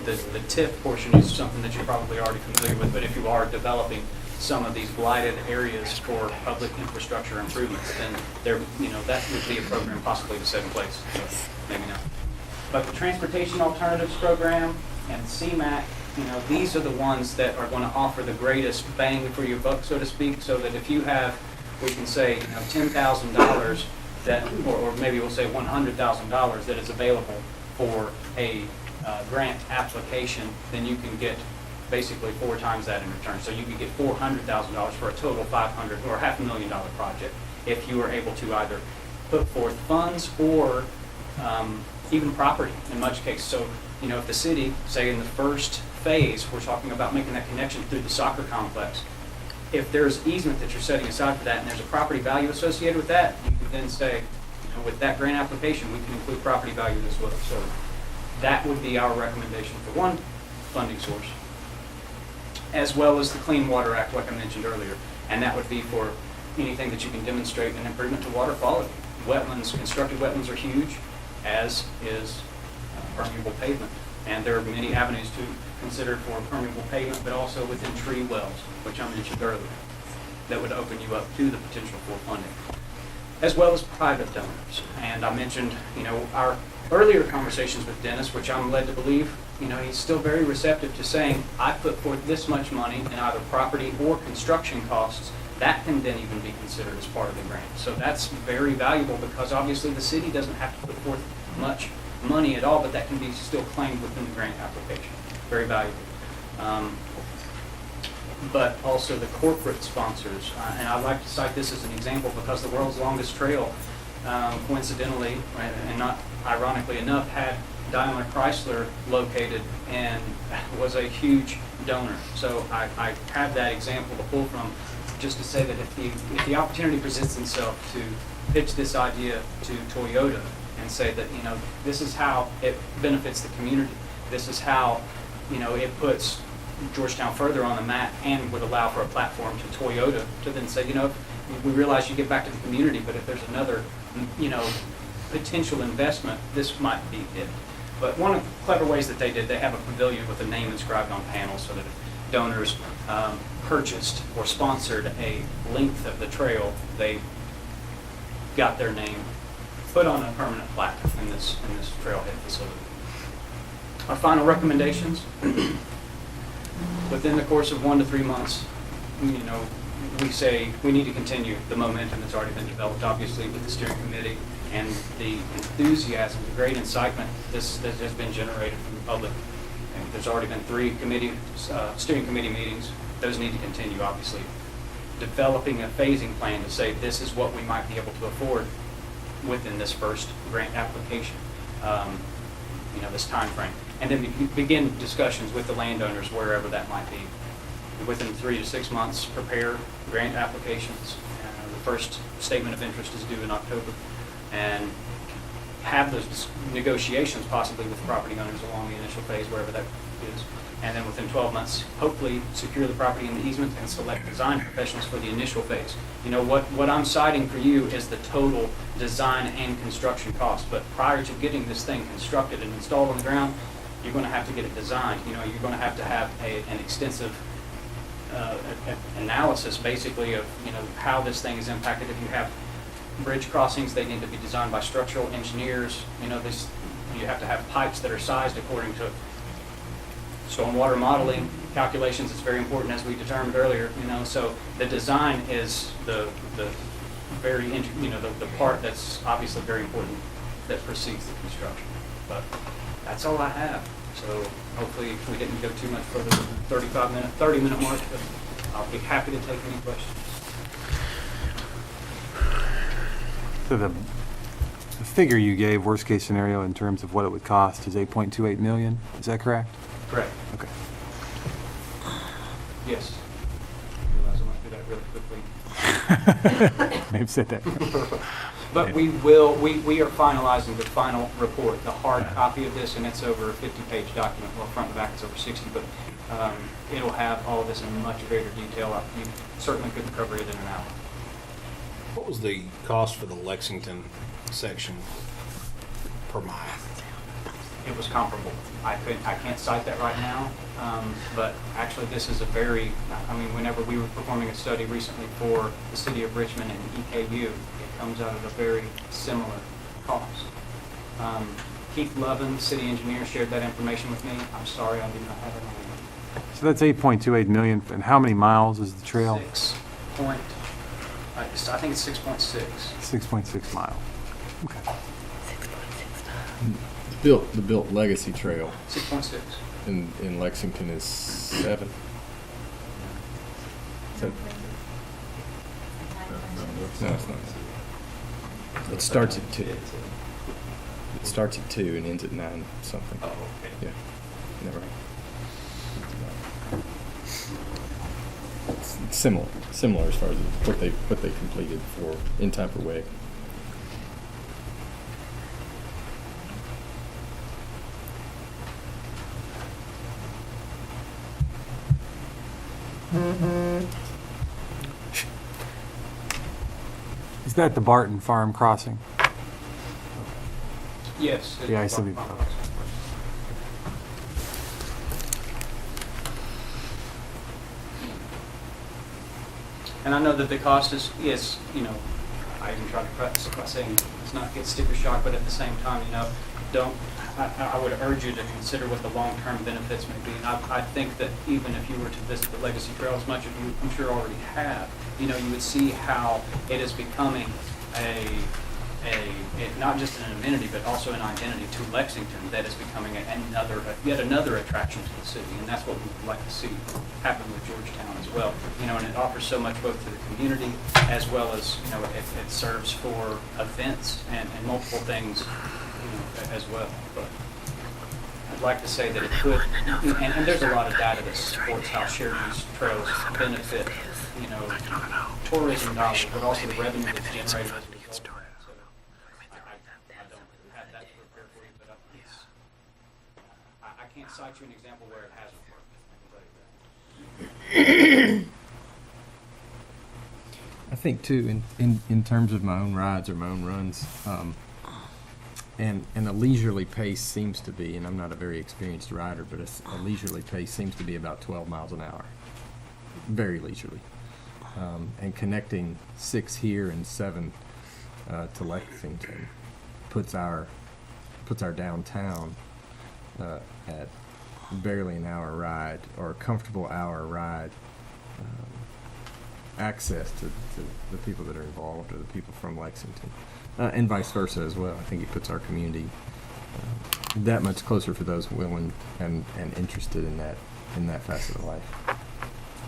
the TIF portion is something that you're probably already familiar with. But if you are developing some of these blighted areas for public infrastructure improvements, then that would be a program possibly to set in place. So maybe not. But the Transportation Alternatives Program and CMAQ, these are the ones that are going to offer the greatest bang for your buck, so to speak, so that if you have, we can say, $10,000 that, or maybe we'll say $100,000 that is available for a grant application, then you can get basically 4 times that in return. So you could get $400,000 for a total $500,000 or $500,000 project if you were able to either put forth funds or even property in much cases. So, if the city, say in the first phase, we're talking about making that connection through the soccer complex, if there's easement that you're setting aside for that and there's a property value associated with that, you could then say, with that grant application, we can include property value as well. So that would be our recommendation for one funding source, as well as the Clean Water Act, like I mentioned earlier. And that would be for anything that you can demonstrate an improvement to water quality. Wetlands, constructed wetlands are huge, as is permeable pavement. And there are many avenues to consider for permeable pavement, but also within tree wells, which I mentioned earlier, that would open you up to the potential for funding, as well as private donors. And I mentioned, our earlier conversations with Dennis, which I'm led to believe, he's still very receptive to saying, I put forth this much money in either property or construction costs. That can then even be considered as part of the grant. So that's very valuable, because obviously the city doesn't have to put forth much money at all, but that can be still claimed within the grant application. Very valuable. But also the corporate sponsors, and I like to cite this as an example because the world's longest trail, coincidentally, and not ironically enough, had Daimler Chrysler located and was a huge donor. So I have that example to pull from, just to say that if the opportunity presents itself to pitch this idea to Toyota, and say that, you know, this is how it benefits the community. This is how, you know, it puts Georgetown further on the map and would allow for a platform to Toyota to then say, you know, we realize you give back to the community, but if there's another, you know, potential investment, this might be it. But one of the clever ways that they did, they have a pavilion with a name inscribed on panels so that if donors purchased or sponsored a length of the trail, they got their name put on a permanent plaque in this trailhead facility. Our final recommendations, within the course of 1 to 3 months, you know, we say we need to continue the momentum that's already been developed, obviously, with the steering committee and the enthusiasm, the great incitement that has been generated from the public. And there's already been 3 steering committee meetings. Those need to continue, obviously. Developing a phasing plan to say this is what we might be able to afford within this first grant application, you know, this time frame. And then begin discussions with the landowners wherever that might be. Within 3 to 6 months, prepare grant applications. The first statement of interest is due in October. And have those negotiations possibly with property owners along the initial phase, wherever that is. And then within 12 months, hopefully secure the property in the easement and select design professionals for the initial phase. You know, what I'm citing for you is the total design and construction cost. But prior to getting this thing constructed and installed on the ground, you're going to have to get it designed. You know, you're going to have an extensive analysis, basically, of, you know, how this thing is impacted. If you have bridge crossings, they need to be designed by structural engineers. You know, you have to have pipes that are sized according to stormwater modeling calculations. It's very important, as we determined earlier. You know, so the design is the very the part that's obviously very important that precedes the construction. But that's all I have. So hopefully we didn't go too much further than the 30-minute mark. But I'll be happy to take any questions. So the figure you gave, worst case scenario, in terms of what it would cost is $8.28 million. Is that correct? Correct. Okay. Yes. I realize I must do that really quickly. Maybe said that. But we are finalizing the final report, the hard copy of this, and it's over a 50-page document. Well, front and back it's over 60, but it'll have all of this in much greater detail. You certainly couldn't cover it in an hour. What was the cost for the Lexington section per mile? It was comparable. I can't cite that right now, but actually this is whenever we were performing a study recently for the city of Richmond and EKU, it comes out at a very similar cost. Keith Lovin, city engineer, shared that information with me. I'm sorry, I do not have it on me. So that's $8.28 million, and how many miles is the trail? I think it's 6.6. 6.6 miles. Okay. The built Legacy Trail 6.6. in Lexington is 7. No, it's not. It starts at 2. It starts at 2 and ends at 9 something. Oh, okay. Yeah. Never. It's similar as far as what they completed for in time for WEG. Is that the Barton Farm crossing? Yes. Yeah, I see. And I know that the cost is, you know, I even tried to preface it by saying let's not get sticker shock, but at the same time, you know, I would urge you to consider what the long-term benefits may be. And I think that even if you were to visit the Legacy Trail, as much of you I'm sure already have, you know, you would see how it is becoming not just an amenity, but also an identity to Lexington that is becoming yet another attraction to the city. And that's what we would like to see happen with Georgetown as well. You know, and it offers so much both to the community as well as, you know, it serves for events and multiple things, you know, as well. But I'd like to say that it could, and there's a lot of data that supports how shared use trails benefit, you know, tourism dollars, but also the revenue that's generated as a result. cite you an example where it hasn't worked. I can tell you that. I think too, in terms of my own rides or my own runs, and a leisurely pace seems to be, and I'm not a very experienced rider, but a leisurely pace seems to be about 12 miles an hour. Very leisurely. And connecting 6 here and 7 to Lexington puts our downtown at barely an hour ride, or a comfortable hour ride. Access to the people that are involved, or the people from Lexington, and vice versa as well. I think it puts our community that much closer for those willing and interested in that facet of life.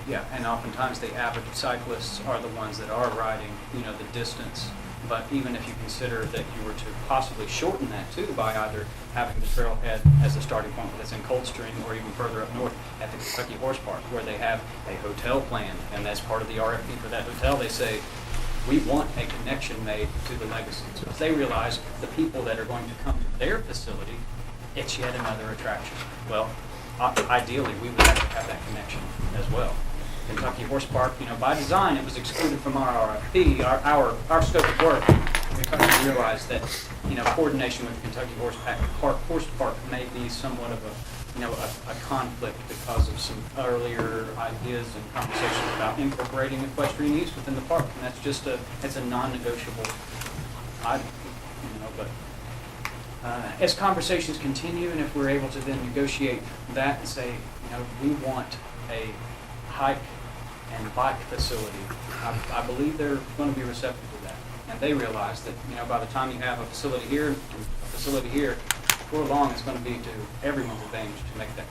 Yeah, and oftentimes the avid cyclists are the ones that are riding, the distance. But even if you consider that you were to possibly shorten that too by either having the trailhead as a starting point that's in Coldstream, or even further up north at the Kentucky Horse Park, where they have a hotel planned, and as part of the RFP for that hotel, they say, we want a connection made to the legacy. Because they realize the people that are going to come to their facility, it's yet another attraction. Well, ideally, we would like to have that connection as well. Kentucky Horse Park, by design, it was excluded from our RFP, our scope of work. Kentucky realized that, coordination with Kentucky Horse Park may be somewhat of a conflict because of some earlier ideas and conversations about incorporating equestrian use within the park, and that's just it's a non-negotiable item, but as conversations continue, and if we're able to then negotiate that and say, we want a hike and bike facility, I believe they're going to be receptive to that. And they realize that, by the time you have a facility here and a facility here, before long it's going to be to everyone's advantage to make that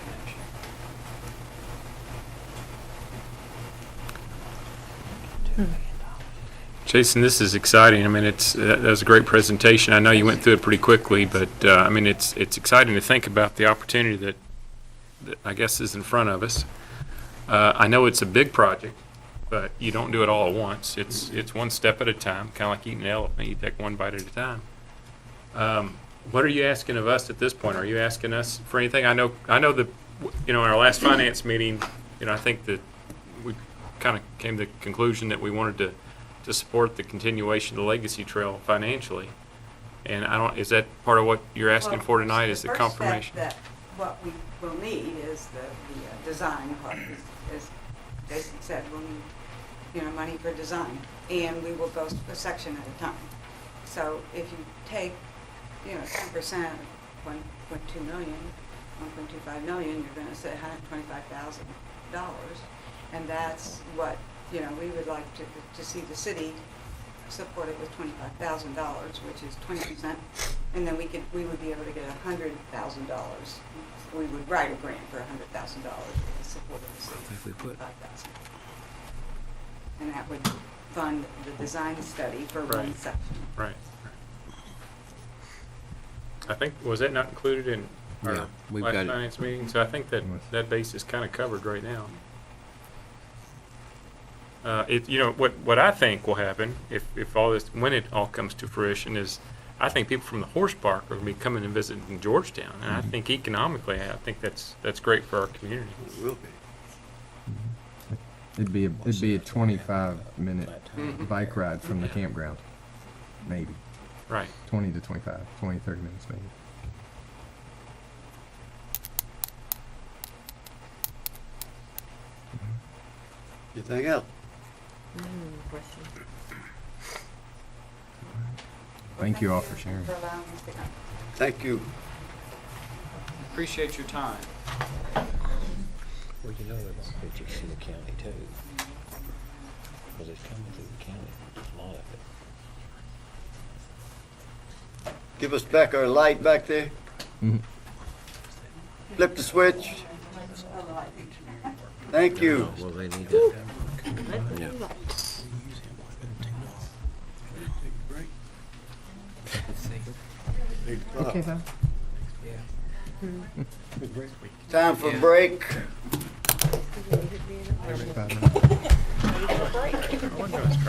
connection. Jason, this is exciting. I mean, that was a great presentation. I know you went through it pretty quickly, but it's exciting to think about the opportunity that I guess is in front of us. I know it's a big project, but you don't do it all at once. It's one step at a time, kind of like eating an elephant. You take one bite at a time. What are you asking of us at this point? Are you asking us for anything? I know that, in our last finance meeting, I think that we kind of came to the conclusion that we wanted to support the continuation of the Legacy Trail financially. And is that part of what you're asking for tonight, is the confirmation? First step that what we will need is the design part. As Jason said, we'll need, money for design, and we will go a section at a time. So if you take, 10% of 1.2 million, 1.25 million, you're going to say $125,000, and that's what, we would like to see the city support it with $25,000, which is 20%, and then we would be able to get $100,000. We would write a grant for $100,000 with the support of the city. If we put $5,000, and that would fund the design study for one section. Right. I think, was that not included in our last finance meeting? So I think that base is kind of covered right now. What I think will happen if all this, when it all comes to fruition, is I think people from the horse park are going to be coming and visiting Georgetown, and I think economically, I think that's great for our community. It will be. It'd be a 25-minute bike ride from the campground, maybe. Right. 20 to 25, 20, 30 minutes maybe. Anything else? Thank you all for sharing. Thank you. Appreciate your time. Well, they're going to put you through the county too. Because it's coming through the county, a lot of it. Give us back our light back there. Mm-hmm. Flip the switch. Thank you. Well, they need to. Yeah. Okay, then. Time for break. 5 minutes.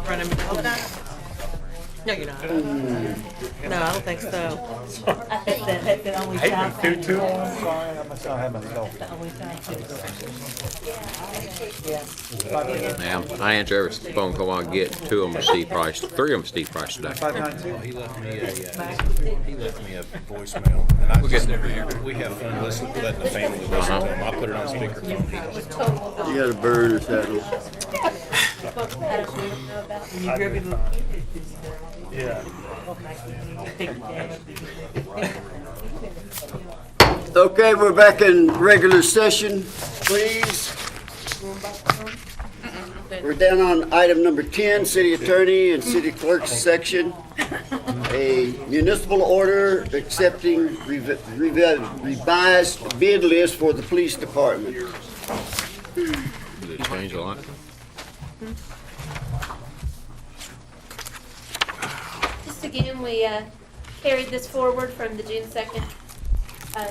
front of me all the time? No, you're not. No, I don't think so. That's the only time. Sorry, I must not have my cell. The only time. Now, I answer every phone call I get. 2 of them are Steve Price, 3 of them Steve Price today. 592. He left me a voicemail, and I we have fun listening, letting the family listen to him. I put it on speakerphone. You gotta burn the saddle. Yeah. Okay, we're back in regular session, please. We're down on item number 10, City Attorney and City Clerk's section. A municipal order accepting revised bid list for the police department. Did it change a lot? Just again, we carried this forward from the June 2nd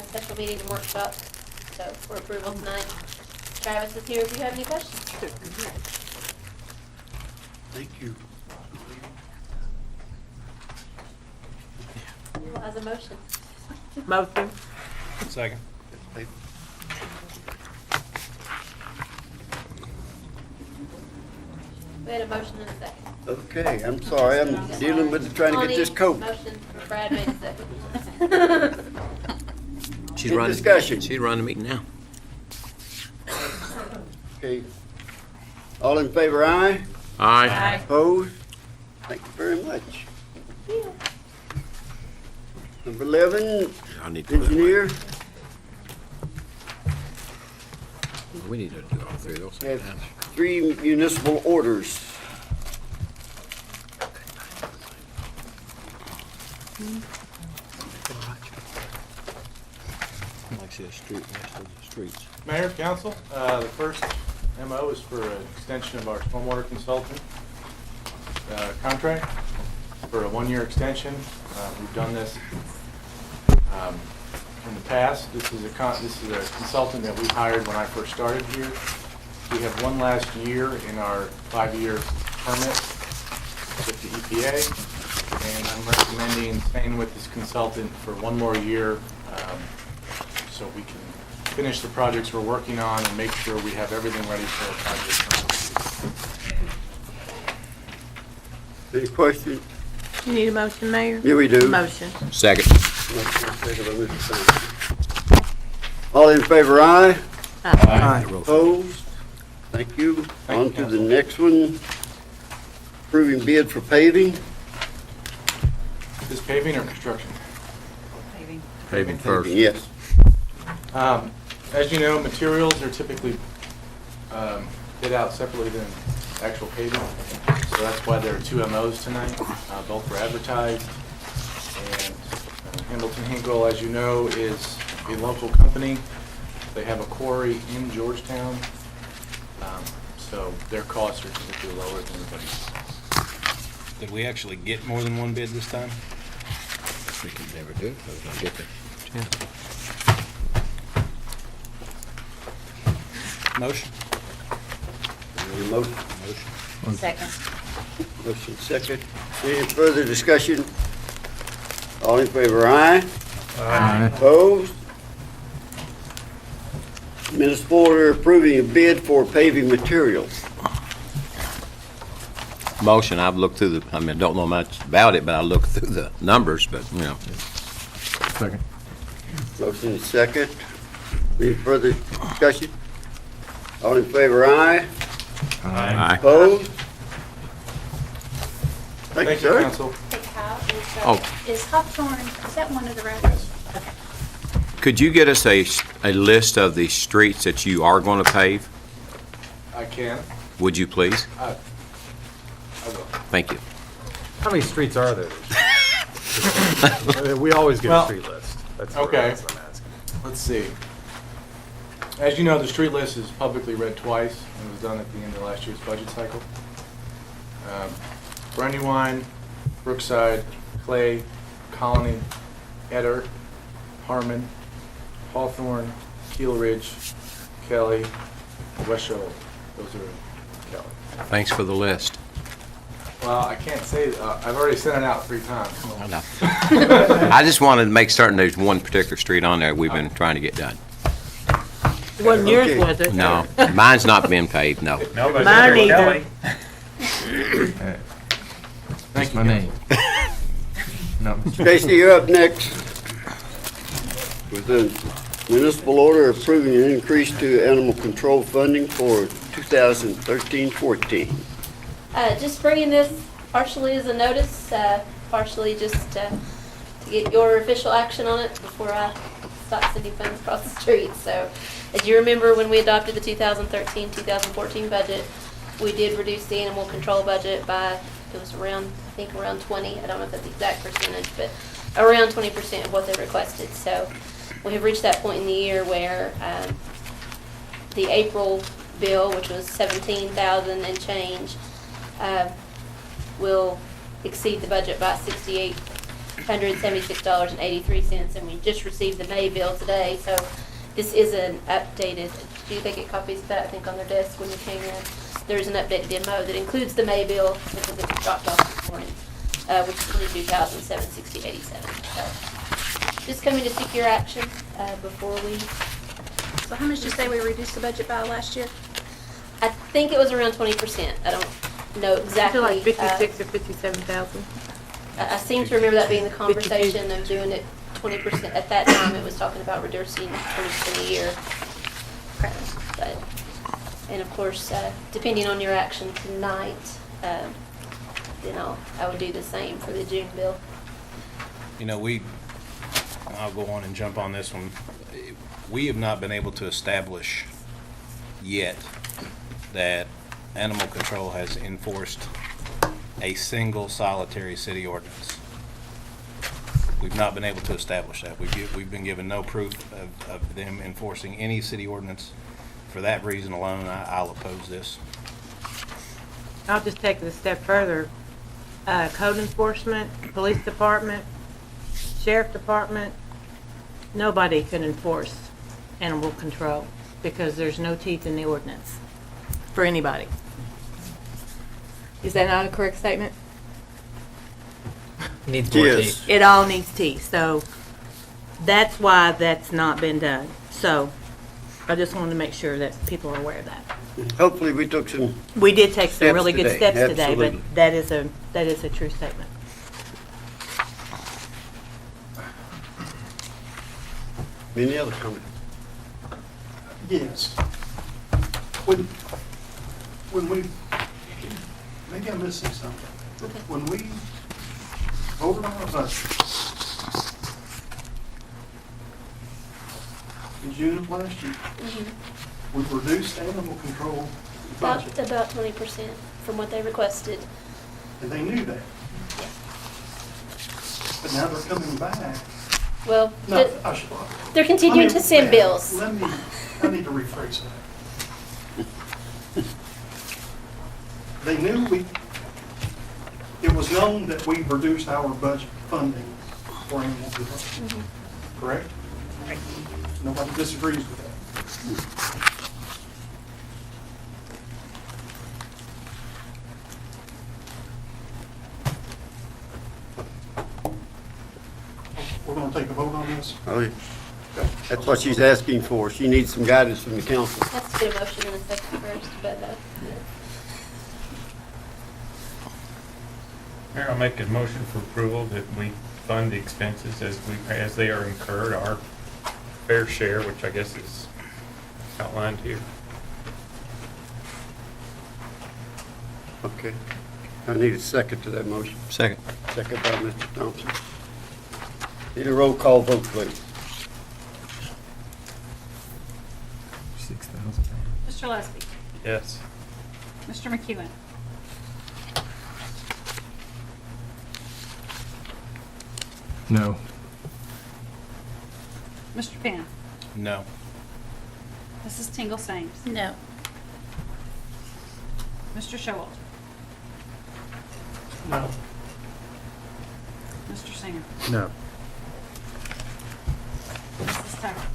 special meeting and workshop, so for approval tonight. Travis is here if you have any questions. Thank you. Who has a motion? Motion. Second. We had a motion and a second. Okay, I'm sorry, I'm dealing with trying to get this coat. Motion, Brad made a second. She's Good running. discussion. She's running the meeting now. Okay. All in favor, aye? Aye. Opposed? Thank you very much. Number 11, I need to put that engineer. We need to do all 3 of those. We have 3 municipal orders. Like see a street next to the streets. Mayor, council, the first MO is for an extension of our stormwater consultant contract for a 1-year extension. We've done this in the past. This is a consultant that we hired when I first started here. We have one last year in our 5-year permit with the EPA, and I'm recommending staying with this consultant for 1 more year so we can finish the projects we're working on and make sure we have everything ready for our project. Any questions? You need a motion, Mayor? Yeah, we do. Motion. Second. All in favor, aye? Aye. Opposed? Thank you. On to the next one. Approving bid for paving. Is paving or construction? Paving first. Yes. As you know, materials are typically bid out separately than actual paving. So that's why there are 2 MOs tonight. Both were advertised. And Hamilton Hinkle, as you know, is a local company. They have a quarry in Georgetown. So their costs are typically lower than everybody's. Did we actually get more than 1 bid this time? We can never do it. We're gonna get there. Motion? Any motion? Second. Motion second. Any further discussion? All in favor, aye? Aye. Opposed? Municipal order approving a bid for paving materials. Motion, I've looked through I don't know much about it, but I looked through the numbers, but, Second. Motion is second. Any further discussion? All in favor, aye? Aye. Opposed? Thank you, Thank you, sir. council. Hey, Kyle, Oh. is Hawthorne, is that one of the roads? Could you get us a list of the streets that you are going to pave? I can. Would you please? I will. Thank you. How many streets are there? We always get a Well, street list. That's okay. what I'm asking. Let's see. As you know, the street list is publicly read twice and was done at the end of last year's budget cycle. Brandywine, Brookside, Clay, Colony, Eder, Harmon, Hawthorne, Keel Ridge, Kelly, West Shoal. Those are Kelly. Thanks for the list. Well, I can't say, I've already sent it out 3 times. I know. I just wanted to make certain there's one particular street on there we've been trying to get done. It wasn't yours, was it? No, mine's not been paved, no. Mine either. Thank My name. No. Casey, you're up next. With the municipal order approving an increase to animal control funding for 2013-14. Just bringing this partially as a notice, partially just to get your official action on it before I stop sending funds across the street. So, as you remember, when we adopted the 2013-2014 budget, we did reduce the animal control budget by, it was around, I think around 20, I don't know if that's the exact percentage, but around 20% of what they requested. So, we have reached that point in the year where the April bill, which was $17,000 and change, will exceed the budget by $6,876.83, and we just received the May bill today. So this is an updated. Do you get copies of that? I think on their desk when you came in. There's an updated MO that includes the May bill because it was dropped off this morning, which is $22,760.87. So just coming to seek your action before we. So how much did you say we reduced the budget by last year? I think it was around 20%. I don't know exactly. I feel like 56 or 57,000. I seem to remember that being the conversation of doing it 20%. At that time, it was talking about reducing 20% a year. But, and of course, depending on your action tonight, then I would do the same for the June bill. You know, I'll go on and jump on this one. We have not been able to establish yet that animal control has enforced a single solitary city ordinance. We've not been able to establish that. We've been given no proof of them enforcing any city ordinance. For that reason alone, I'll oppose this. I'll just take it a step further. Code enforcement, police department, sheriff department, nobody can enforce animal control because there's no teeth in the ordinance for anybody. Is that not a correct statement? Needs more teeth. It all needs teeth, so that's why that's not been done. So I just wanted to make sure that people are aware of that. Hopefully we took some. We did take some really good steps today, but Absolutely. that is a true statement. Any other comment? Yes. When we, maybe I'm missing something. When we voted on our budget in June of last year, we reduced animal control budget, About 20% from what they requested. and they knew that. But now they're coming back. Well, No, I should. they're continuing Let me- to send bills. I need to rephrase that. They knew it was known that we reduced our budget funding for animal control. Correct? Nobody disagrees with that. We're gonna take a vote on this? Oh, yeah. That's what she's asking for. She needs some guidance from the council. That's a good motion in a second first, but Mayor, I'll make a motion for approval that we fund the expenses as they are incurred, our fair share, which I guess is outlined here. Okay. I need a second to that motion. Second. Second by Mr. Thompson. Need a roll call vote, please. Mr. Lusby. Yes. Mr. McEwen. No. Mr. Penn. No. Mrs. Tingle Sames. no. Mr. Showalter. No. Mr. Singer. No. Mrs. Tucker.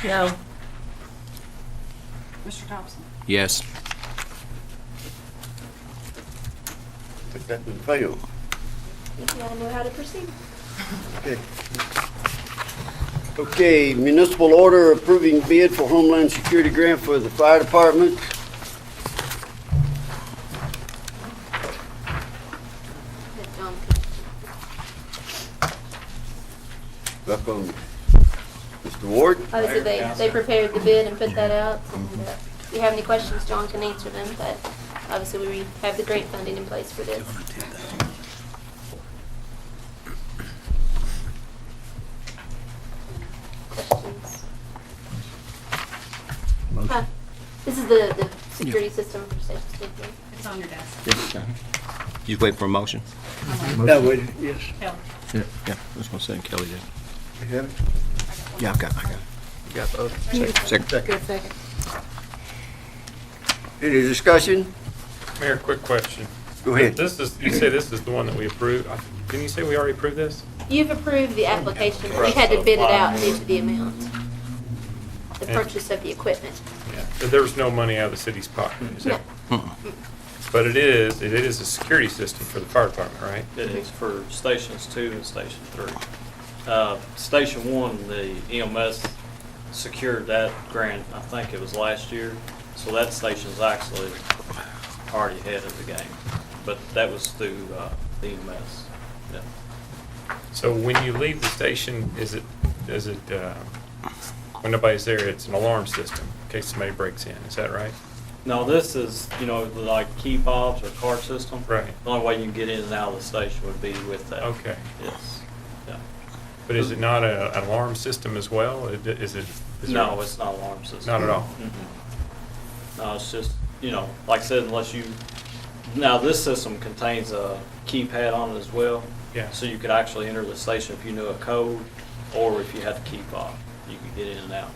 No. Mr. Thompson. Yes. That one failed. Yeah, I know how to proceed. Okay. Okay, municipal order approving bid for Homeland Security grant for the fire department. Welcome, Mr. Ward. Obviously, they prepared the bid and put that out. And if you have any questions, John can answer them, but obviously we have the grant funding in place for this. Questions? This is the security system for Presentation-CDP. It's on your desk. You wait for a motion? That way, yes. Kelly. Yeah, I was gonna say Kelly did. You have it? Yeah, I got it. You got both? Second. Good second. Any discussion? Mayor, quick question. Go ahead. This is, you say this is the one that we approved? Didn't you say we already approved this? You've approved the application, but we had to bid it out due to the amount. The purchase of the equipment. Yeah. But there was no money out of the city's pocket, is that? No. But it is a security system for the fire department, right? It is for stations 2 and station 3. Station 1, the EMS secured that grant, I think it was last year. So that station's actually already ahead of the game. But that was through the EMS. Yeah. So when you leave the station, is it when nobody's there, it's an alarm system in case somebody breaks in, is that right? No, this is, like key fobs or card system. Right. The only way you can get in and out of the station would be with that. Okay. Yes. Yeah. But is it not an alarm system as well? Is it? No, it's not an alarm system. Not at all? No, it's just, like I said, now this system contains a keypad on it as well. Yeah. So you could actually enter the station if you knew a code, or if you had the key fob, you could get in and out.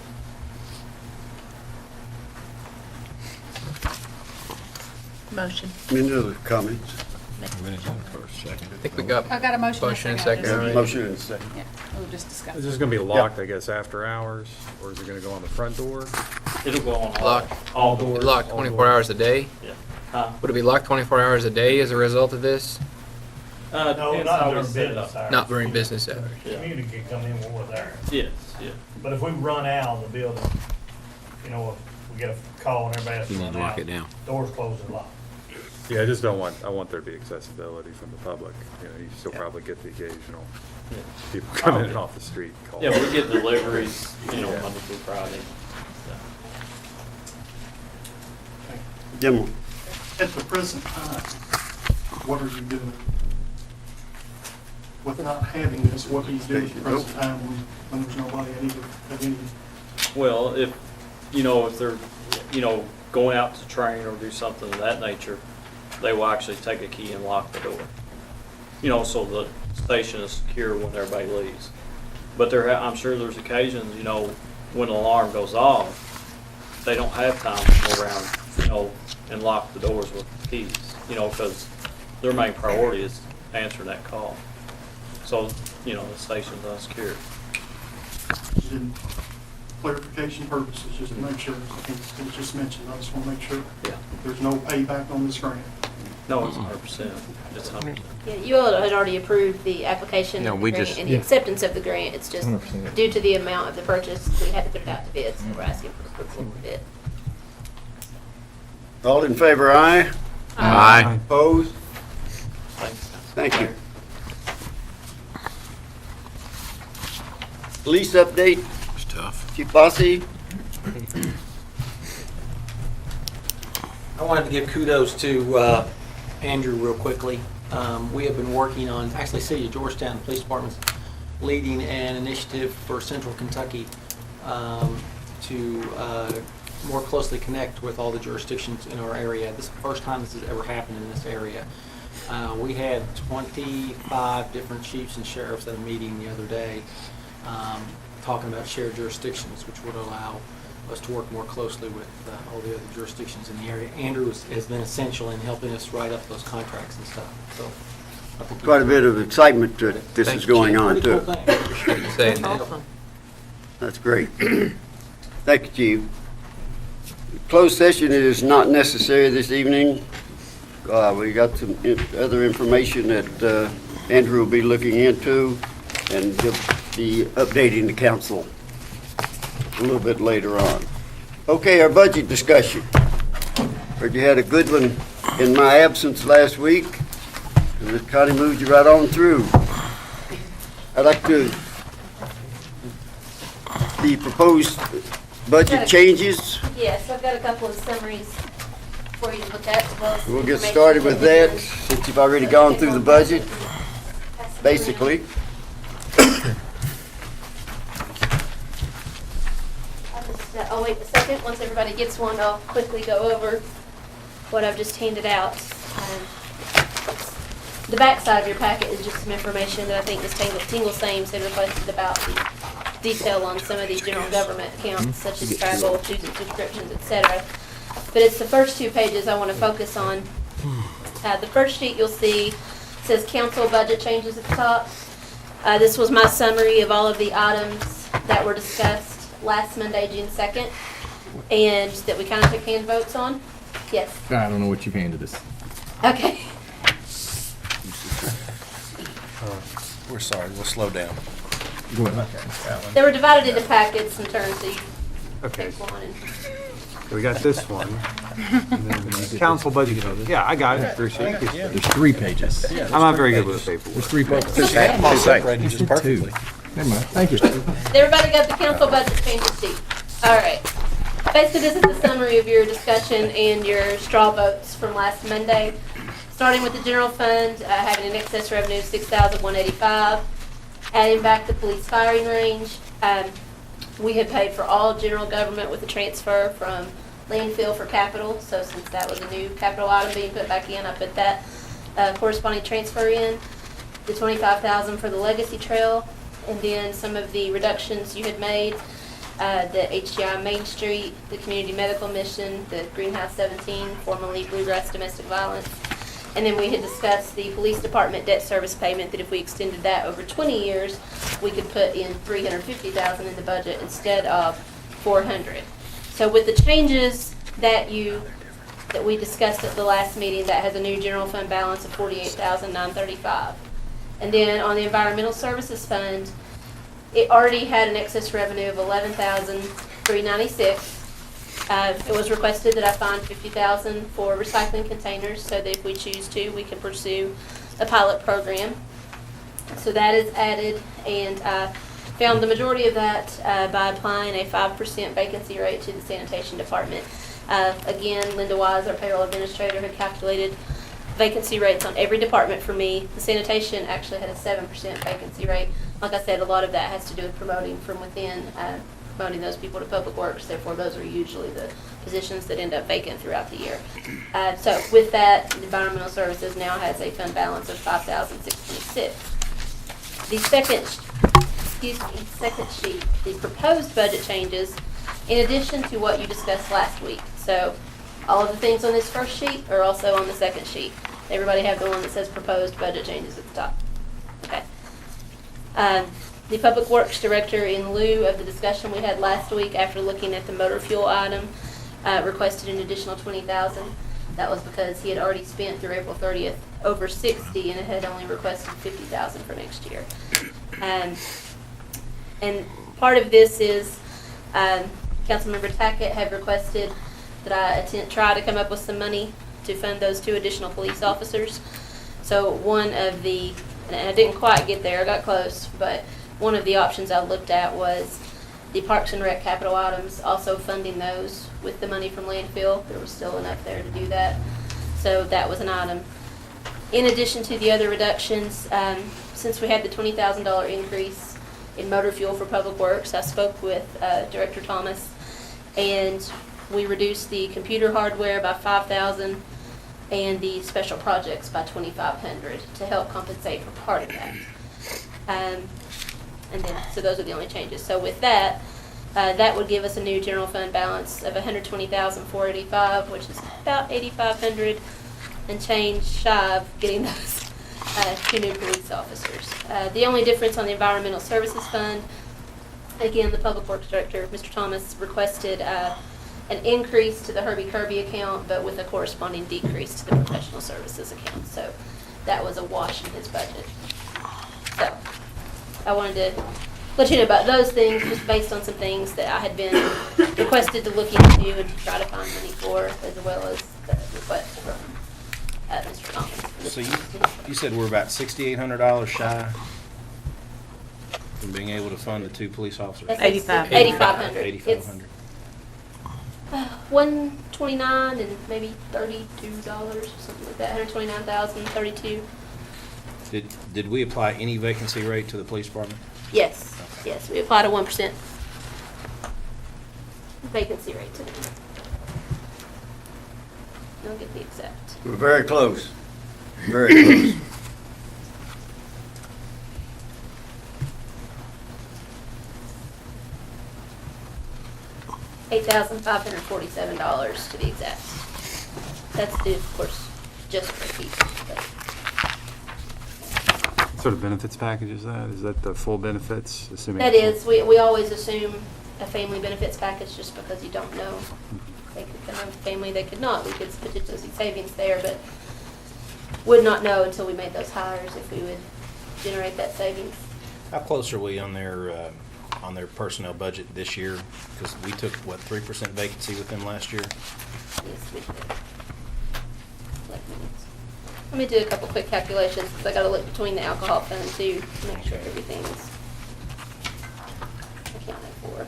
Motion. Any other comments? I think we got I got a motion. motion and second. Yeah, already. motion and second. Yeah, we'll just discuss. Is this gonna be locked, I guess, after hours, or is it gonna go on the front door? It'll go on Locked. all doors. Locked 24 hours a day? Yeah. Huh? Would it be locked 24 hours a day as a result of this? No, not during business hours. Not during business hours. Yeah. Community can come in when we're there. Yes, yeah. But if we run out of the building, if we get a call and everybody has to You need run to lock Uh, out, it down. doors closed and locked. Yeah, I want there to be accessibility from the public. You still probably get the occasional people coming in off the street. Yeah, we get deliveries, Monday through Friday. Demo. At the present time, what are you doing? With not having this, what do you do at the present time when there's nobody at any? Well, if they're, going out to train or do something of that nature, they will actually take a key and lock the door. So the station is secure when everybody leaves. But I'm sure there's occasions, when an alarm goes off, they don't have time to go around, and lock the doors with keys, because their main priority is answering that call. So, the station's unsecured. In clarification purposes, just to make sure, it was just mentioned, I just want to make sure. Yeah. There's no payback on this grant. No, it's 100%. It's 100%. Yeah, you all had already approved the application No, of the we grant just- and the acceptance of the grant. It's just 100%. due to the amount of the purchase, we had to put it out to bid, so we're asking for approval of the bid. All in favor, aye? Aye. Opposed? Thanks. Thank you. Police update, It's tough. Chief Bossy. I wanted to give kudos to Andrew real quickly. We have been working on, actually City of Georgetown Police Department's leading an initiative for Central Kentucky to more closely connect with all the jurisdictions in our area. This is the first time this has ever happened in this area. We had 25 different chiefs and sheriffs at a meeting the other day talking about shared jurisdictions, which would allow us to work more closely with all the other jurisdictions in the area. Andrew has been essential in helping us write up those contracts and stuff. So I think Quite a bit of excitement that this is going on, Pretty cool too. thing. Appreciate you saying that. That's great. Thank you, Chief. Closed session is not necessary this evening. We got some other information that Andrew will be looking into, and he'll be updating the council a little bit later on. Okay, our budget discussion. Heard you had a good one in my absence last week, and Connie moved you right on through. I'd like to, the proposed budget changes, Yes, I've got a couple of summaries for you to look at, as well as we'll get information started with that, given. since you've already gone through the budget, basically. I'll wait a second. Once everybody gets one, I'll quickly go over what I've just handed out. The back side of your packet is just some information that I think Ms. Tingle Sames had requested about the detail on some of these general government accounts, such as travel, dues and subscriptions, etc. But it's the first 2 pages I want to focus on. The first sheet you'll see says council budget changes at the top. This was my summary of all of the items that were discussed last Monday, June 2nd, and that we kind of took hand votes on. Yes. I don't know what you've handed us. Okay. We're sorry, we'll slow down. Go ahead. They were divided into packets in turns, so you Okay, pick one and. so we got this one. And then council budget. Yeah, I got it. Thank you. There's 3 pages. I'm not very good with the paperwork. There's 3 pages. Had them all separated just perfectly. Never mind. Thank you. Everybody got the council budget changes sheet? All right. Basically, this is a summary of your discussion and your straw votes from last Monday. Starting with the general fund, having an excess revenue of $6,185. Adding back the police firing range. We had paid for all general government with a transfer from landfill for capital. So since that was a new capital item being put back in, I put that corresponding transfer in. The $25,000 for the legacy trail, and then some of the reductions you had made, the HGI Main Street, the Community Medical Mission, the Greenhouse 17, formerly Bluegrass Domestic Violence. And then we had discussed the police department debt service payment, that if we extended that over 20 years, we could put in $350,000 in the budget instead of $400,000. So with the changes that we discussed at the last meeting, that has a new general fund balance of $48,935. And then on the environmental services fund, it already had an excess revenue of $11,396. It was requested that I find $50,000 for recycling containers, so that if we choose to, we can pursue a pilot program. So that is added, and found the majority of that by applying a 5% vacancy rate to the sanitation department. Again, Linda Wise, our payroll administrator, had calculated vacancy rates on every department for me. The sanitation actually had a 7% vacancy rate. Like I said, a lot of that has to do with promoting from within, promoting those people to public works. Therefore, those are usually the positions that end up vacant throughout the year. So with that, environmental services now has a fund balance of $5,626. The second sheet, the proposed budget changes, in addition to what you discussed last week. So all of the things on this first sheet are also on the second sheet. Everybody have the one that says proposed budget changes at the top. Okay. The Public Works Director, in lieu of the discussion we had last week after looking at the motor fuel item, requested an additional $20,000. That was because he had already spent through April 30th over $60,000 and it had only requested $50,000 for next year. And part of this is Councilmember Tackett had requested that I try to come up with some money to fund those 2 additional police officers. So one of the, and I didn't quite get there, I got close, but one of the options I looked at was the Parks and Rec capital items, also funding those with the money from landfill. There was still enough there to do that. So that was an item. In addition to the other reductions, since we had the $20,000 increase in motor fuel for Public Works, I spoke with Director Thomas, and we reduced the computer hardware by $5,000 and the special projects by $2,500 to help compensate for part of that. And then, so those are the only changes. So with that, that would give us a new general fund balance of $120,485, which is about $8,500 and change shy of getting those 2 new police officers. The only difference on the environmental services fund, again, the Public Works Director, Mr. Thomas, requested an increase to the Herbie Kirby account, but with a corresponding decrease to the professional services account. So that was a wash in his budget. So I wanted to let you know about those things, just based on some things that I had been requested to look into and to try to find money for, as well as the request from Mr. Thomas. So you said we're about $6,800 shy from being able to fund the 2 police officers? That's $8,500. $8,500. It's $8,500. $129 and maybe $32, something like that. $129,000, $32. Did we apply any vacancy rate to the police department? Yes, yes, we applied a 1% vacancy rate to them. I'll get the exact. We're very close. Very close. $8,547 to be exact. That's due, of course, just for fees. What sort of benefits package is that? Is that the full benefits, assuming? That is, we always assume a family benefits package just because you don't know. They could come with a family, they could not. We could potentially see savings there, but would not know until we made those hires if we would generate that savings. How close are we on their personnel budget this year? Because we took, what, 3% vacancy with them last year? Yes, we did. Let me do a couple quick calculations, because I gotta look between the alcohol fund too, to make sure everything's accounted for.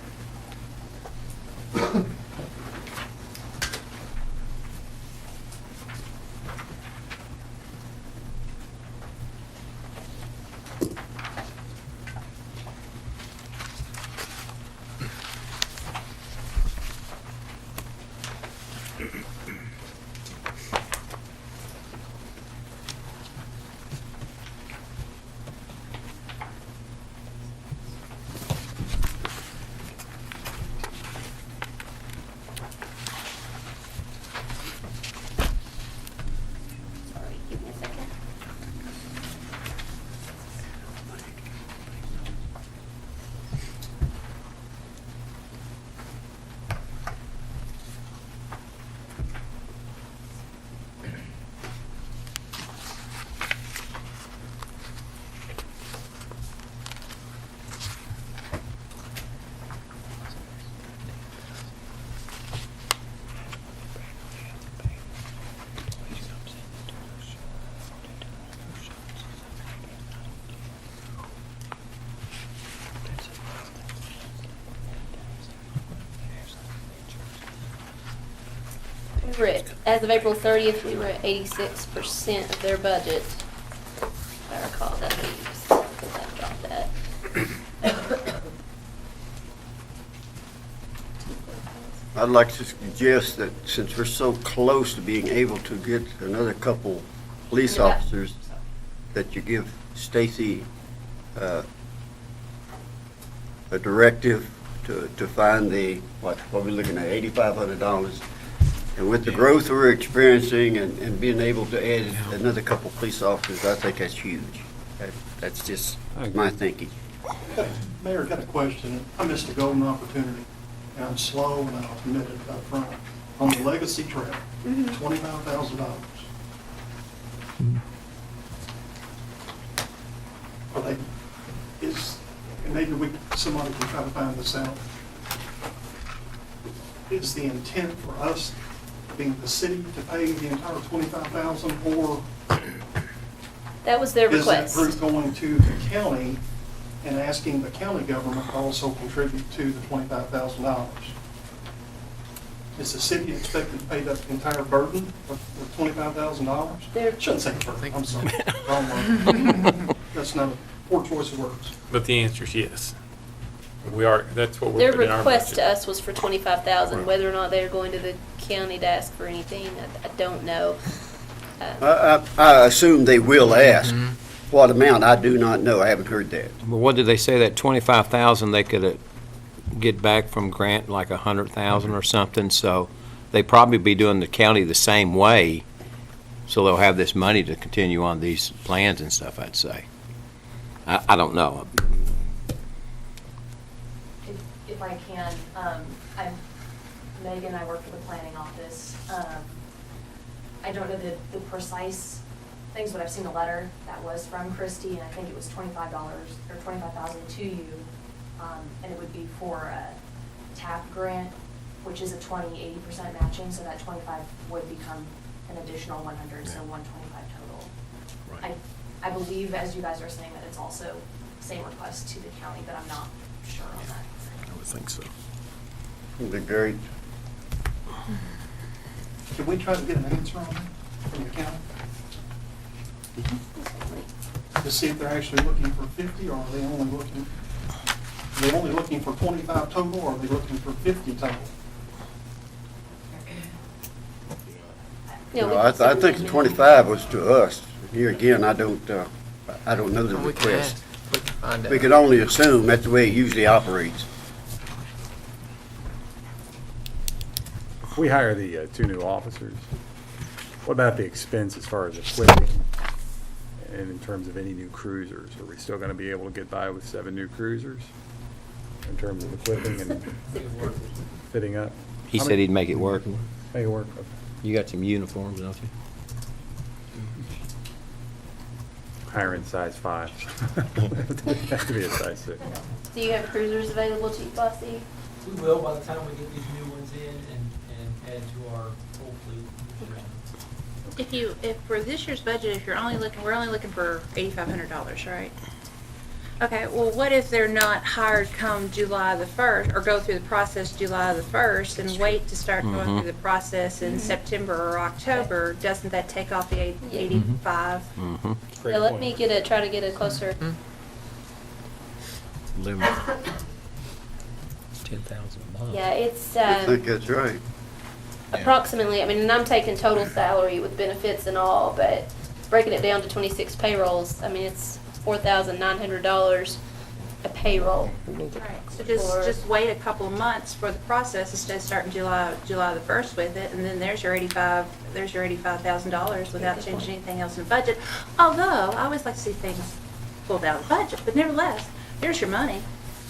Sorry, give me a second. We were at, as of April 30th, we were at 86% of their budget. If I recall, that leaves, because I dropped that. I'd like to suggest that since we're so close to being able to get another couple police Yeah. officers, that you give Stacy a directive to find the, what are we looking at, $8,500? And with the growth we're experiencing and being able to add another couple police officers, I think that's huge. That's just my thinking. Mayor, I've got a question. I missed a golden opportunity, and I'm slow and I'll admit it up front. On the Legacy Trail, $25,000. Are they, and maybe somebody can try to find this out. Is the intent for us, being the city, to pay the entire $25,000, or That was their is that request. group going to the county and asking the county government to also contribute to the $25,000? Is the city expected to pay that entire burden of $25,000? Shouldn't say burden, I'm sorry. Wrong word. That's not a poor choice of words. But the answer is yes. We are, that's what we're Their putting in our request to budget. us was for $25,000. Right. Whether or not they're going to the county to ask for anything, I don't know. I assume they will ask. What amount, I do not know. I haven't heard that. But what did they say, that 25,000 they could get back from grant, like 100,000 or something? So they probably be doing the county the same way, so they'll have this money to continue on these plans and stuff, I'd say. I don't know. If I can, I'm Megan, I work for the planning office. I don't know the precise things, but I've seen a letter that was from Christie, and I think it was $25 or $25,000 to you. And it would be for a TAP grant, which is a 20-80% matching, so that 25 would become an additional 100, so 125 total. Right. I believe, as you guys are saying, that it's also same request to the county, but I'm not sure on that. I would think so. It'd be great. Could we try to get an answer on that from the county? To see if they're actually looking for 50, or are they only looking for 25 total, or are they looking for 50 total? No, I think the 25 was to us. Here again, I don't know the We can request. ask. We can find out. We can only assume that's the way it usually operates. If we hire the 2 new officers, what about the expense as far as equipping and in terms of any new cruisers? Are we still going to be able to get by with 7 new cruisers in terms of equipping and fitting up? He said he'd make it work. Make it work. Okay. You got some uniforms, don't you? Hiring size 5. Have to be a size 6. Do you have cruisers available, Chief Bossy? We will by the time we get these new ones in and add to our full fleet. If for this year's budget, we're only looking for $8,500, right? Okay, well, what if they're not hired come July the 1st, or go through the process July the 1st and wait to start going through the process in September or October? Doesn't that take off the 85? Yeah, let me try to get a closer. Limit. 10,000 a month. Yeah, it's I think that's right. approximately, I mean, and I'm taking total salary with benefits and all, but breaking it down to 26 payrolls, I mean, it's $4,900 a payroll. Right, so just wait a couple of months for the process instead of starting July the 1st with it, and then there's your $85,000 without changing anything else in the budget. Although, I always like to see things pulled out of the budget, but nevertheless, there's your money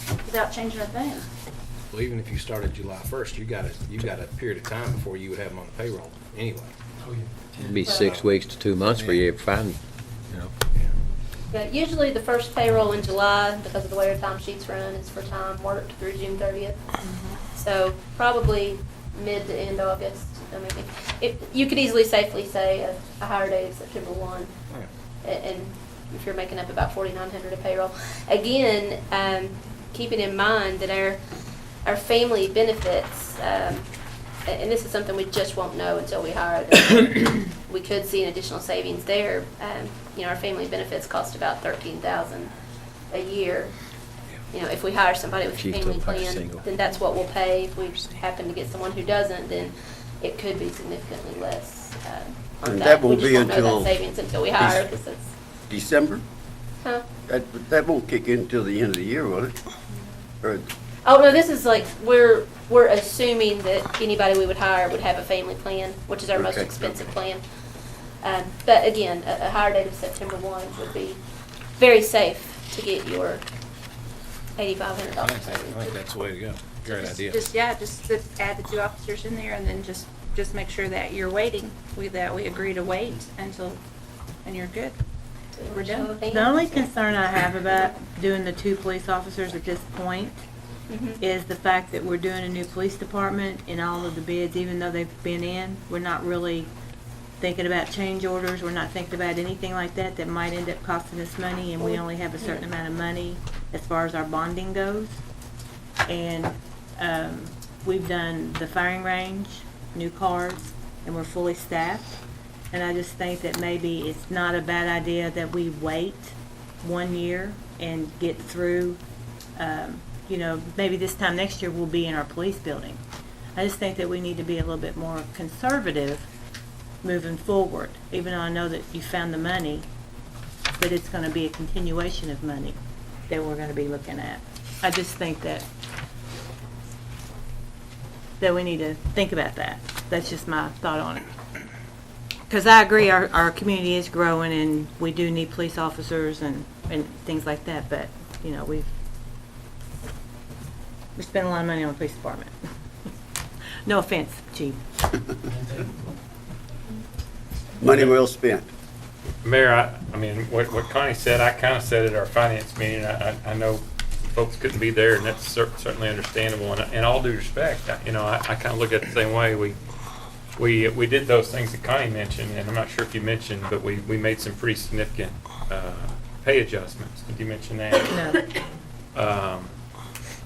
without changing a thing. Well, even if you started July 1st, you got a period of time before you would have them on the payroll anyway. Oh, yeah. It'd be 6 weeks to 2 months for you to find, you know. Yeah, usually the first payroll in July, because of the way our time sheets run, is for time worked through June 30th. So probably mid to end August. I mean, you could easily safely say a hire date is September 1. And if you're making up about $4,900 a payroll. Again, keeping in mind that our family benefits, and this is something we just won't know until we hire them. We could see an additional savings there. Our family benefits cost about $13,000 a year. If we hire somebody with a family plan, then that's what we'll pay. If we happen to get someone who doesn't, then it could be significantly less. And that won't be we just won't know until that savings until we hire. December? Huh? That won't kick in until the end of the year, will it? Or Oh, no, this is like, we're assuming that anybody we would hire would have a family plan, which is our most Okay. expensive plan. But again, a hire date of September 1 would be very safe to get your $8,500 I savings. think that's the way to go. Great idea. Just to add the 2 officers in there, and then just make sure that you're waiting, that we agree to wait until, and you're good. We're done. The only concern I have about doing the 2 police officers at this point is the fact that we're doing a new police department, and all of the bids, even though they've been in, we're not really thinking about change orders, we're not thinking about anything like that that might end up costing us money, and we only have a certain amount of money as far as our bonding goes. And we've done the firing range, new cars, and we're fully staffed. And I just think that maybe it's not a bad idea that we wait 1 year and get through, maybe this time next year we'll be in our police building. I just think that we need to be a little bit more conservative moving forward, even though I know that you found the money, but it's going to be a continuation of money that we're going to be looking at. I just think that we need to think about that. That's just my thought on it. Because I agree, our community is growing, and we do need police officers and things like that, but, we spend a lot of money on the police department. No offense, Chief. Money well spent. Mayor, I mean, what Connie said, I kind of said at our finance meeting. I know folks couldn't be there, and that's certainly understandable. And in all due respect, I kind of look at it the same way. We did those things that Connie mentioned, and I'm not sure if you mentioned, but we made some pretty significant pay adjustments. Did you mention that? No.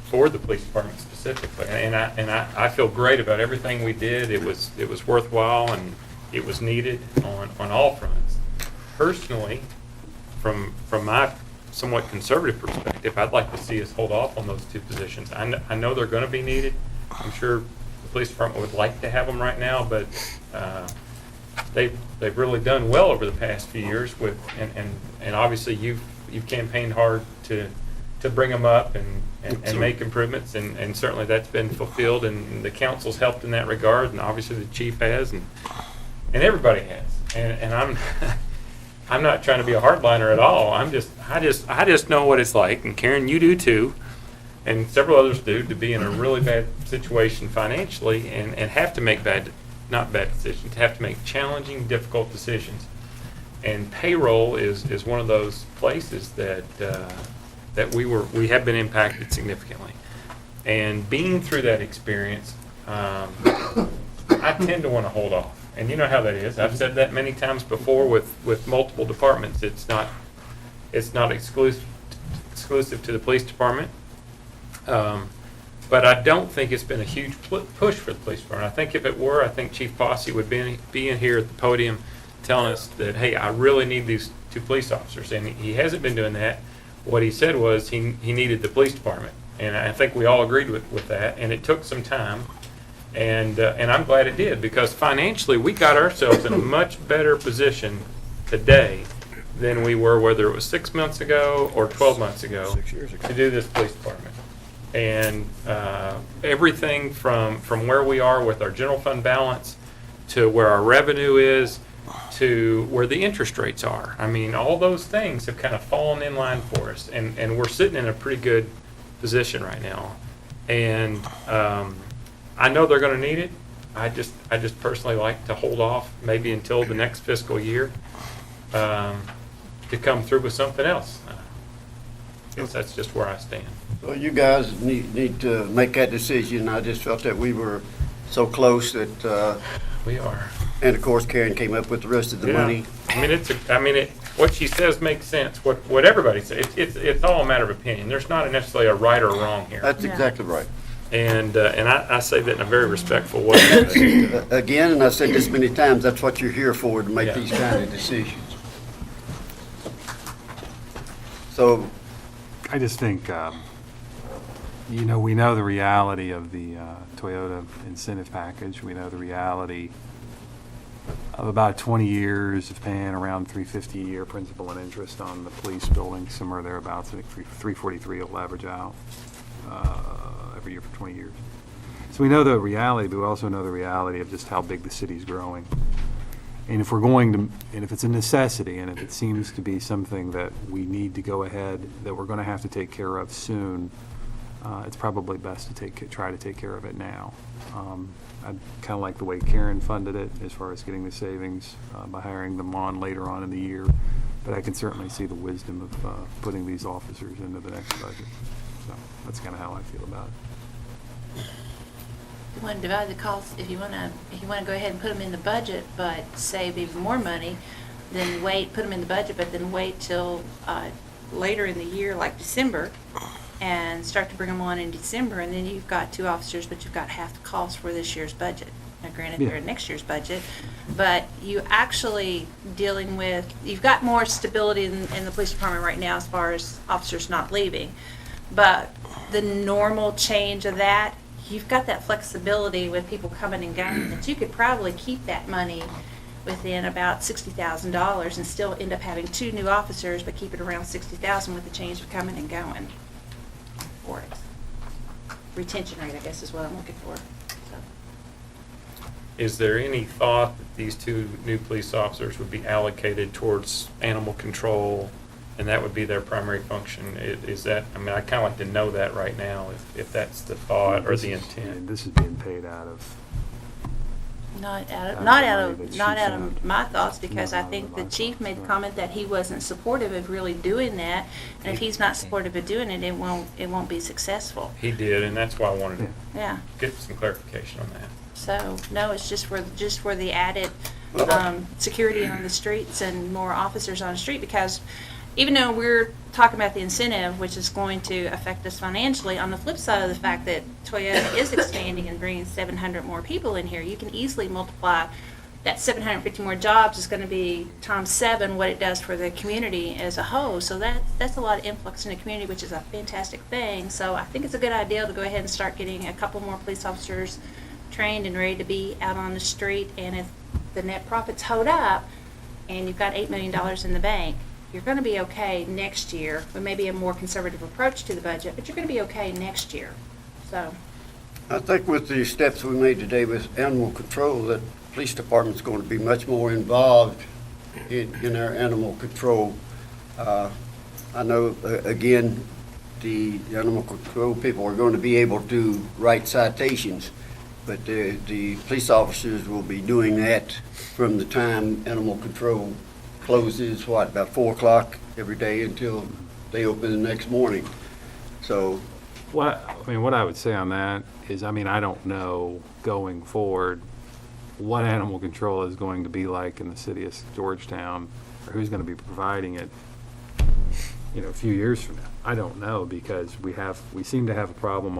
For the police department specifically, and I feel great about everything we did. It was worthwhile, and it was needed on all fronts. Personally, from my somewhat conservative perspective, I'd like to see us hold off on those two positions. I know they're going to be needed. I'm sure the police department would like to have them right now, but they've really done well over the past few years with, and obviously you've campaigned hard to bring them up and make improvements, and certainly that's been fulfilled, and the council's helped in that regard, and obviously the chief has, and everybody has, and I'm not trying to be a hardliner at all. I just know what it's like, and Karen, you do too, and several others do, to be in a really bad situation financially and have to make not bad decisions, have to make challenging, difficult decisions. And payroll is one of those places that we have been impacted significantly. And being through that experience, I tend to want to hold off. And you know how that is. I've said that many times before with multiple departments. It's not exclusive to the police department. But I don't think it's been a huge push for the police department. I think if it were, I think Chief Fossey would be in here at the podium telling us that, hey, I really need these two police officers. And he hasn't been doing that. What he said was he needed the police department. And I think we all agreed with that. And it took some time. And I'm glad it did, because financially we got ourselves in a much better position today than we were, whether it was 6 months ago or 12 months ago, 6 years ago, to do this police department. And everything from where we are with our general fund balance to where our revenue is to where the interest rates are. I mean, all those things have kind of fallen in line for us, and we're sitting in a pretty good position right now. And I know they're going to need it. I just personally like to hold off maybe until the next fiscal year to come through with something else. I guess that's just where I stand. Well, you guys need to make that decision. I just felt that we were so close that. We are. And of course, Karen came up with the rest of the money. I mean, what she says makes sense. What everybody says, it's all a matter of opinion. There's not necessarily a right or wrong here. That's exactly right. And I say that in a very respectful way. Again, and I've said this many times, that's what you're here for, to make these kind of decisions. So. I just think, we know the reality of the Toyota incentive package. We know the reality of about 20 years of paying around $350 a year principal and interest on the police building, somewhere thereabouts. I think $343 will average out every year for 20 years. So we know the reality, but we also know the reality of just how big the city's growing. And if we're going to, and if it's a necessity, and if it seems to be something that we need to go ahead, that we're going to have to take care of soon, it's probably best to try to take care of it now. I kind of like the way Karen funded it as far as getting the savings by hiring them on later on in the year, but I can certainly see the wisdom of putting these officers into the next budget. So that's kind of how I feel about it. You want to divide the costs, if you want to go ahead and put them in the budget, but save even more money, then put them in the budget, but then wait till later in the year, like December, and start to bring them on in December, and then you've got two officers, but you've got half the cost for this year's budget. Now, granted, they're in next year's budget, but you actually you've got more stability in the police department right now as far as officers not leaving, but the normal change of that, you've got that flexibility with people coming and going that you could probably keep that money within about $60,000 and still end up having two new officers, but keep it around $60,000 with the change of coming and going for it. Retention rate, I guess, is what I'm looking for. So. Is there any thought that these two new police officers would be allocated towards animal control, and that would be their primary function? Is that, I mean, I kind of like to know that right now, if that's the thought or the intent. This is being paid out of Not out of, Out not of out the money of, that not she out of found. my thoughts, because No, I not think out the of my chief thoughts, made no. comment that he wasn't supportive of really doing that. And if he's not supportive of doing it, it won't be successful. He did, and that's why I wanted to Yeah. get some clarification on that. So, no, it's just for the added, security on the streets and more officers on the street, because even though we're talking about the incentive, which is going to affect us financially, on the flip side of the fact that Toyota is expanding and bringing 700 more people in here, you can easily multiply that 750 more jobs is going to be times 7 what it does for the community as a whole. So that's a lot of influx in the community, which is a fantastic thing. So I think it's a good idea to go ahead and start getting a couple more police officers trained and ready to be out on the street. And if the net profits hold up and you've got $8 million in the bank, you're going to be okay next year. With maybe a more conservative approach to the budget, but you're going to be okay next year. So, I think with the steps we made today with animal control, that police department's going to be much more involved in our animal control. I know, again, the animal control people are going to be able to write citations, but the police officers will be doing that from the time animal control closes, about 4 o'clock every day until they open the next morning. So, What I would say on that is, I don't know going forward what animal control is going to be like in the city of Georgetown, or who's going to be providing it, a few years from now. I don't know, because we seem to have a problem,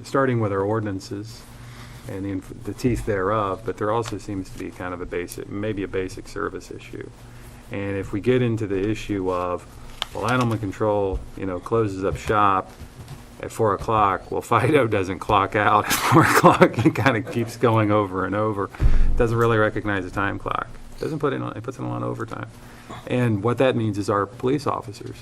starting with our ordinances and the teeth thereof, but there also seems to be kind of maybe a basic service issue. And if we get into the issue of, animal control, closes up shop at 4 o'clock, Fido doesn't clock out at 4 o'clock. He kind of keeps going over and over. Doesn't really recognize the time clock. Doesn't put it on, it puts it on overtime. And what that means is our police officers,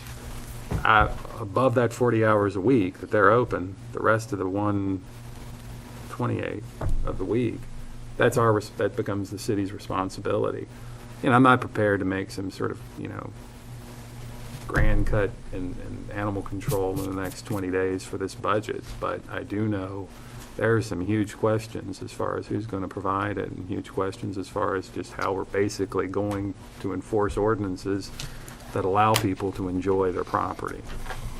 above that 40 hours a week that they're open, the rest of the 128 of the week, that becomes the city's responsibility. I'm not prepared to make some sort of, grand cut in animal control in the next 20 days for this budget, but I do know there are some huge questions as far as who's going to provide it, and huge questions as far as just how we're basically going to enforce ordinances that allow people to enjoy their property.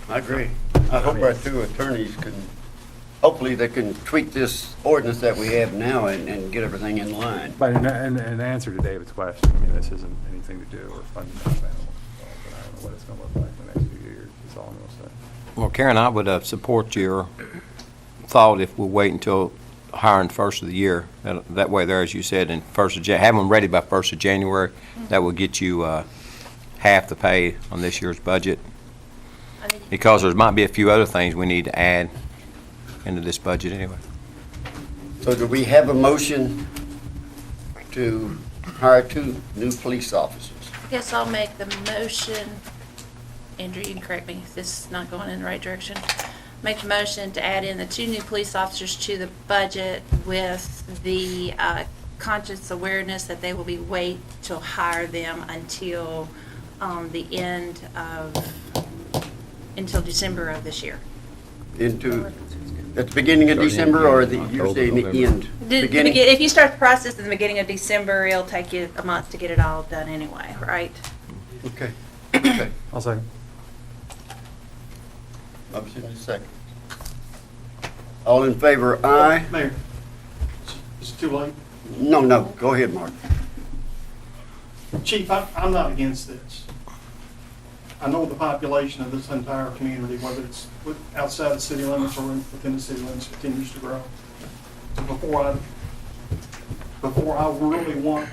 I agree. I hope our two attorneys hopefully they can tweak this ordinance that we have now and get everything in line. But in answer to David's question, this isn't anything to do or fundamental animal control, but I don't know what it's going to look like in the next few years. That's all I'm going to say. Well, Karen, I would support your thought if we wait until hiring first of the year. That way there, as you said, in have them ready by 1st of January. That will get you half the pay on this year's budget. Because there might be a few other things we need to add into this budget anyway. So do we have a motion to hire 2 new police officers? I guess I'll make the motion. Andrew, you can correct me if this is not going in the right direction. Make a motion to add in the 2 new police officers to the budget with the conscious awareness that they will be wait to hire them until until December of this year. At the beginning of December, or you're saying the end? Beginning? If you start the process at the beginning of December, it'll take you a month to get it all done anyway, right? Okay. Okay. I'll second. Motion is second. All in favor, aye? Mayor, is it too late? No, go ahead, Mark. Chief, I'm not against this. I know the population of this entire community, whether it's outside the city limits or within the city limits, continues to grow. So before I really want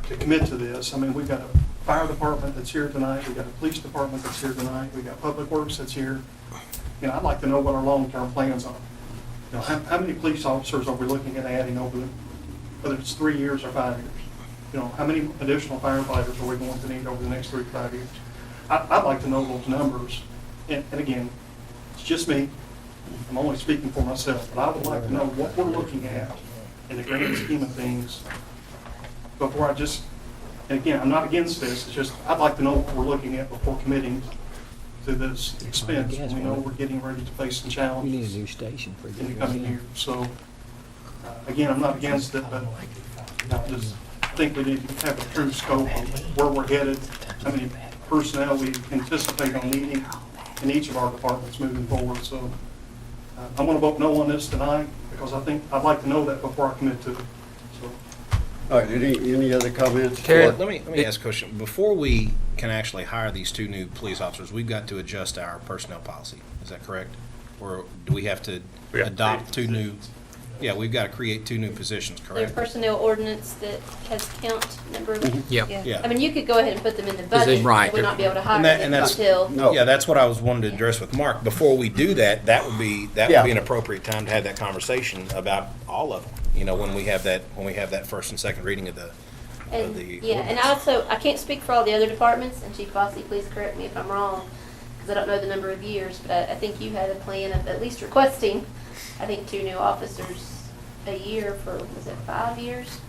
to commit to this, we've got a fire department that's here tonight, we've got a police department that's here tonight, we've got public works that's here. I'd like to know what our long-term plans are. How many police officers are we looking at adding whether it's 3 years or 5 years? How many additional firefighters are we going to need over the next 3 to 5 years? I'd like to know those numbers. And again, it's just me. I'm only speaking for myself, but I would like to know what we're looking at in the grand scheme of things before and again, I'm not against this, it's just, I'd like to know what we're looking at before committing to this expense. We know we're getting ready to face some challenges. We need a new station for in the coming years. So Again, I'm not against it, but I think we need to have a true scope of where we're headed, how many personnel we anticipate on needing in each of our departments moving forward. So I'm going to vote no on this tonight because I think I'd like to know that before I commit to it. So. All right, any other comments? Let me ask a question. Before we can actually hire these 2 new police officers, we've got to adjust our personnel policy. Is that correct? Or do we have to adopt 2 new? Yeah, we've got to create 2 new positions, Their correct? personnel ordinance that has count number of. Yeah. I mean, you could go ahead and put them in the budget. Right. And we'd not be able to hire And them that's, until. yeah, that's what I was wanting to address with Mark. Before we do that, that would be an appropriate time to have that conversation about all of them. You know, when we have that first and second reading of the. And, and also, I can't speak for all the other departments, and Chief Bossy, please correct me if I'm wrong, because I don't know the number of years, but I think you had a plan of at least requesting, I think, 2 new officers a year for, was it 5 years?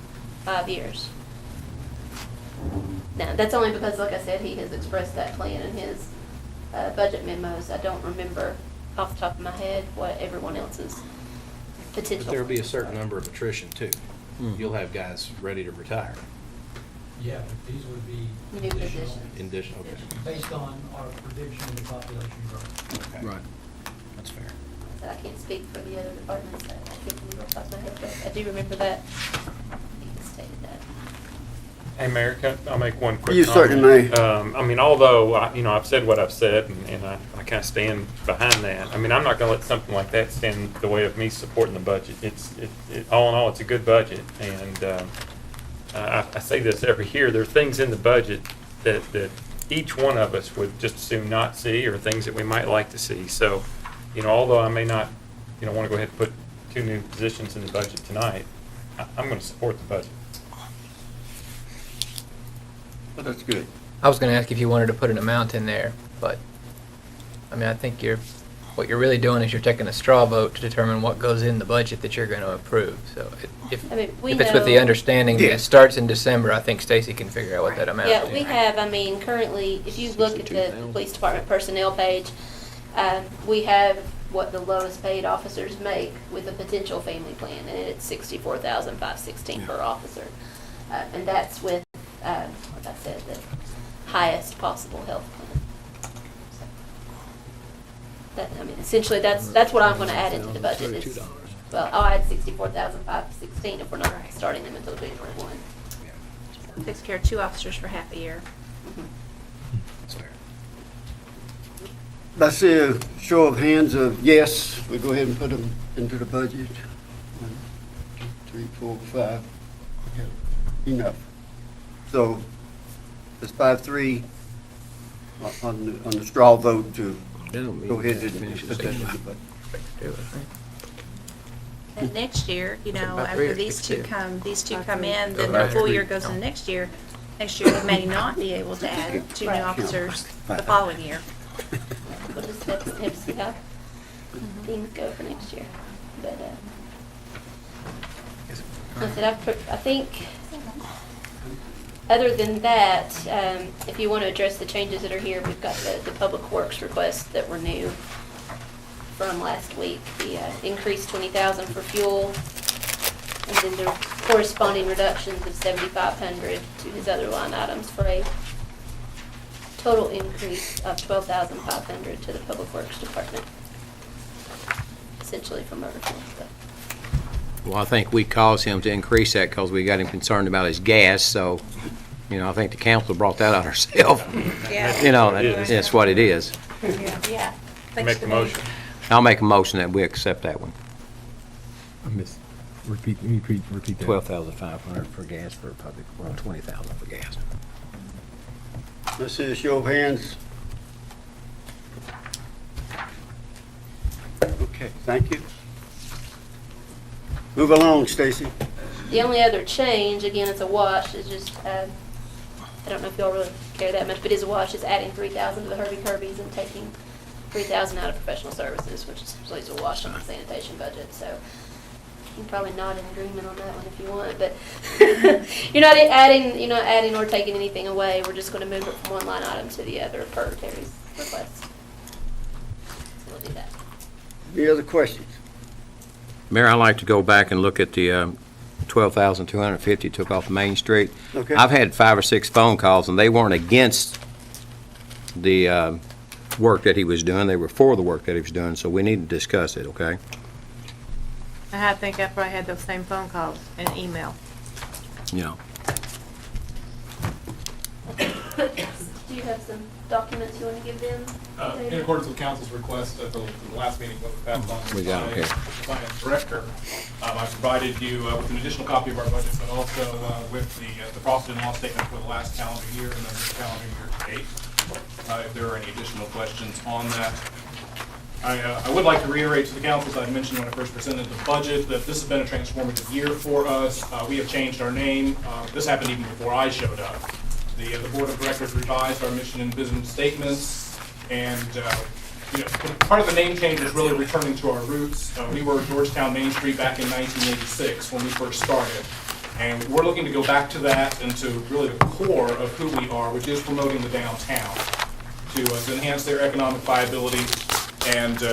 5 years. Now, that's only because, like I said, he has expressed that plan in his budget memos. I don't remember off the top of my head what everyone else's potential. But there'll be a certain number of attrition too. You'll have guys ready to retire. Yeah, but these would be New positions. Okay. based on our prediction of the population growth. Okay. Right. That's fair. But I can't speak for the other departments. I can't remember off the top of my head, but I do remember that. He stated that. Hey, Mayor, I'll make one quick comment. You certainly may. I mean, although, I've said what I've said, and I kind of stand behind that. I mean, I'm not going to let something like that stand in the way of me supporting the budget. All in all, it's a good budget, and I say this every year. There are things in the budget that each one of us would just as soon not see, or things that we might like to see. So, although I may not, want to go ahead and put 2 new positions in the budget tonight, I'm going to support the budget. Well, that's good. I was going to ask if you wanted to put an amount in there, but, I mean, I think what you're really doing is you're taking a straw vote to determine what goes in the budget that you're going to approve. So if it's with the understanding that it starts in December, I think Stacy can figure out what that amount is. Yeah, we have, I mean, currently, if you look at the police department personnel page, we have what the lowest paid officers make with a potential family plan, and it's $64,516 per officer. And that's with, like I said, the highest possible health plan. So, that, I mean, essentially, that's what I'm going to add into the budget. Is, well, I'll add $64,516 if we're not starting them until 2021. Takes care of 2 officers for half a year. That's fair. I see a show of hands of yes, we go ahead and put them into the budget. 1, 2, 3, 4, 5. Okay, enough. So it's 5-3 on the straw vote to go ahead and put that in the budget. And next year, about after 3 or these 2 6 come in, then their full year goes in next year. Next year, we may not be able to add 2 new officers the following year. We'll just have to see how things go for next year. But I think, other than that, if you want to address the changes that are here, we've got the Public Works requests that were new from last week. The increased $20,000 for fuel, and then the corresponding reductions of $7,500 to his other line items for a total increase of $12,500 to the Public Works Department, essentially from motor fuel stuff. Well, I think we caused him to increase that because we got him concerned about his gas, so, I think the council brought that on ourselves. Yeah. That's what it is. Yeah. Make the motion. I'll make a motion that we accept that one. I missed. Repeat that. 12,500 for gas for public, well, 20,000 for gas. Let's see a show of hands. Okay, thank you. Move along, Stacy. The only other change, again, it's a wash, is just, I don't know if y'all really care that much, but it's a wash, is adding $3,000 to the Herbie Kirby's and taking $3,000 out of professional services, which essentially is a wash on the sanitation budget, so you can probably nod in agreement on that one if you want, but you're not adding or taking anything away. We're just going to move it from one line item to the other per Terry's request. So we'll do that. Any other questions? Mayor, I'd like to go back and look at the 12,250 took off Main Street. Okay. I've had 5 or 6 phone calls, and they weren't against the work that he was doing. They were for the work that he was doing, so we need to discuss it, okay? I think I probably had those same phone calls and email. You know. Do you have some documents you want to give them? In accordance with council's request at the last meeting, what we passed on We got it here. the finance director, I provided you with an additional copy of our budget, but also with the profit and loss statement for the last calendar year and then this calendar year to date. If there are any additional questions on that. I would like to reiterate to the council, as I mentioned when I first presented the budget, that this has been a transformative year for us. We have changed our name. This happened even before I showed up. The board of directors revised our mission and vision statements, and part of the name change is really returning to our roots. We were Georgetown Main Street back in 1986 when we first started, and we're looking to go back to that and to really the core of who we are, which is promoting the downtown to enhance their economic viability and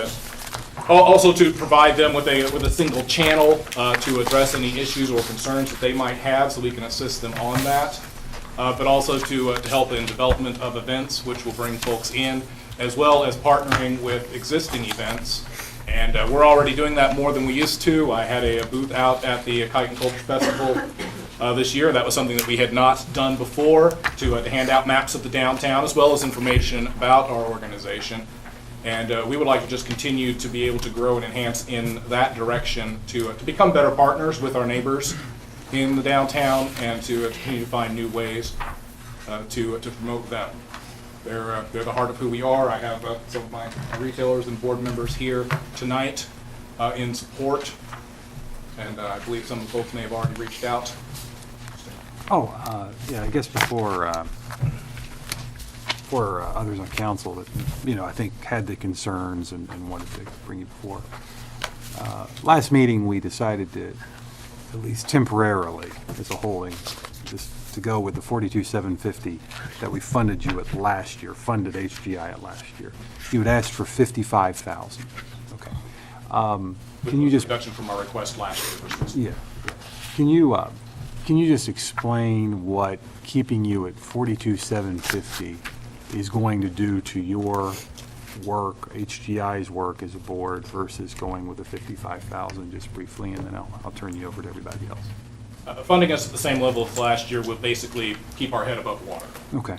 also to provide them with a single channel to address any issues or concerns that they might have, so we can assist them on that. But also to help in development of events, which will bring folks in, as well as partnering with existing events. And we're already doing that more than we used to. I had a booth out at the Kite and Culture Festival this year. That was something that we had not done before, to hand out maps of the downtown, as well as information about our organization. And we would like to just continue to be able to grow and enhance in that direction to become better partners with our neighbors in the downtown, and to continue to find new ways to promote them. They're the heart of who we are. I have some of my retailers and board members here tonight in support, and I believe some of the folks may have already reached out. Yeah, I guess before others on council that, I think had the concerns and wanted to bring you before. Last meeting, we decided to, at least temporarily, as a holding, just to go with the 42,750 that we funded you at last year, funded HGI at last year. You had asked for 55,000. Okay. Can you just reduction from our request last year? Yeah. Can you just explain what keeping you at 42,750 is going to do to your work, HGI's work as a board, versus going with the 55,000 just briefly, and then I'll turn you over to everybody else. Funding us at the same level as last year would basically keep our head above water. Okay.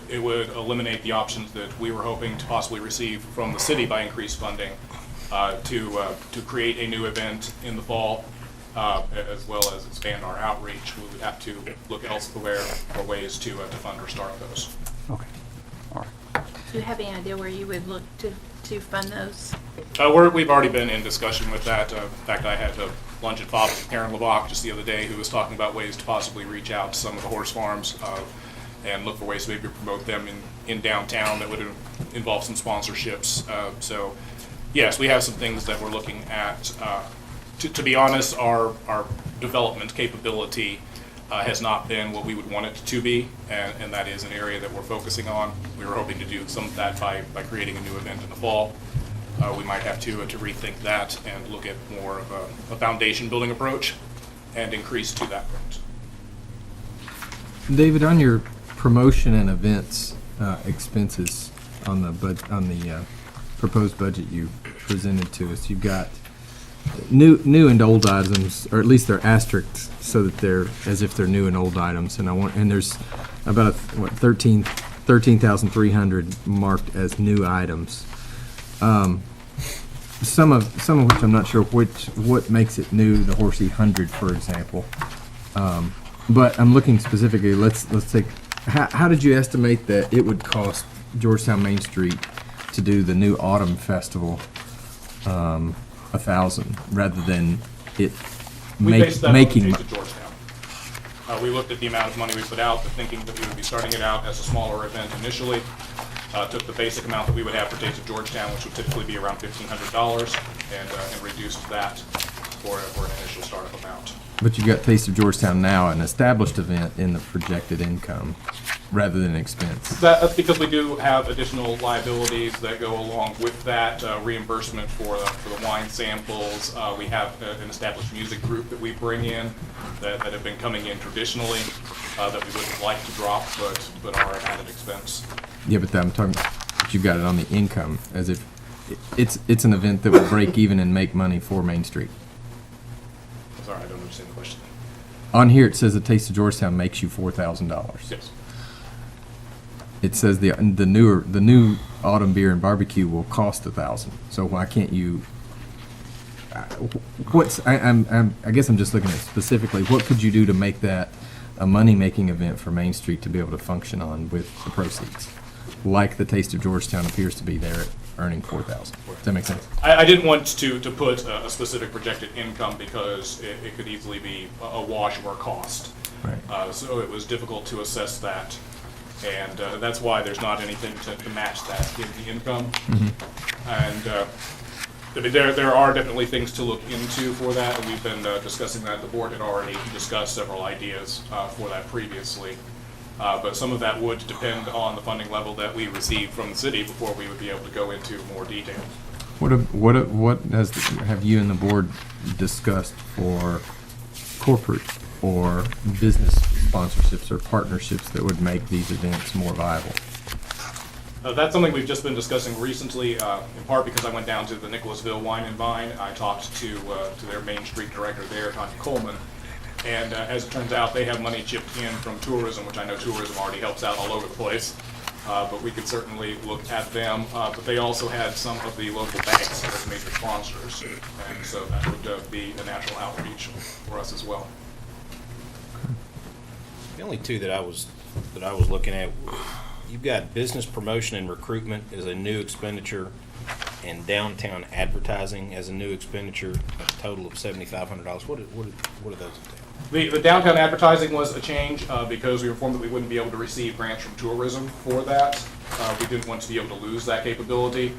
It would eliminate the options that we were hoping to possibly receive from the city by increased funding to create a new event in the fall, as well as expand our outreach. We would have to look elsewhere for ways to fund or start those. Okay. All right. Do you have any idea where you would look to fund those? We've already been in discussion with that. In fact, I had lunch at Bob's with Karen LeBach just the other day, who was talking about ways to possibly reach out to some of the horse farms and look for ways to maybe promote them in downtown that would involve some sponsorships. So, yes, we have some things that we're looking at. To be honest, our development capability has not been what we would want it to be, and that is an area that we're focusing on. We were hoping to do some of that by creating a new event in the fall. We might have to rethink that and look at more of a foundation building approach and increase to that point. David, on your promotion and events expenses on the proposed budget you presented to us, you've got new and old items, or at least they're asterisks so that they're as if they're new and old items. And there's about 13,300 marked as new items. Some of which I'm not sure what makes it new. The Horsey 100, for example. But I'm looking specifically. Let's take. How did you estimate that it would cost Georgetown Main Street to do the new Autumn Festival? 1,000 rather than it making. We looked at the amount of money we put out, thinking that we would be starting it out as a smaller event initially. Took the basic amount that we would have for Taste of Georgetown, which would typically be around $1,500, and reduced that for an initial startup amount. But you've got Taste of Georgetown now, an established event in the projected income. rather than expense? That's because we do have additional liabilities that go along with that, reimbursement for the wine samples. We have an established music group that we bring in that have been coming in traditionally, that we wouldn't like to drop, but are an added expense. Yeah, but I'm talking, but you got it on the income, as if it's an event that would break even and make money for Main Street. Sorry, I don't understand the question. On here, it says the Taste of Georgetown makes you $4,000. Yes. It says the new autumn beer and barbecue will cost $1,000. So why can't you? I guess I'm just looking at specifically what could you do to make that a money-making event for Main Street to be able to function on with the proceeds, like the Taste of Georgetown appears to be there at earning $4,000. Does that make sense? I didn't want to put a specific projected income because it could easily be a wash or a cost. Right. So it was difficult to assess that. And that's why there's not anything to match that in the income. Mm-hmm. And I mean, there are definitely things to look into for that, and we've been discussing that. The board had already discussed several ideas for that previously. But some of that would depend on the funding level that we receive from the city before we would be able to go into more detail. What have you and the board discussed for corporate or business sponsorships or partnerships that would make these events more viable? That's something we've just been discussing recently, in part because I went down to the Nicholasville Wine and Vine. I talked to their Main Street director there, Tanya Coleman, and as it turns out, they have money chipped in from tourism, which I know tourism already helps out all over the place. But we could certainly look at them. But they also had some of the local banks as major sponsors, and so that would be a natural outreach for us as well. The only two that I was looking at, you've got business promotion and recruitment as a new expenditure, and downtown advertising as a new expenditure, a total of $7,500. What do those entail? The downtown advertising was a change because we were informed that we wouldn't be able to receive grants from tourism for that. We didn't want to be able to lose that capability.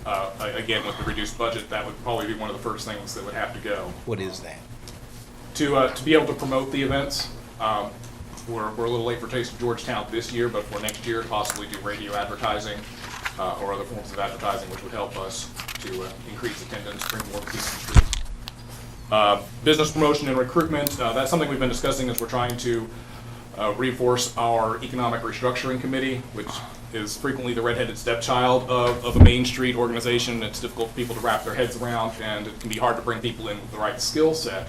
Again, with the reduced budget, that would probably be one of the first things that would have to go. What is that? To be able to promote the events. We're a little late for Taste of Georgetown this year, but for next year, possibly do radio advertising or other forms of advertising, which would help us to increase attendance, bring more people to the street. Business promotion and recruitment, that's something we've been discussing as we're trying to reinforce our economic restructuring committee, which is frequently the redheaded stepchild of a Main Street organization. It's difficult for people to wrap their heads around, and it can be hard to bring people in with the right skill set.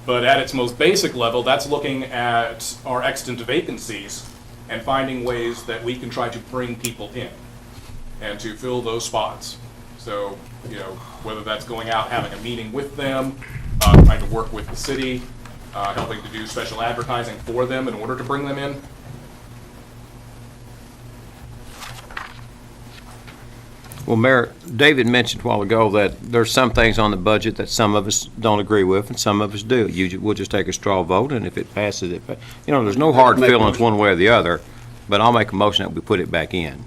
But at its most basic level, that's looking at our extant vacancies and finding ways that we can try to bring people in and to fill those spots. So, you know, whether that's going out, having a meeting with them, trying to work with the city, helping to do special advertising for them in order to bring them in. Well, Mayor, David mentioned a while ago that there's some things on the budget that some of us don't agree with and some of us do. We'll just take a straw vote, and if it passes, there's no hard feelings one way or the other, but I'll make a motion that we put it back in.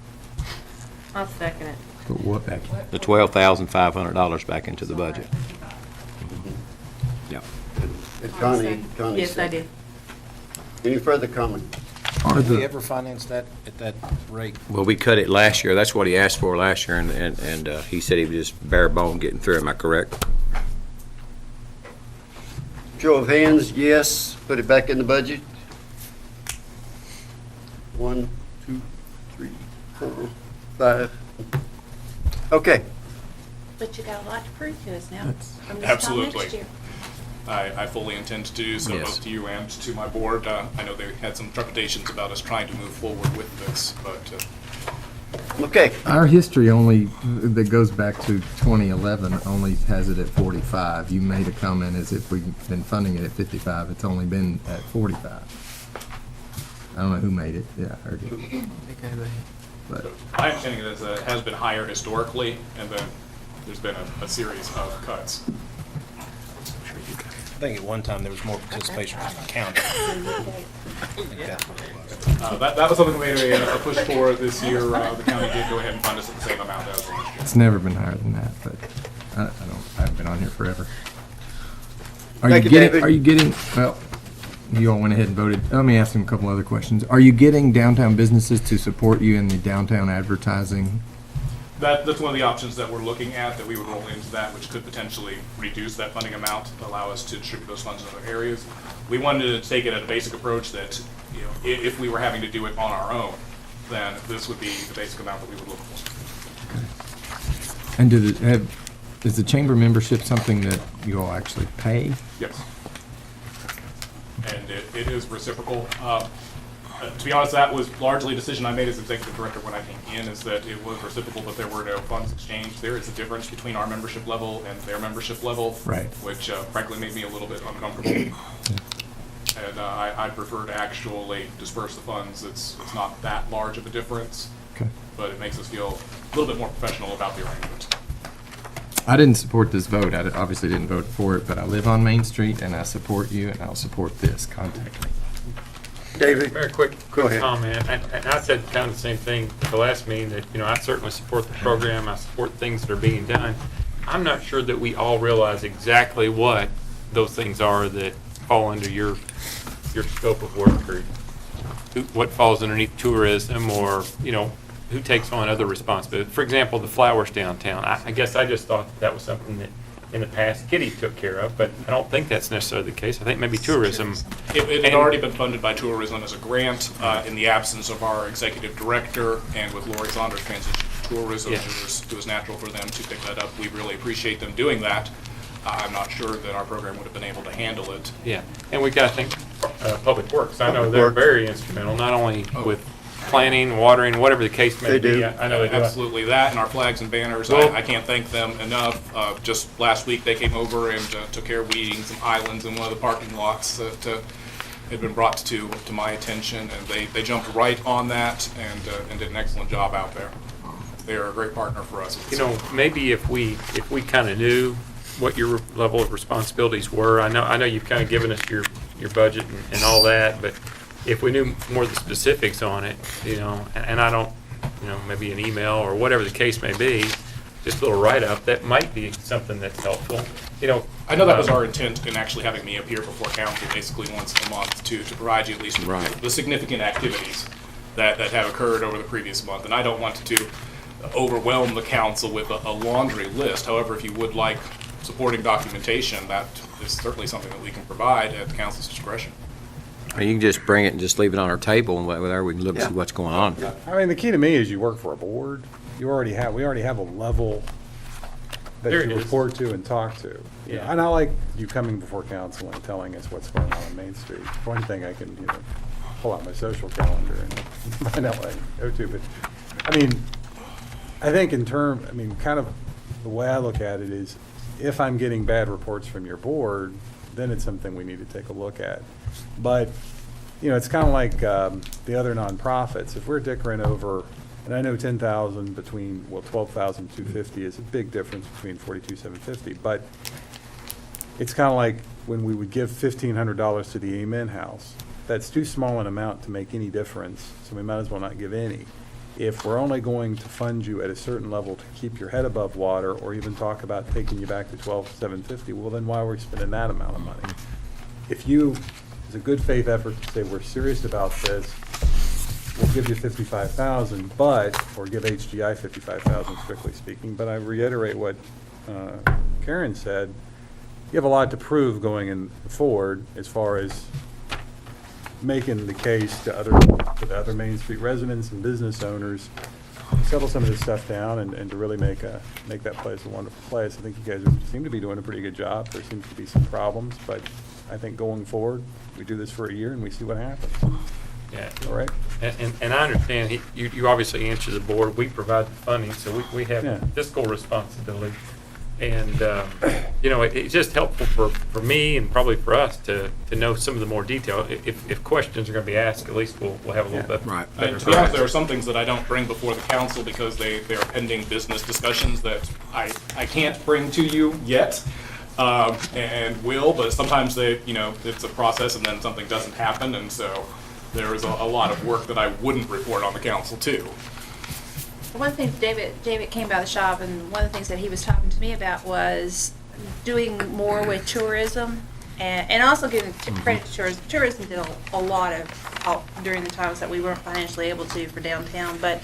I'll second it. Put what back in? The $12,500 back into the budget. Yeah. Connie Yes, I said. did. Any further comment? Did we ever finance that at that rate? Well, we cut it last year. That's what he asked for last year, and he said he was just bare bone getting through. Am I correct? Show of hands, yes. Put it back in the budget. 1, 2, 3, 4, 5. Okay. But you got a lot to prove to us now. From this time Absolutely. next year. I fully intend to do so, Yes. both to you and to my board. I know they had some trepidations about us trying to move forward with this, but Okay. Our history only, that goes back to 2011, only has it at 45. You made a comment as if we've been funding it at 55. It's only been at 45. I don't know who made it. Yeah, I heard it. But my understanding is that it has been higher historically, and then there's been a series of cuts. I think at one time there was more participation from the county. I think that's what it was. That was something we made a push for this year. The county did go ahead and fund us at the same amount as last year. it's never been higher than that, but I haven't been on here forever. Thank you, David. Are you getting, well, you all went ahead and voted. Let me ask him a couple other questions. Are you getting downtown businesses to support you in the downtown advertising? That's one of the options that we're looking at, that we would roll into that, which could potentially reduce that funding amount, allow us to distribute those funds in other areas. We wanted to take it at a basic approach that, you know, if we were having to do it on our own, then this would be the basic amount that we would look for. And is the chamber membership something that you all actually pay? Yes. And it is reciprocal. To be honest, that was largely a decision I made as executive director when I came in, is that it was reciprocal, but there were no funds exchanged. There is a difference between our membership level and their membership level, right, which frankly made me a little bit uncomfortable. And I'd prefer to actually disperse the funds. It's not that large of a difference, okay, but it makes us feel a little bit more professional about the arrangement. I didn't support this vote. I obviously didn't vote for it, but I live on Main Street and I support you and I'll support this. Contact me. David? Very quick ahead. comment. And I said kind of the same thing at the last meeting, that, you know, I certainly support the program. I support things that are being done. I'm not sure that we all realize exactly what those things are that fall under your scope of work, or what falls underneath tourism, or, you know, who takes on other responsibilities. For example, the flowers downtown. I guess I just thought that was something that in the past Kitty took care of, but I don't think that's necessarily the case. I think maybe tourism. It had already been funded by tourism as a grant in the absence of our executive director, and with Lori Saunders' transition to tourism, Yeah. it was natural for them to pick that up. We really appreciate them doing that. I'm not sure that our program would have been able to handle it. Yeah, and we got to think Public Works. I know Public they're Works. very instrumental, not only with planning, watering, whatever the case may They be. do. I know they do. Absolutely, that and our flags and banners. Well- I can't thank them enough. Just last week, they came over and took care of weeding some islands in one of the parking lots that had been brought to my attention, and they jumped right on that and did an excellent job out there. They are a great partner for us. You know, maybe if we kind of knew what your level of responsibilities were. I know you've kind of given us your budget and all that, but if we knew more of the specifics on it, you know, and I don't, you know, maybe an email or whatever the case may be, just a little write-up, that might be something that's helpful. You know, I know that was our intent in actually having me appear before council basically once a month to provide you at least the significant activities that have occurred over the previous month. And I don't want to overwhelm the council with a laundry list. However, if you would like supporting documentation, that is certainly something that we can provide at the council's discretion. Or you can just bring it and just leave it on our table, and whatever, we can look and see what's going on. I mean, the key to me is you work for a board. We already have a level that There you it is. report to and talk to. You know, Yeah. and I like you coming before council and telling us what's going on Main Street. For one thing, I can, you know, pull out my social calendar and find out what I can go to. But, I mean, I think kind of the way I look at it is, if I'm getting bad reports from your board, then it's something we need to take a look at. But, you know, it's kind of like the other nonprofits. If we're dickering over, and I know 10,000 between, well, 12,250 is a big difference between 42,750, but it's kind of like when we would give $1,500 to the Amen House. That's too small an amount to make any difference, so we might as well not give any. If we're only going to fund you at a certain level to keep your head above water, or even talk about taking you back to 12,750, well, then why are we spending that amount of money? If you, it's a good faith effort to say we're serious about this, we'll give you 55,000, but, or give HGI 55,000, strictly speaking. But I reiterate what Karen said. You have a lot to prove going forward as far as making the case to the other Main Street residents and business owners, settle some of this stuff down and to really make that place a wonderful place. I think you guys seem to be doing a pretty good job. There seems to be some problems, but I think going forward, we do this for a year and we see what happens. Yeah. All right? And I understand, you obviously answer the board, we provide the funding, so we have Yeah. fiscal responsibility. And, you know, it's just helpful for me and probably for us to know some of the more detail. If questions are going to be asked, at least we'll have a little bit. Right. And to be honest, there are some things that I don't bring before the council because they are pending business discussions that I can't bring to you yet, and will, but sometimes it's a process and then something doesn't happen, and so there is a lot of work that I wouldn't report on the council too. One thing David came by the shop, and one of the things that he was talking to me about was doing more with tourism. And also giving credit to tourism. Tourism did a lot of help during the times that we weren't financially able to for downtown. But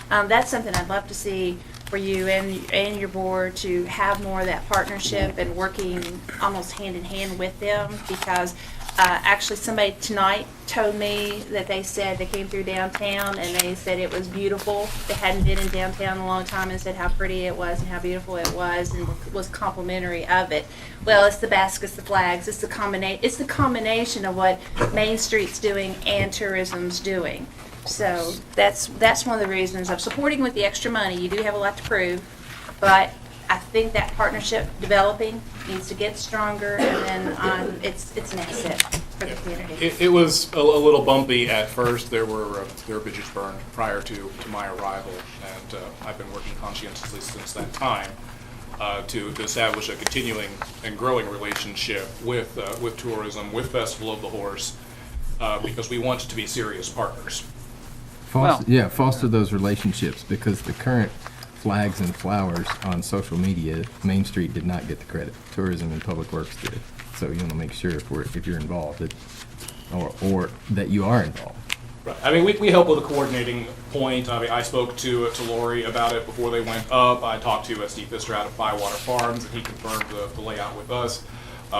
that's something I'd love to see for you and your board, to have more of that partnership and working almost hand in hand with them, because actually somebody tonight told me that they said they came through downtown and they said it was beautiful. They hadn't been in downtown in a long time, and said how pretty it was and how beautiful it was, and was complimentary of it. Well, it's the baskets, the flags, it's the combination of what Main Street's doing and tourism's doing. So that's one of the reasons I'm supporting with the extra money. You do have a lot to prove, but I think that partnership developing needs to get stronger, and then it's an asset for the community. It was a little bumpy at first. There were bridges burned prior to my arrival, and I've been working conscientiously since that time to establish a continuing and growing relationship with tourism, with Festival of the Horse, because we want to be serious partners. Foster those relationships, because the current flags and flowers on social media, Main Street did not get the credit. Tourism and Public Works did. So you want to make sure if you're involved, or that you are involved. Right. I mean, we help with a coordinating point. I mean, I spoke to Lori about it before they went up. I talked to Steve Pfister out of Bywater Farms, and he confirmed the layout with us.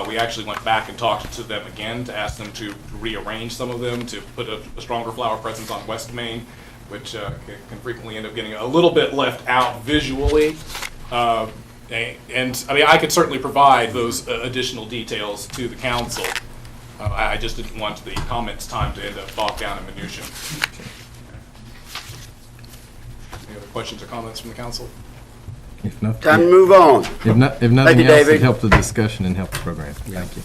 We actually went back and talked to them again to ask them to rearrange some of them, to put a stronger flower presence on West Main, which can frequently end up getting a little bit left out visually. And I mean, I could certainly provide those additional details to the council. I just didn't want the comments time to end up bogged down in minutia. Any other questions or comments from the council? If nothing, Time to move on. If nothing Thank you, else, David. it helped the discussion and helped the program. Thank you.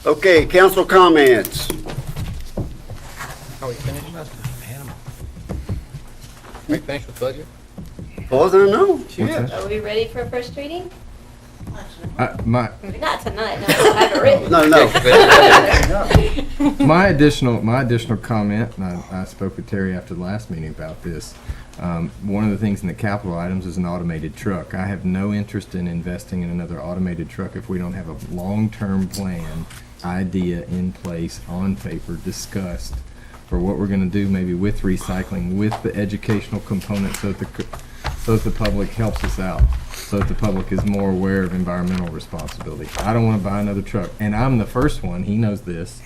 Okay, council comments. Are we finished? We finished with budget? Far as I know. Are we ready for first reading? My Not tonight, no, I have it written. No. my additional comment, and I spoke with Terry after the last meeting about this. One of the things in the capital items is an automated truck. I have no interest in investing in another automated truck if we don't have a long-term plan, idea in place, on paper, discussed, for what we're going to do, maybe with recycling, with the educational component, so that the public helps us out, so that the public is more aware of environmental responsibility. I don't want to buy another truck, and I'm the first one, he knows this,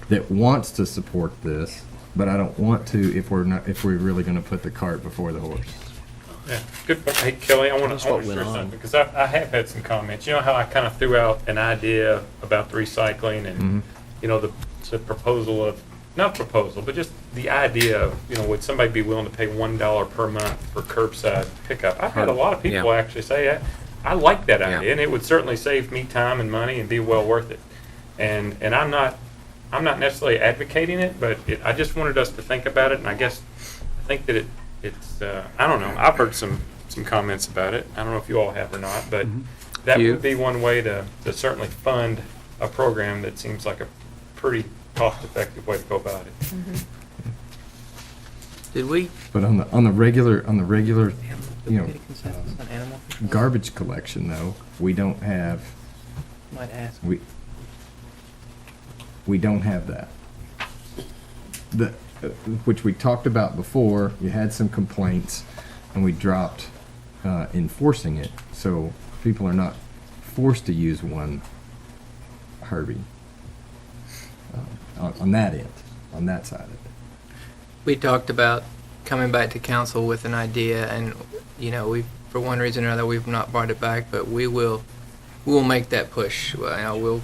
that wants to support this, but I don't want to if we're really going to put the cart before the horse. Yeah, good. Hey, Kelly, I want to share went on. something, because I have had some comments. You know how I kind of threw out an idea about the recycling and, you know, the proposal of, not proposal, but just the idea of, you know, would somebody be willing to pay $1 per month for curbside pickup? I've had a lot of people actually say, I like that idea, and it would certainly save me time and money and be well worth it. And I'm not necessarily advocating it, but I just wanted us to think about it, and I think that it's I don't know. I've heard some comments about it. I don't know if you all have or not, but that would be one way to certainly fund a program that seems like a pretty cost-effective way to go about it. Did we? But on the regular, you know, garbage collection though, we don't have. Might ask. We don't have that. Which we talked about before. You had some complaints, and we dropped enforcing it, so people are not forced to use one Herbie on that end, on that side of it. We talked about coming back to council with an idea, and you know, we, for one reason or another, we've not brought it back, but we'll make that push. Well, you know, we'll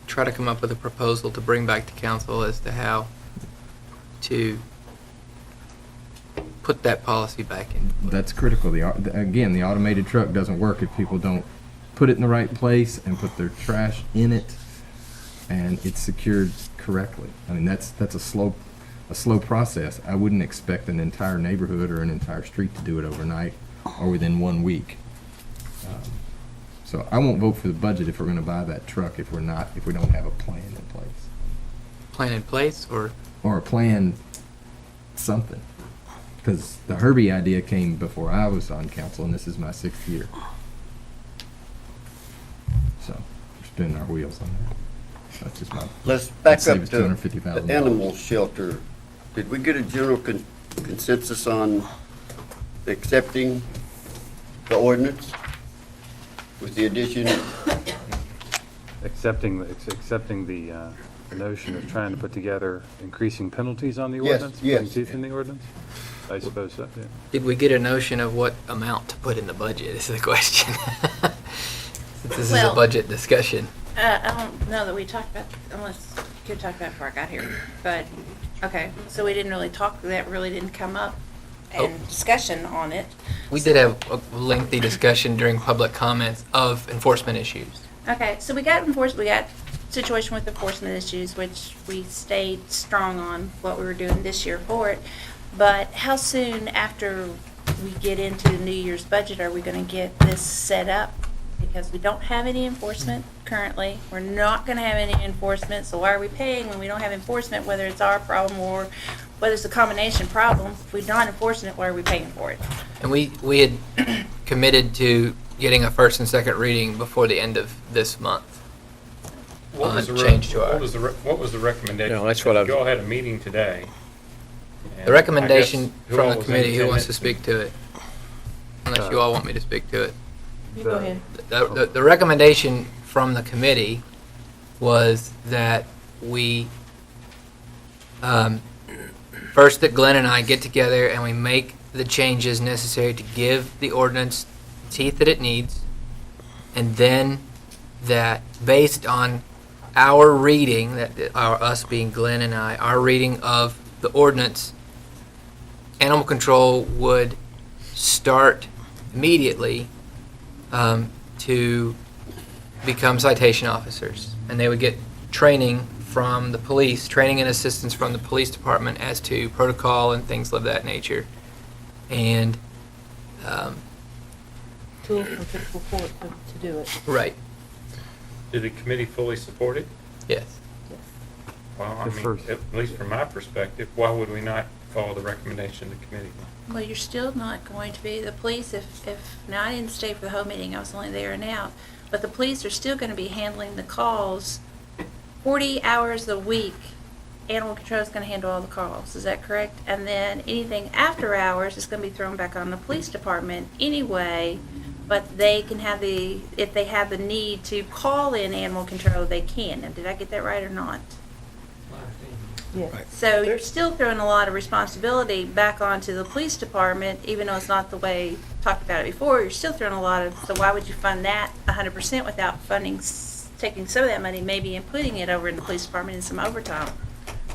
try to come up with a proposal to bring back to council as to how to put that policy back in. That's critical. Again, the automated truck doesn't work if people don't put it in the right place and put their trash in it, and it's secured correctly. I mean, that's a slow process. I wouldn't expect an entire neighborhood or an entire street to do it overnight or within 1 week. So I won't vote for the budget if we're going to buy that truck if we don't have a plan in place. Plan in place, or a plan something. Because the Herbie idea came before I was on council, and this is my 6th year. So there's spinning our wheels on that. That's just my. Let's back save up us to $250,000. the animal shelter. Did we get a general consensus on accepting the ordinance with the addition? Accepting the notion of trying to put together increasing penalties on the Yes, ordinance? yes. Putting teeth in the ordinance? I suppose so, yeah. Did we get a notion of what amount to put in the budget is the question? This is a Well- budget discussion. I don't know that we talked about, unless you could talk about it before I got here, but, okay, so we didn't really talk, that really didn't come up in discussion on it. We did have a lengthy discussion during public comments of enforcement issues. Okay, so we got situation with enforcement issues, which we stayed strong on what we were doing this year for it. But how soon after we get into the New Year's budget are we gonna get this set up? Because we don't have any enforcement currently. We're not gonna have any enforcement, so why are we paying when we don't have enforcement, whether it's our problem or whether it's a combination problem? If we're not enforcing it, why are we paying for it? And we had committed to getting a first and second reading before the end of this month. What was the Change to our. what was the recommendation? No, that's what I was- You all had a meeting today. and The recommendation I guess who from all the was committee, who wants to independent? speak to it? Unless you all want me to speak to it. You go ahead. The recommendation from the committee was that we, first that Glenn and I get together and we make the changes necessary to give the ordinance teeth that it needs, and then that based on our reading, us being Glenn and I, our reading of the ordinance, animal control would start immediately to become citation officers. And they would get training from the police, training and assistance from the police department as to protocol and things of that nature. And, Tools and people for it to do it. right, Did the committee fully support it? yes. Well, I The mean, first- at least from my perspective, why would we not follow the recommendation of the committee? Well, you're still not going to be, the police, now I didn't stay for the whole meeting, I was only there and out, but the police are still gonna be handling the calls 40 hours a week. Animal control is gonna handle all the calls, is that correct? And then anything after hours is gonna be thrown back on the police department anyway, but they can have if they have the need to call in animal control, they can. Now, did I get that right or not? Yes. So you're still throwing a lot of responsibility back onto the police department, even though it's not the way you talked about it before. You're still throwing a lot of, so why would you fund that 100% without funding, taking some of that money maybe and putting it over in the police department in some overtime?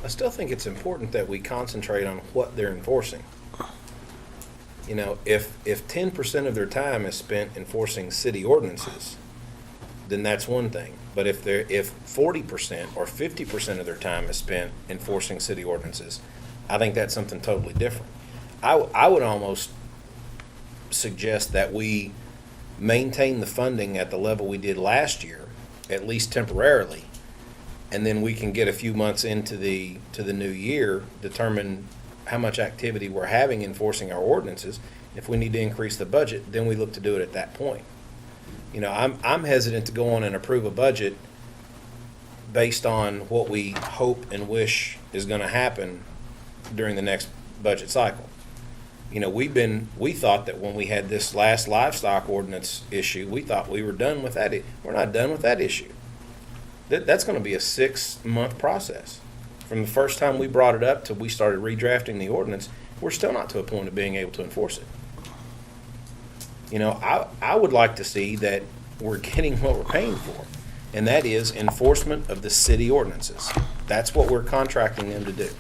I still think it's important that we concentrate on what they're enforcing. You know, if 10% of their time is spent enforcing city ordinances, then that's one thing. But if 40% or 50% of their time is spent enforcing city ordinances, I think that's something totally different. I would almost suggest that we maintain the funding at the level we did last year, at least temporarily, and then we can get a few months into the new year, determine how much activity we're having enforcing our ordinances. If we need to increase the budget, then we look to do it at that point. You know, I'm hesitant to go on and approve a budget based on what we hope and wish is going to happen during the next budget cycle. You know, we thought that when we had this last livestock ordinance issue, we thought we were done with that. We're not done with that issue. That's going to be a 6-month process. From the first time we brought it up till we started redrafting the ordinance, we're still not to a point of being able to enforce it. You know, I would like to see that we're getting what we're paying for, and that is enforcement of the city ordinances. That's what we're contracting them to do.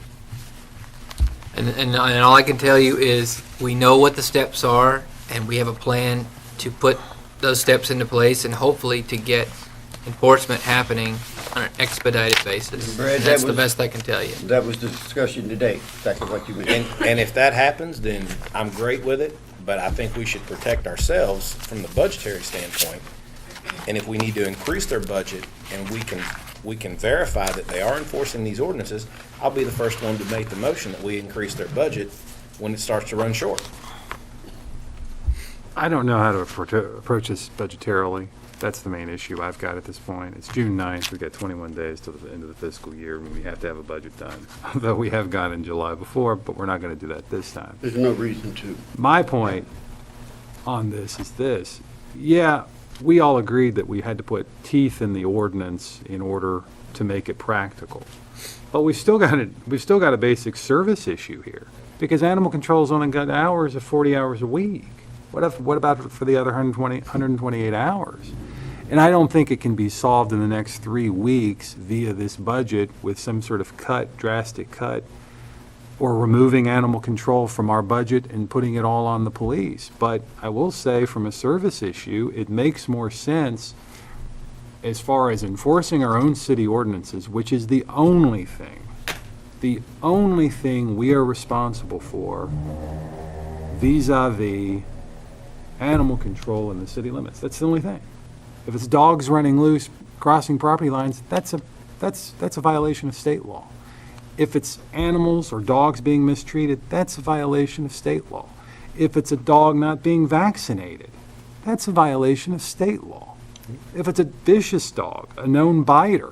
And all I can tell you is, we know what the steps are, and we have a plan to put those steps into place, and hopefully to get enforcement happening on an expedited basis. Brad, And that's the best I can tell you. That was the discussion today, exactly what you mentioned. And if that happens, then I'm great with it, but I think we should protect ourselves from the budgetary standpoint. And if we need to increase their budget and we can verify that they are enforcing these ordinances, I'll be the first one to make the motion that we increase their budget when it starts to run short. I don't know how to approach this budgetarily. That's the main issue I've got at this point. It's June 9th. We've got 21 days till the end of the fiscal year, and we have to have a budget done. Although we have gone in July before, but we're not going to do that this time. There's no reason to. My point on this is this. Yeah, we all agreed that we had to put teeth in the ordinance in order to make it practical. But we've still got a basic service issue here, because animal control's only got hours of 40 hours a week. What about for the other 128 hours? And I don't think it can be solved in the next 3 weeks via this budget with some sort of drastic cut, or removing animal control from our budget and putting it all on the police. But I will say, from a service issue, it makes more sense as far as enforcing our own city ordinances, which is the only thing we are responsible for vis-a-vis animal control in the city limits. That's the only thing. If it's dogs running loose, crossing property lines, that's a violation of state law. If it's animals or dogs being mistreated, that's a violation of state law. If it's a dog not being vaccinated, that's a violation of state law. If it's a vicious dog, a known biter,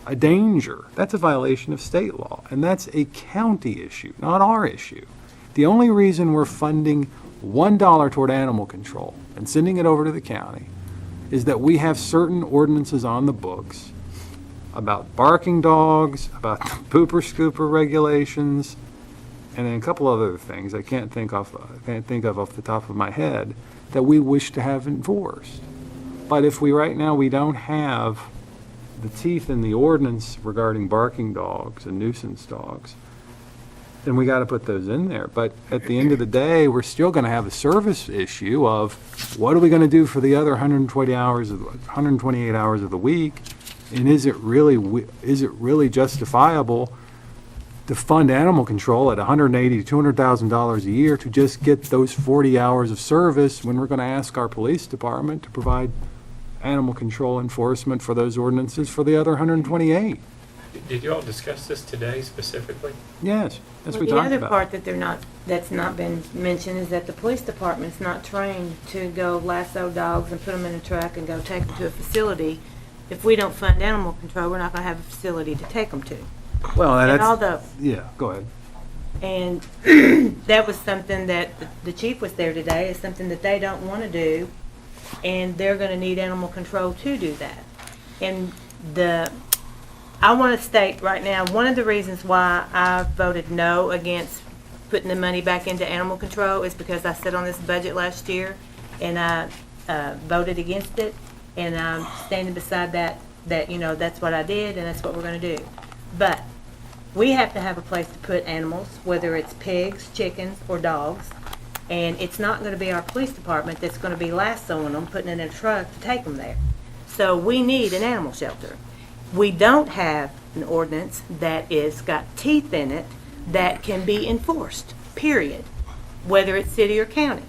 a danger, that's a violation of state law. And that's a county issue, not our issue. The only reason we're funding $1 toward animal control and sending it over to the county is that we have certain ordinances on the books about barking dogs, about the pooper scooper regulations, and then a couple other things I can't think of off the top of my head that we wish to have enforced. But if right now we don't have the teeth in the ordinance regarding barking dogs and nuisance dogs, then we got to put those in there. But at the end of the day, we're still going to have a service issue of what are we going to do for the other 128 hours of the week, and is it really justifiable to fund animal control at $180,000 to $200,000 a year to just get those 40 hours of service when we're going to ask our police department to provide animal control enforcement for those ordinances for the other 128? Did you all discuss this today specifically? Yes, as we The talked other about. part that's not been mentioned is that the police department's not trained to go lasso dogs and put them in a truck and go take them to a facility. If we don't fund animal control, we're not going to have a facility to take them to. Well, And all the, yeah, go ahead. and that was something that the chief was there today, is something that they don't want to do, and they're going to need animal control to do that. And I want to state right now, one of the reasons why I voted no against putting the money back into animal control is because I sat on this budget last year, and I voted against it, and I'm standing beside that, that's what I did, and that's what we're going to do. But we have to have a place to put animals, whether it's pigs, chickens, or dogs, and it's not going to be our police department that's going to be lassoing them, putting it in a truck to take them there. So we need an animal shelter. We don't have an ordinance that is got teeth in it that can be enforced, period, whether it's city or county.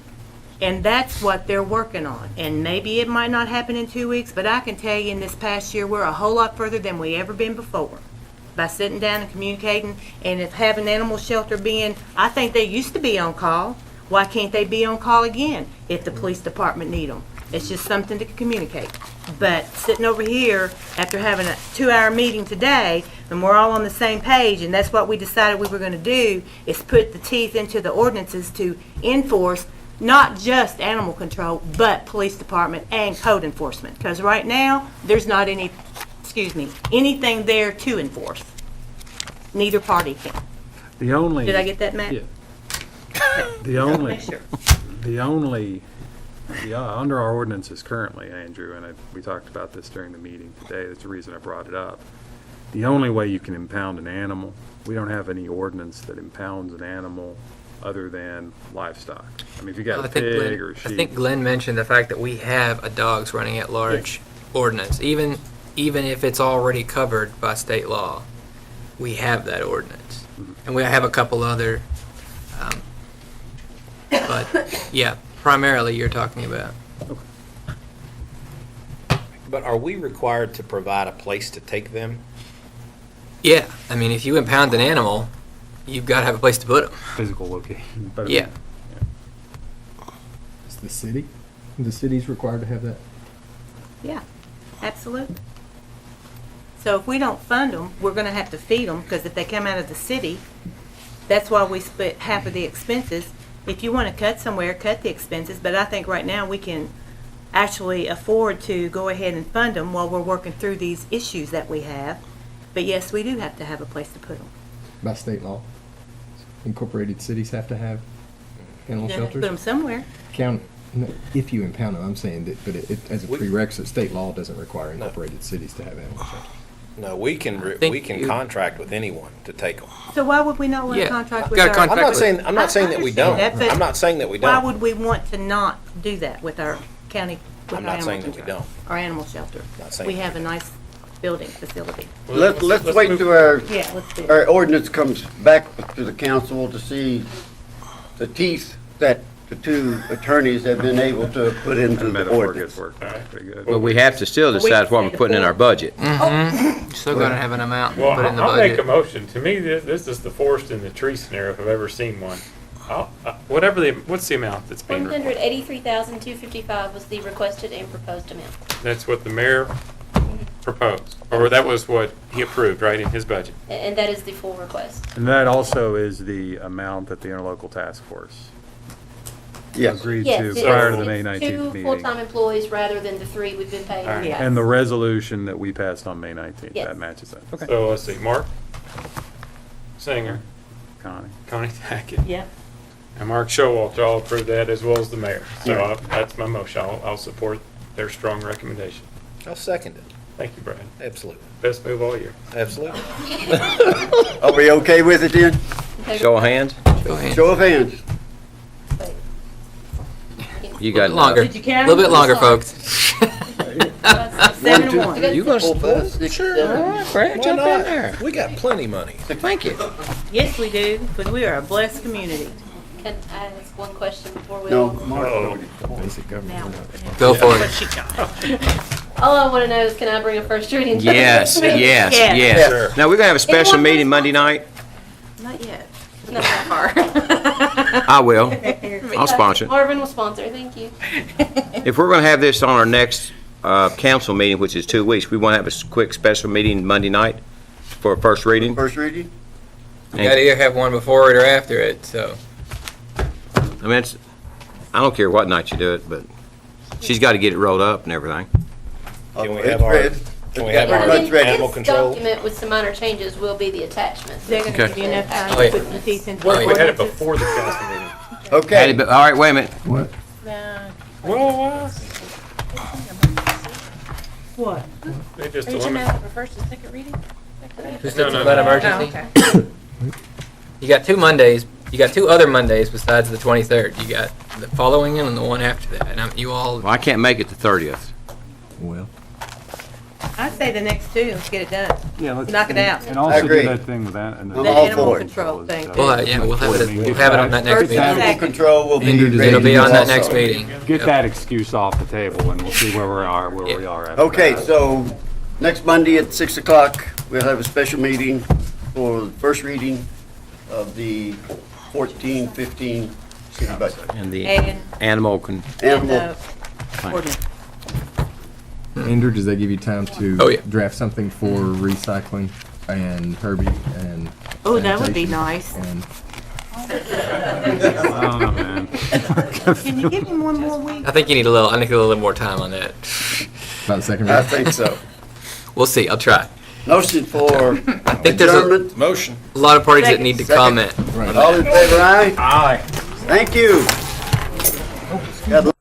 And that's what they're working on. And maybe it might not happen in 2 weeks, but I can tell you in this past year, we're a whole lot further than we ever been before. By sitting down and communicating, and if having animal shelter I think they used to be on call. Why can't they be on call again if the police department need them? It's just something to communicate. But sitting over here after having a 2-hour meeting today, and we're all on the same page, and that's what we decided we were going to do, is put the teeth into the ordinances to enforce not just animal control, but police department and code enforcement. Because right now, there's not anything there to enforce. Neither party can. Did I get that, Matt? Yeah. Under our ordinances currently, Andrew, and we talked about this during the meeting today, that's the reason I brought it up. The only way you can impound an animal, we don't have any ordinance that impounds an animal other than livestock. I mean, if you got a pig or a sheep. I think Glenn mentioned the fact that we have a dogs running at large ordinance. Even if it's already covered by state law, we have that ordinance. And we have a couple other, but yeah, primarily you're talking about. But are we required to provide a place to take them? Yeah, I mean, if you impound an animal, you've got to have a place to put them. Physical location. Yeah. Is the city's required to have that? Yeah, absolutely. So if we don't fund them, we're gonna have to feed them, because if they come out of the city, that's why we split half of the expenses. If you wanna cut somewhere, cut the expenses, but I think right now we can actually afford to go ahead and fund them while we're working through these issues that we have. But yes, we do have to have a place to put them. By state law, incorporated cities have to have animal You have to shelters. put them somewhere. No, if you impound them, I'm saying that, but as a prerequisite, state law doesn't require incorporated cities to have animal shelters. No, we can, think we can you- contract with anyone to take them. So why would we not want to Yeah, contract I've with got a our? contract I'm not saying that we don't. understand that, but I'm not saying that we Why don't. would we want to not do that with our county, with I'm our not animal saying that we control? don't. Our animal shelter. Not saying We that have a nice building facility. Let's wait till our, Yeah, let's do it. our ordinance comes back to the council to see the teeth that the two attorneys have been able to put into the Metaphor ordinance. gets worked out pretty good. But we have to still decide what we're putting in our budget. Still gonna have an amount Well, put in the I'll make a budget. motion. To me, this is the forest in the tree scenario if I've ever seen one. What's the amount that's being requested? $183,255 was the requested and proposed amount. That's what the mayor proposed, or that was what he approved, right, in his budget? And that is the full request. And that also is the amount that the interlocal task force Yes. agreed Yes, to it's- prior to the it's May 19th two meeting. full-time employees rather than the three we've been paying. All right. Yes. And the resolution that we passed on May 19th, Yes. that matches that. Okay. So let's see, Mark Singer, Connie. Connie Tackett, Yep. and Mark Showalter all approved that, as well as the mayor. So Yeah. that's my motion. I'll support their strong recommendation. I'll second it. Thank you, Brad. Absolutely. Best move all year. Absolutely. Are we okay with it then? Show of hands? Go ahead. Show of hands. You A got little longer. Did you A count little bit them? longer, folks. 7 to 1. You gonna Four, 5, 6, 7. Brad, Why jump in not? there. We got plenty money. Thank you. Yes, we do, because we are a blessed community. Can I ask one question before we? No, Basic government. Go for What it. she got. All I want to know is, can I bring a first reading? to the Yes, next meeting? yes, Yeah. yes. Sure. Now, we're gonna have a special Anyone meeting else? Monday night. Not yet. Not that far. I will. I'll sponsor it. Marvin will sponsor, thank you. If we're gonna have this on our next council meeting, which is 2 weeks, we wanna have a quick special meeting Monday night for a first reading. First reading? You gotta either have one before it or after it, so. I mean, I don't care what night you do it, but she's gotta get it rolled up and everything. Can we It's have our, ready. can we It's have got our pretty much ready. animal This control? document with some minor changes will be the attachment. They're gonna Okay. give you enough time Oh, to yeah. put some teeth into What the if we had it ordinances? before the council meeting? Okay. All right, wait a minute. What? Well, What? they just Are you talking eliminated. about for first and second reading? Just No, it's no, about no. emergency. Oh, okay. You got 2 Mondays. You got 2 other Mondays besides the 23rd. You got the following one and the one after that. And you all. Well, I can't make it the 30th. Well, I'd say the next two, let's get it done. Yeah, let's. Knock it out. And also agree. do that thing with that. I'm The all animal for it. control thing. Well, yeah, we'll have it. We'll have it on that next First meeting. and Animal control will be Andrew, does ready. It'll be on that also. next meeting. Get Yep. that excuse off the table and we'll see where we are, after Okay, that. so next Monday at 6 o'clock, we'll have a special meeting for the first reading of the 14-15 city budget. And the And, animal and Animal, the ordinance. Andrew, does that give you time to Oh, yeah. draft something for recycling and Herbie and? Oh, that would be sanitation nice. And I don't know, man. Can you give him one more week? I think you need a little. I need a little more time on that. about the second I reading? think so. We'll see. I'll try. Motion for I think there's a adjournment. Motion. lot of parties that need to Second. comment. Right. All in favor, aye? Aye. Thank you. Got